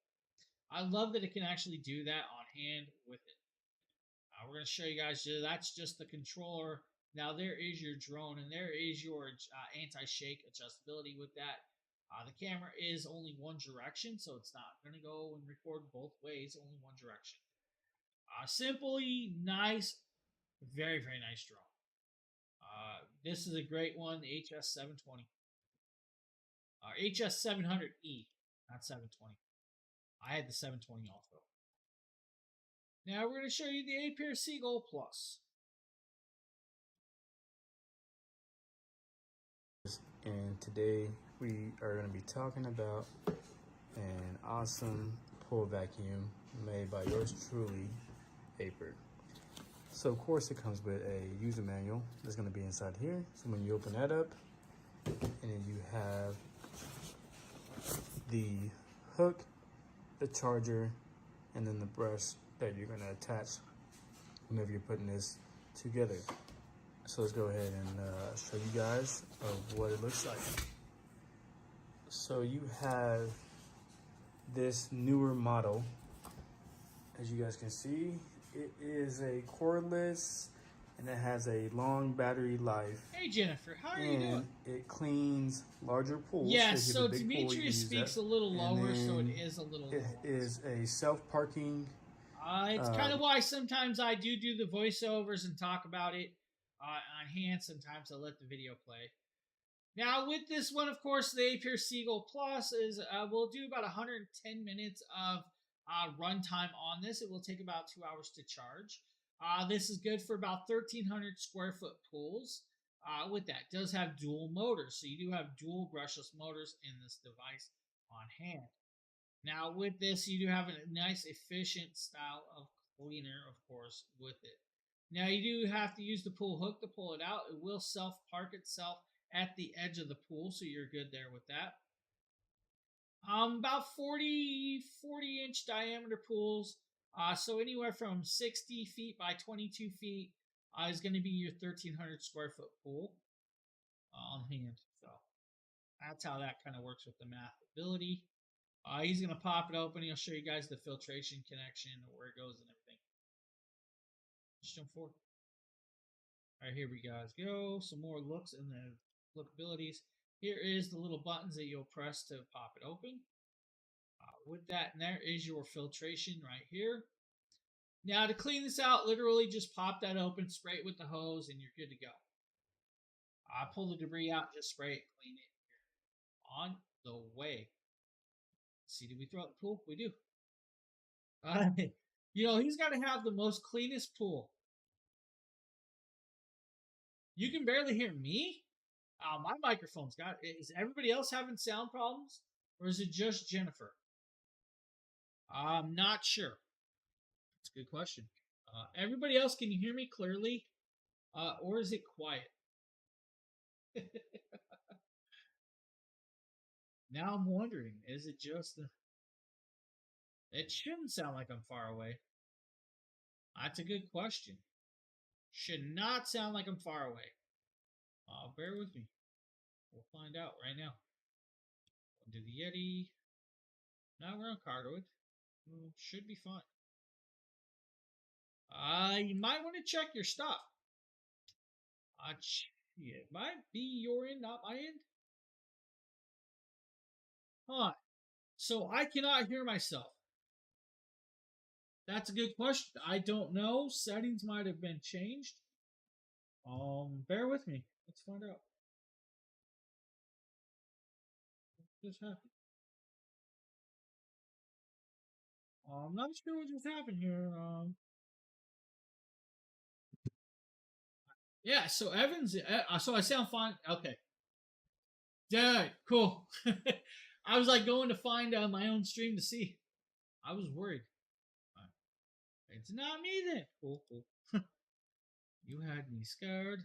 I love that it can actually do that on hand with it. We're going to show you guys, that's just the controller. Now there is your drone and there is your anti-shake adjustability with that. The camera is only one direction, so it's not going to go and record both ways, only one direction. Simply nice, very, very nice drone. This is a great one, the HS720. HS700E, not 720. I had the 720 also. Now we're going to show you the Aper Seagull Plus.
And today we are going to be talking about an awesome pull vacuum made by yours truly, Aper. So of course it comes with a user manual that's going to be inside here. So when you open that up, and then you have the hook, the charger, and then the brush that you're going to attach whenever you're putting this together. So let's go ahead and show you guys of what it looks like. So you have this newer model. As you guys can see, it is a cordless and it has a long battery life.
Hey Jennifer, how are you doing?
It cleans larger pools.
Yes, so Demetrius speaks a little lower, so it is a little lower.
It is a self-parking.
It's kind of why sometimes I do the voiceovers and talk about it on hand. Sometimes I let the video play. Now with this one, of course, the Aper Seagull Plus is we'll do about 110 minutes of runtime on this. It will take about 2 hours to charge. This is good for about 1,300 square foot pools. With that, it does have dual motors, so you do have dual brushless motors in this device on hand. Now with this, you do have a nice efficient style of cleaner, of course, with it. Now you do have to use the pool hook to pull it out. It will self-park itself at the edge of the pool, so you're good there with that. About 40-inch diameter pools. So anywhere from 60 feet by 22 feet is going to be your 1,300 square foot pool on hand. So that's how that kind of works with the math ability. He's going to pop it open. He'll show you guys the filtration connection, where it goes and everything. Just jump forward. All right, here we guys go. Some more looks and the look abilities. Here is the little buttons that you'll press to pop it open. With that, and there is your filtration right here. Now to clean this out, literally just pop that open, spray it with the hose, and you're good to go. Pull the debris out, just spray it, clean it. On the way. See, did we throw out the pool? We do. You know, he's got to have the most cleanest pool. You can barely hear me. My microphone's got it. Is everybody else having sound problems? Or is it just Jennifer? I'm not sure. That's a good question. Everybody else, can you hear me clearly? Or is it quiet? Now I'm wondering, is it just the... It shouldn't sound like I'm far away. That's a good question. Should not sound like I'm far away. Bear with me. We'll find out right now. Do the Yeti. Now we're on cardwood. Should be fine. You might want to check your stuff. It might be your end, not my end. Huh. So I cannot hear myself. That's a good question. I don't know. Settings might have been changed. Bear with me. Let's find out. What just happened? I'm not sure what just happened here. Yeah, so Evans, so I sound fine. Okay. Yeah, cool. I was like going to find my own stream to see. I was worried. It's not me then. Cool, cool. You had me scared.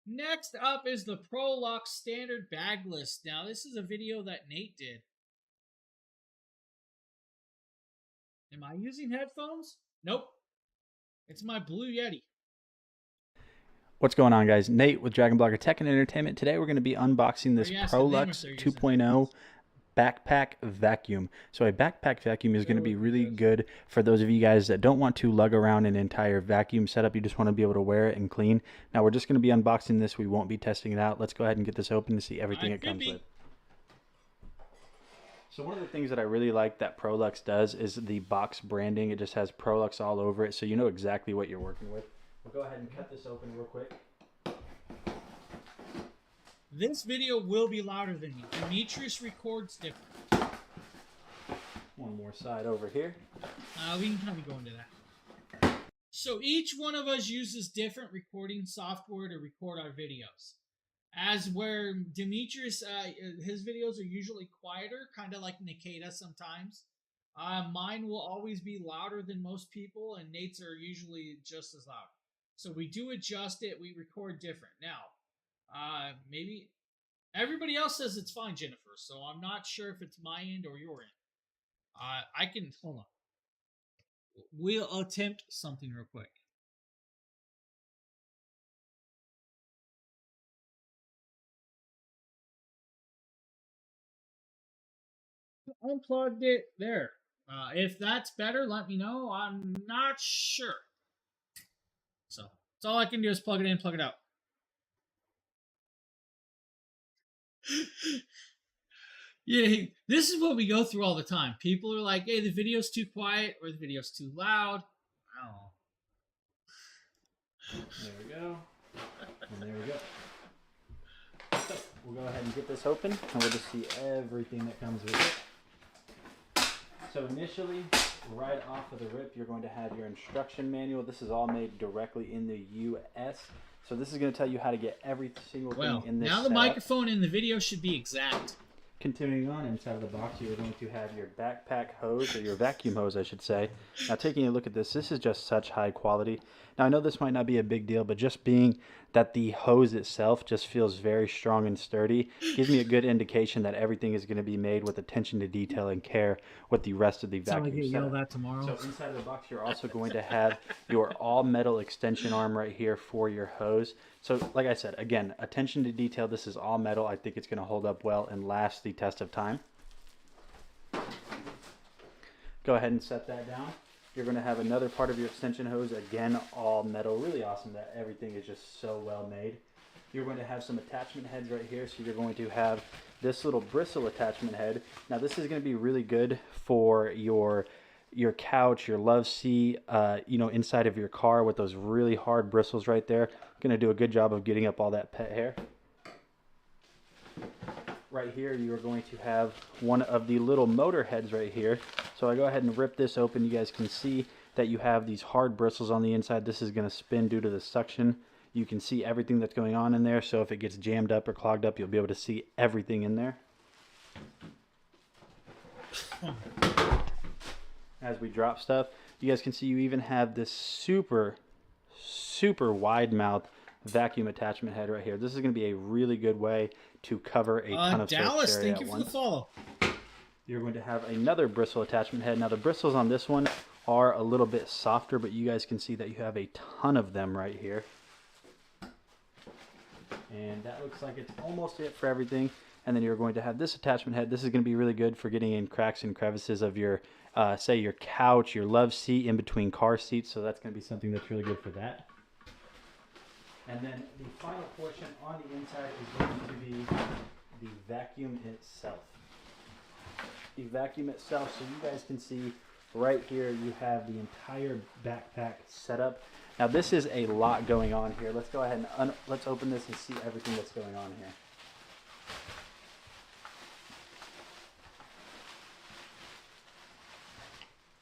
Next up is the ProLux standard bagless. Now, this is a video that Nate did. Am I using headphones? Nope. It's my Blue Yeti.
What's going on, guys? Nate with Dragon Blocker Tech and Entertainment. Today we're going to be unboxing this ProLux 2.0 backpack vacuum. So a backpack vacuum is going to be really good for those of you guys that don't want to lug around an entire vacuum setup. You just want to be able to wear it and clean. Now we're just going to be unboxing this. We won't be testing it out. Let's go ahead and get this open to see everything it comes with. So one of the things that I really like that ProLux does is the box branding. It just has ProLux all over it, so you know exactly what you're working with. We'll go ahead and cut this open real quick.
This video will be louder than me. Demetrius records different.
One more side over here.
We can kind of go into that. So each one of us uses different recording software to record our videos. As where Demetrius, his videos are usually quieter, kind of like Nikita sometimes. Mine will always be louder than most people, and Nate's are usually just as loud. So we do adjust it. We record different. Now, maybe everybody else says it's fine, Jennifer. So I'm not sure if it's my end or your end. I can, hold on. We'll attempt something real quick. Unplugged it there. If that's better, let me know. I'm not sure. So that's all I can do is plug it in, plug it out. Yeah, this is what we go through all the time. People are like, hey, the video's too quiet or the video's too loud. I don't know.
There we go. And there we go. So we'll go ahead and get this open, and we'll just see everything that comes with it. So initially, right off of the rip, you're going to have your instruction manual. This is all made directly in the US. So this is going to tell you how to get every single thing in this
now the microphone in the video should be exact.
continuing on, inside of the box, you're going to have your backpack hose, or your vacuum hose, I should say. Now, taking a look at this, this is just such high quality. Now, I know this might not be a big deal, but just being that the hose itself just feels very strong and sturdy gives me a good indication that everything is going to be made with attention to detail and care with the rest of the vacuum setup.
Yell that tomorrow.
So inside of the box, you're also going to have your all-metal extension arm right here for your hose. So like I said, again, attention to detail. This is all metal. I think it's going to hold up well and last the test of time. Go ahead and set that down. You're going to have another part of your extension hose, again, all metal. Really awesome that everything is just so well made. You're going to have some attachment heads right here. So you're going to have this little bristle attachment head. Now this is going to be really good for your couch, your love seat, you know, inside of your car with those really hard bristles right there. Going to do a good job of getting up all that pet hair. Right here, you're going to have one of the little motor heads right here. So I go ahead and rip this open. You guys can see that you have these hard bristles on the inside. This is going to spin due to the suction. You can see everything that's going on in there. So if it gets jammed up or clogged up, you'll be able to see everything in there. As we drop stuff, you guys can see you even have this super wide mouth vacuum attachment head right here. This is going to be a really good way to cover a ton of
Dallas,
surface area
thank you for
once.
the follow.
You're going to have another bristle attachment head. Now the bristles on this one are a little bit softer, but you guys can see that you have a ton of them right here. And that looks like it's almost it for everything. And then you're going to have this attachment head. This is going to be really good for getting in cracks and crevices of your, say, your couch, your love seat, in between car seats. So that's going to be something that's really good for that. And then the final portion on the inside is going to be the vacuum itself. The vacuum itself, so you guys can see right here, you have the entire backpack setup. Now this is a lot going on here. Let's go ahead and let's open this and see everything that's going on here.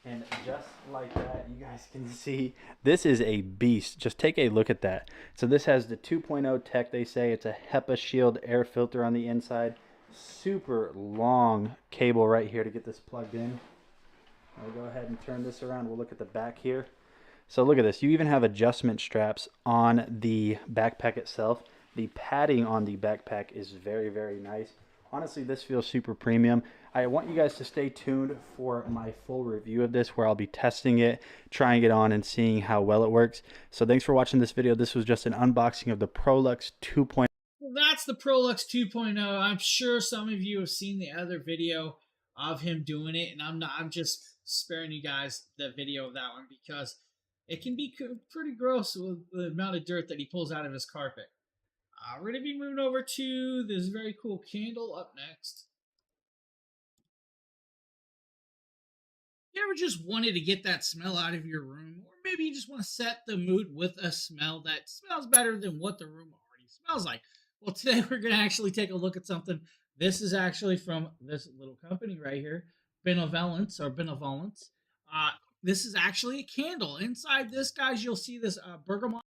And just like that, you guys can see this is a beast. Just take a look at that. So this has the 2.0 tech, they say. It's a HEPA shield air filter on the inside. Super long cable right here to get this plugged in. I'll go ahead and turn this around. We'll look at the back here. So look at this. You even have adjustment straps on the backpack itself. The padding on the backpack is very, very nice. Honestly, this feels super premium. I want you guys to stay tuned for my full review of this, where I'll be testing it, trying it on, and seeing how well it works. So thanks for watching this video. This was just an unboxing of the ProLux 2.0.
Well, that's the ProLux 2.0. I'm sure some of you have seen the other video of him doing it, and I'm just sparing you guys the video of that one because it can be pretty gross with the amount of dirt that he pulls out of his carpet. We're going to be moving over to this very cool candle up next. You ever just wanted to get that smell out of your room? Or maybe you just want to set the mood with a smell that smells better than what the room already smells like. Well, today we're going to actually take a look at something. This is actually from this little company right here, Benevolence. This is actually a candle. Inside this, guys, you'll see this bergamot.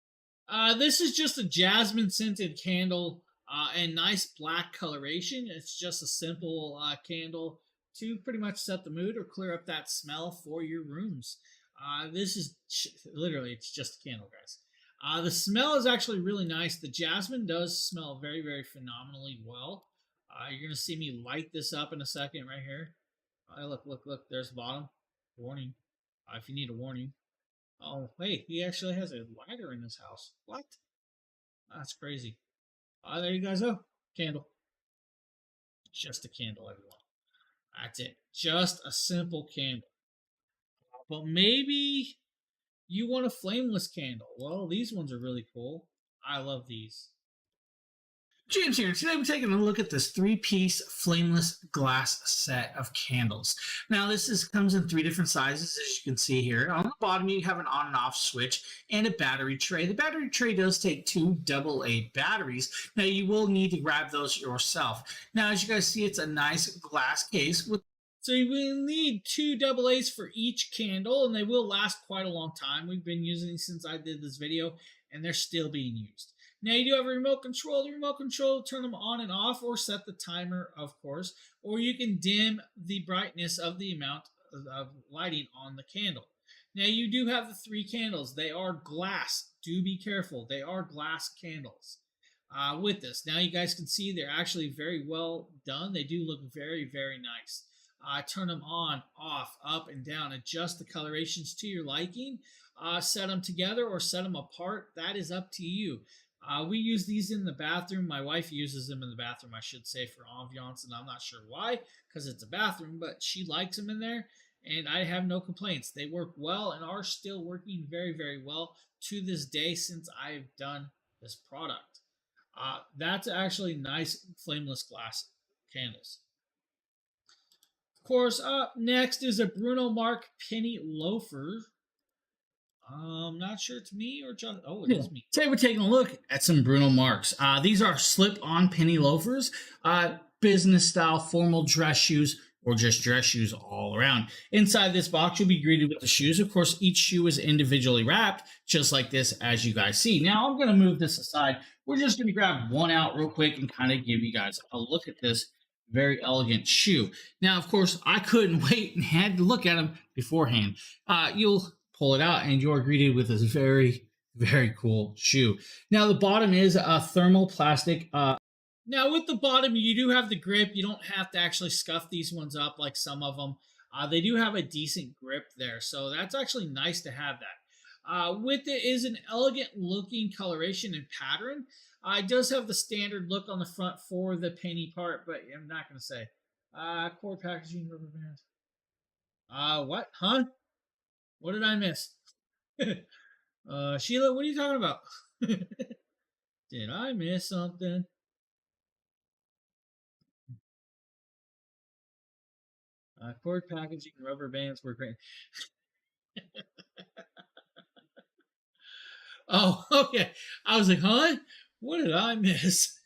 This is just a jasmine scented candle and nice black coloration. It's just a simple candle to pretty much set the mood or clear up that smell for your rooms. This is literally, it's just a candle, guys. The smell is actually really nice. The jasmine does smell very, very phenomenally well. You're going to see me light this up in a second right here. Look, there's the bottom. Warning. If you need a warning. Oh, hey, he actually has a lighter in his house. What? That's crazy. There you guys go. Candle. Just a candle, everyone. That's it. Just a simple candle. But maybe you want a flameless candle. Well, these ones are really cool. I love these.
James here. Today we're taking a look at this 3-piece flameless glass set of candles. Now this comes in 3 different sizes, as you can see here. On the bottom you have an on and off switch and a battery tray. The battery tray does take 2 AA batteries. Now you will need to grab those yourself. Now as you guys see, it's a nice glass case with
so you will need 2 AA's for each candle, and they will last quite a long time. We've been using these since I did this video, and they're still being used. Now you do have a remote control. The remote control, turn them on and off, or set the timer, of course, or you can dim the brightness of the amount of lighting on the candle. Now you do have the 3 candles. They are glass. Do be careful. They are glass candles. With this, now you guys can see they're actually very well done. They do look very, very nice. Turn them on, off, up, and down. Adjust the colorations to your liking. Set them together or set them apart. That is up to you. We use these in the bathroom. My wife uses them in the bathroom, I should say, for ambiance, and I'm not sure why, because it's a bathroom, but she likes them in there, and I have no complaints. They work well and are still working very, very well to this day since I've done this product. That's actually nice flameless glass candles. Of course, up next is a Bruno Marc penny loafer. I'm not sure it's me or John. Oh, it is me. Today we're taking a look at some Bruno Marcs. These are slip-on penny loafers, business style formal dress shoes, or just dress shoes all around. Inside this box, you'll be greeted with the shoes. Of course, each shoe is individually wrapped, just like this, as you guys see. Now, I'm going to move this aside. We're just going to grab one out real quick and kind of give you guys a look at this very elegant shoe. Now, of course, I couldn't wait and had to look at them beforehand. You'll pull it out and you're greeted with this very, very cool shoe. Now, the bottom is a thermal plastic. Now, with the bottom, you do have the grip. You don't have to actually scuff these ones up like some of them. They do have a decent grip there, so that's actually nice to have that. With it is an elegant looking coloration and pattern. It does have the standard look on the front for the penny part, but I'm not going to say. Cord packaging, rubber bands. What? Huh? What did I miss? Sheila, what are you talking about? Did I miss something? Cord packaging, rubber bands were great. Oh, okay. I was like, huh? What did I miss?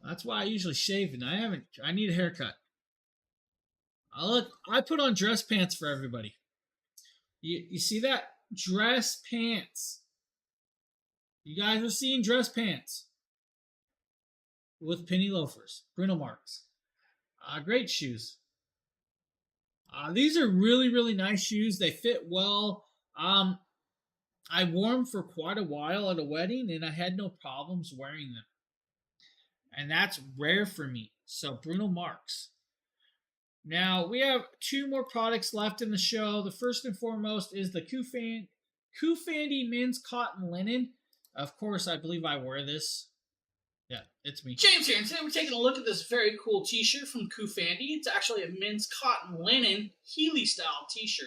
That's why I usually shave, and I need a haircut. Look, I put on dress pants for everybody. You see that? Dress pants. You guys are seeing dress pants with penny loafers. Bruno Marcs. Great shoes. These are really, really nice shoes. They fit well. I wore them for quite a while at a wedding, and I had no problems wearing them. And that's rare for me. So, Bruno Marcs. Now, we have 2 more products left in the show. The first and foremost is the Kufandi men's cotton linen. Of course, I believe I wear this. Yeah, it's me.
James here, and today we're taking a look at this very cool t-shirt from Kufandi. It's actually a men's cotton linen Healy style t-shirt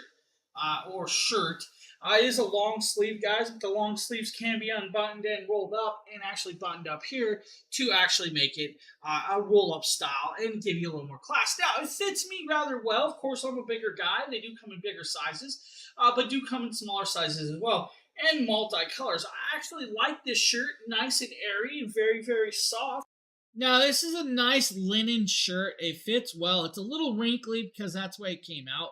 or shirt. It is a long sleeve, guys, but the long sleeves can be unbuttoned and rolled up and actually buttoned up here to actually make it a roll-up style and give you a little more class. Now, it fits me rather well. Of course, I'm a bigger guy. They do come in bigger sizes, but do come in smaller sizes as well. And multi-colors. I actually like this shirt. Nice and airy and very, very soft.
Now, this is a nice linen shirt. It fits well. It's a little wrinkly because that's the way it came out.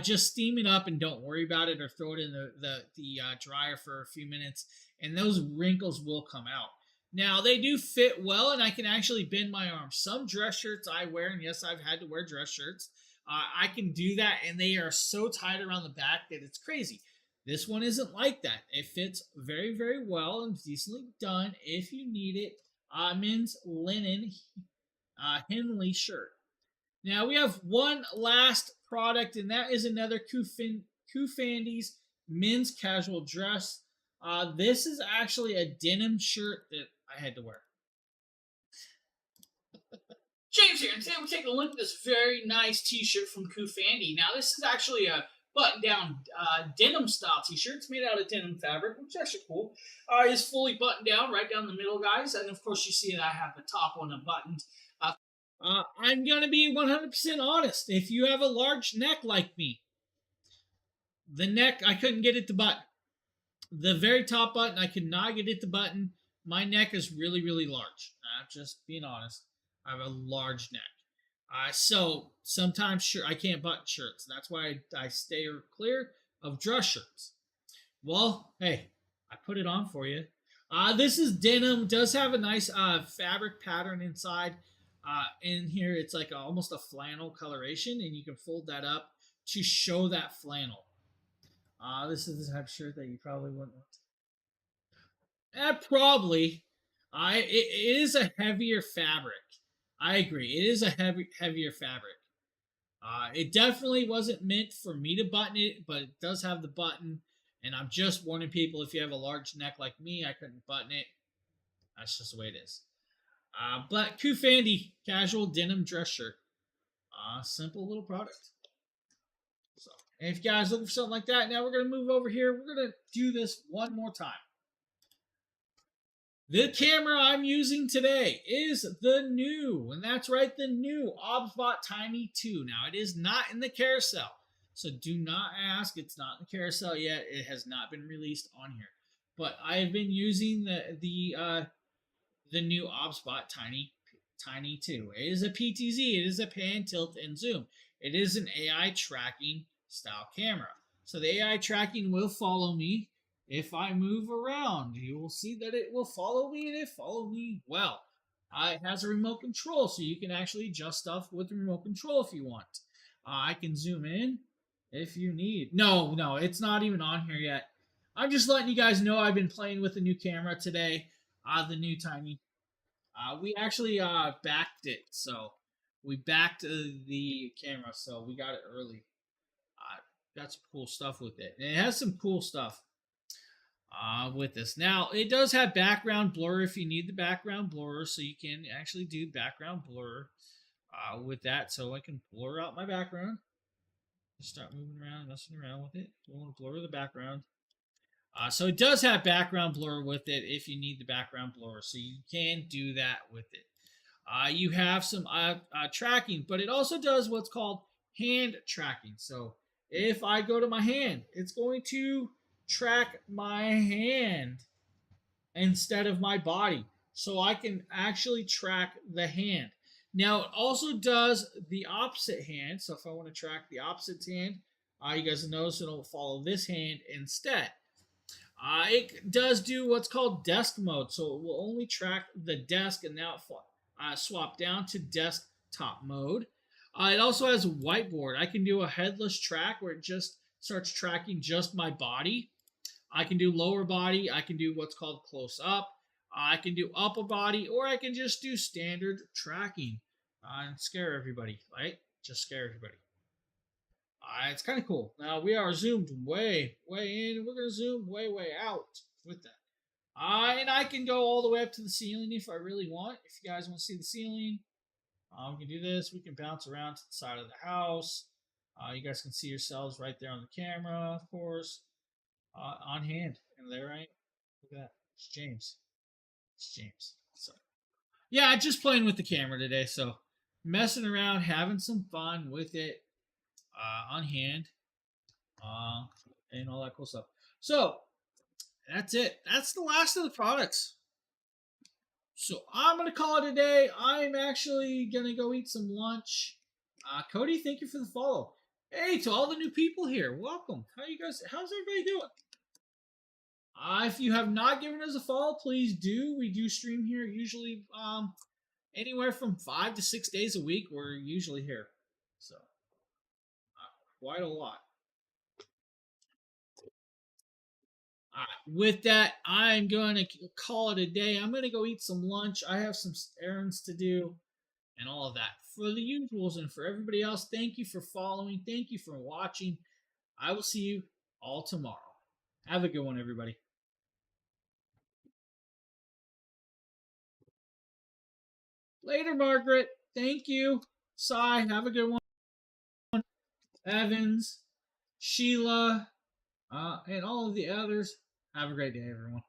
Just steam it up and don't worry about it, or throw it in the dryer for a few minutes, and those wrinkles will come out. Now, they do fit well, and I can actually bend my arms. Some dress shirts I wear, and yes, I've had to wear dress shirts. I can do that, and they are so tight around the back that it's crazy. This one isn't like that. It fits very, very well and decently done if you need it. Men's linen Henley shirt. Now, we have one last product, and that is another Kufandi's men's casual dress. This is actually a denim shirt that I had to wear.
James here, and today we're taking a look at this very nice t-shirt from Kufandi. Now, this is actually a button-down denim style t-shirt. It's made out of denim fabric, which is actually cool. It's fully buttoned down right down the middle, guys. And, of course, you see that I have the top one unbuttoned.
I'm going to be 100% honest. If you have a large neck like me, the neck, I couldn't get it to button. The very top button, I could not get it to button. My neck is really, really large. I'm just being honest. I have a large neck. So sometimes I can't button shirts. That's why I stay clear of dress shirts. Well, hey, I put it on for you. This is denim. Does have a nice fabric pattern inside. In here, it's like almost a flannel coloration, and you can fold that up to show that flannel. This is the type of shirt that you probably wouldn't want. Probably. It is a heavier fabric. I agree. It is a heavier fabric. It definitely wasn't meant for me to button it, but it does have the button. And I'm just warning people, if you have a large neck like me, I couldn't button it. That's just the way it is. But Kufandi casual denim dress shirt. Simple little product. So, and if you guys looking for something like that, now we're going to move over here. We're going to do this one more time. The camera I'm using today is the new, and that's right, the new OBSBot Tiny 2. Now, it is not in the carousel, so do not ask. It's not in the carousel yet. It has not been released on here. But I have been using the new OBSBot Tiny 2. It is a PTZ. It is a pan, tilt, and zoom. It is an AI tracking style camera. So the AI tracking will follow me. If I move around, you will see that it will follow me, and it follow me well. It has a remote control, so you can actually adjust stuff with the remote control if you want. I can zoom in if you need. No, it's not even on here yet. I'm just letting you guys know I've been playing with the new camera today, the new Tiny. We actually backed it, so we backed the camera, so we got it early. Got some cool stuff with it, and it has some cool stuff. With this. Now, it does have background blur if you need the background blur, so you can actually do background blur with that. So I can blur out my background. Just start moving around, messing around with it. I want to blur the background. So it does have background blur with it if you need the background blur, so you can do that with it. You have some tracking, but it also does what's called hand tracking. So if I go to my hand, it's going to track my hand instead of my body, so I can actually track the hand. Now it also does the opposite hand, so if I want to track the opposite hand, you guys will notice it'll follow this hand instead. It does do what's called desk mode, so it will only track the desk, and now it swap down to desktop mode. It also has a whiteboard. I can do a headless track where it just starts tracking just my body. I can do lower body. I can do what's called close up. I can do upper body, or I can just do standard tracking and scare everybody, right? Just scare everybody. It's kind of cool. Now we are zoomed way in. We're going to zoom way out with that. And I can go all the way up to the ceiling if I really want. If you guys want to see the ceiling, we can do this. We can bounce around to the side of the house. You guys can see yourselves right there on the camera, of course. On hand, and there I am. Look at that. It's James. So, yeah, just playing with the camera today. So, messing around, having some fun with it on hand, and all that cool stuff. So, that's it. That's the last of the products. So, I'm going to call it a day. I'm actually going to go eat some lunch. Cody, thank you for the follow. Hey, to all the new people here, welcome. How's everybody doing? If you have not given us a follow, please do. We do stream here usually anywhere from 5 to 6 days a week. We're usually here. So, quite a lot. With that, I'm going to call it a day. I'm going to go eat some lunch. I have some errands to do and all of that. For the usuals and for everybody else, thank you for following. Thank you for watching. I will see you all tomorrow. Have a good one, everybody. Later, Margaret. Thank you. Sai, have a good one. Evans, Sheila, and all of the others. Have a great day, everyone.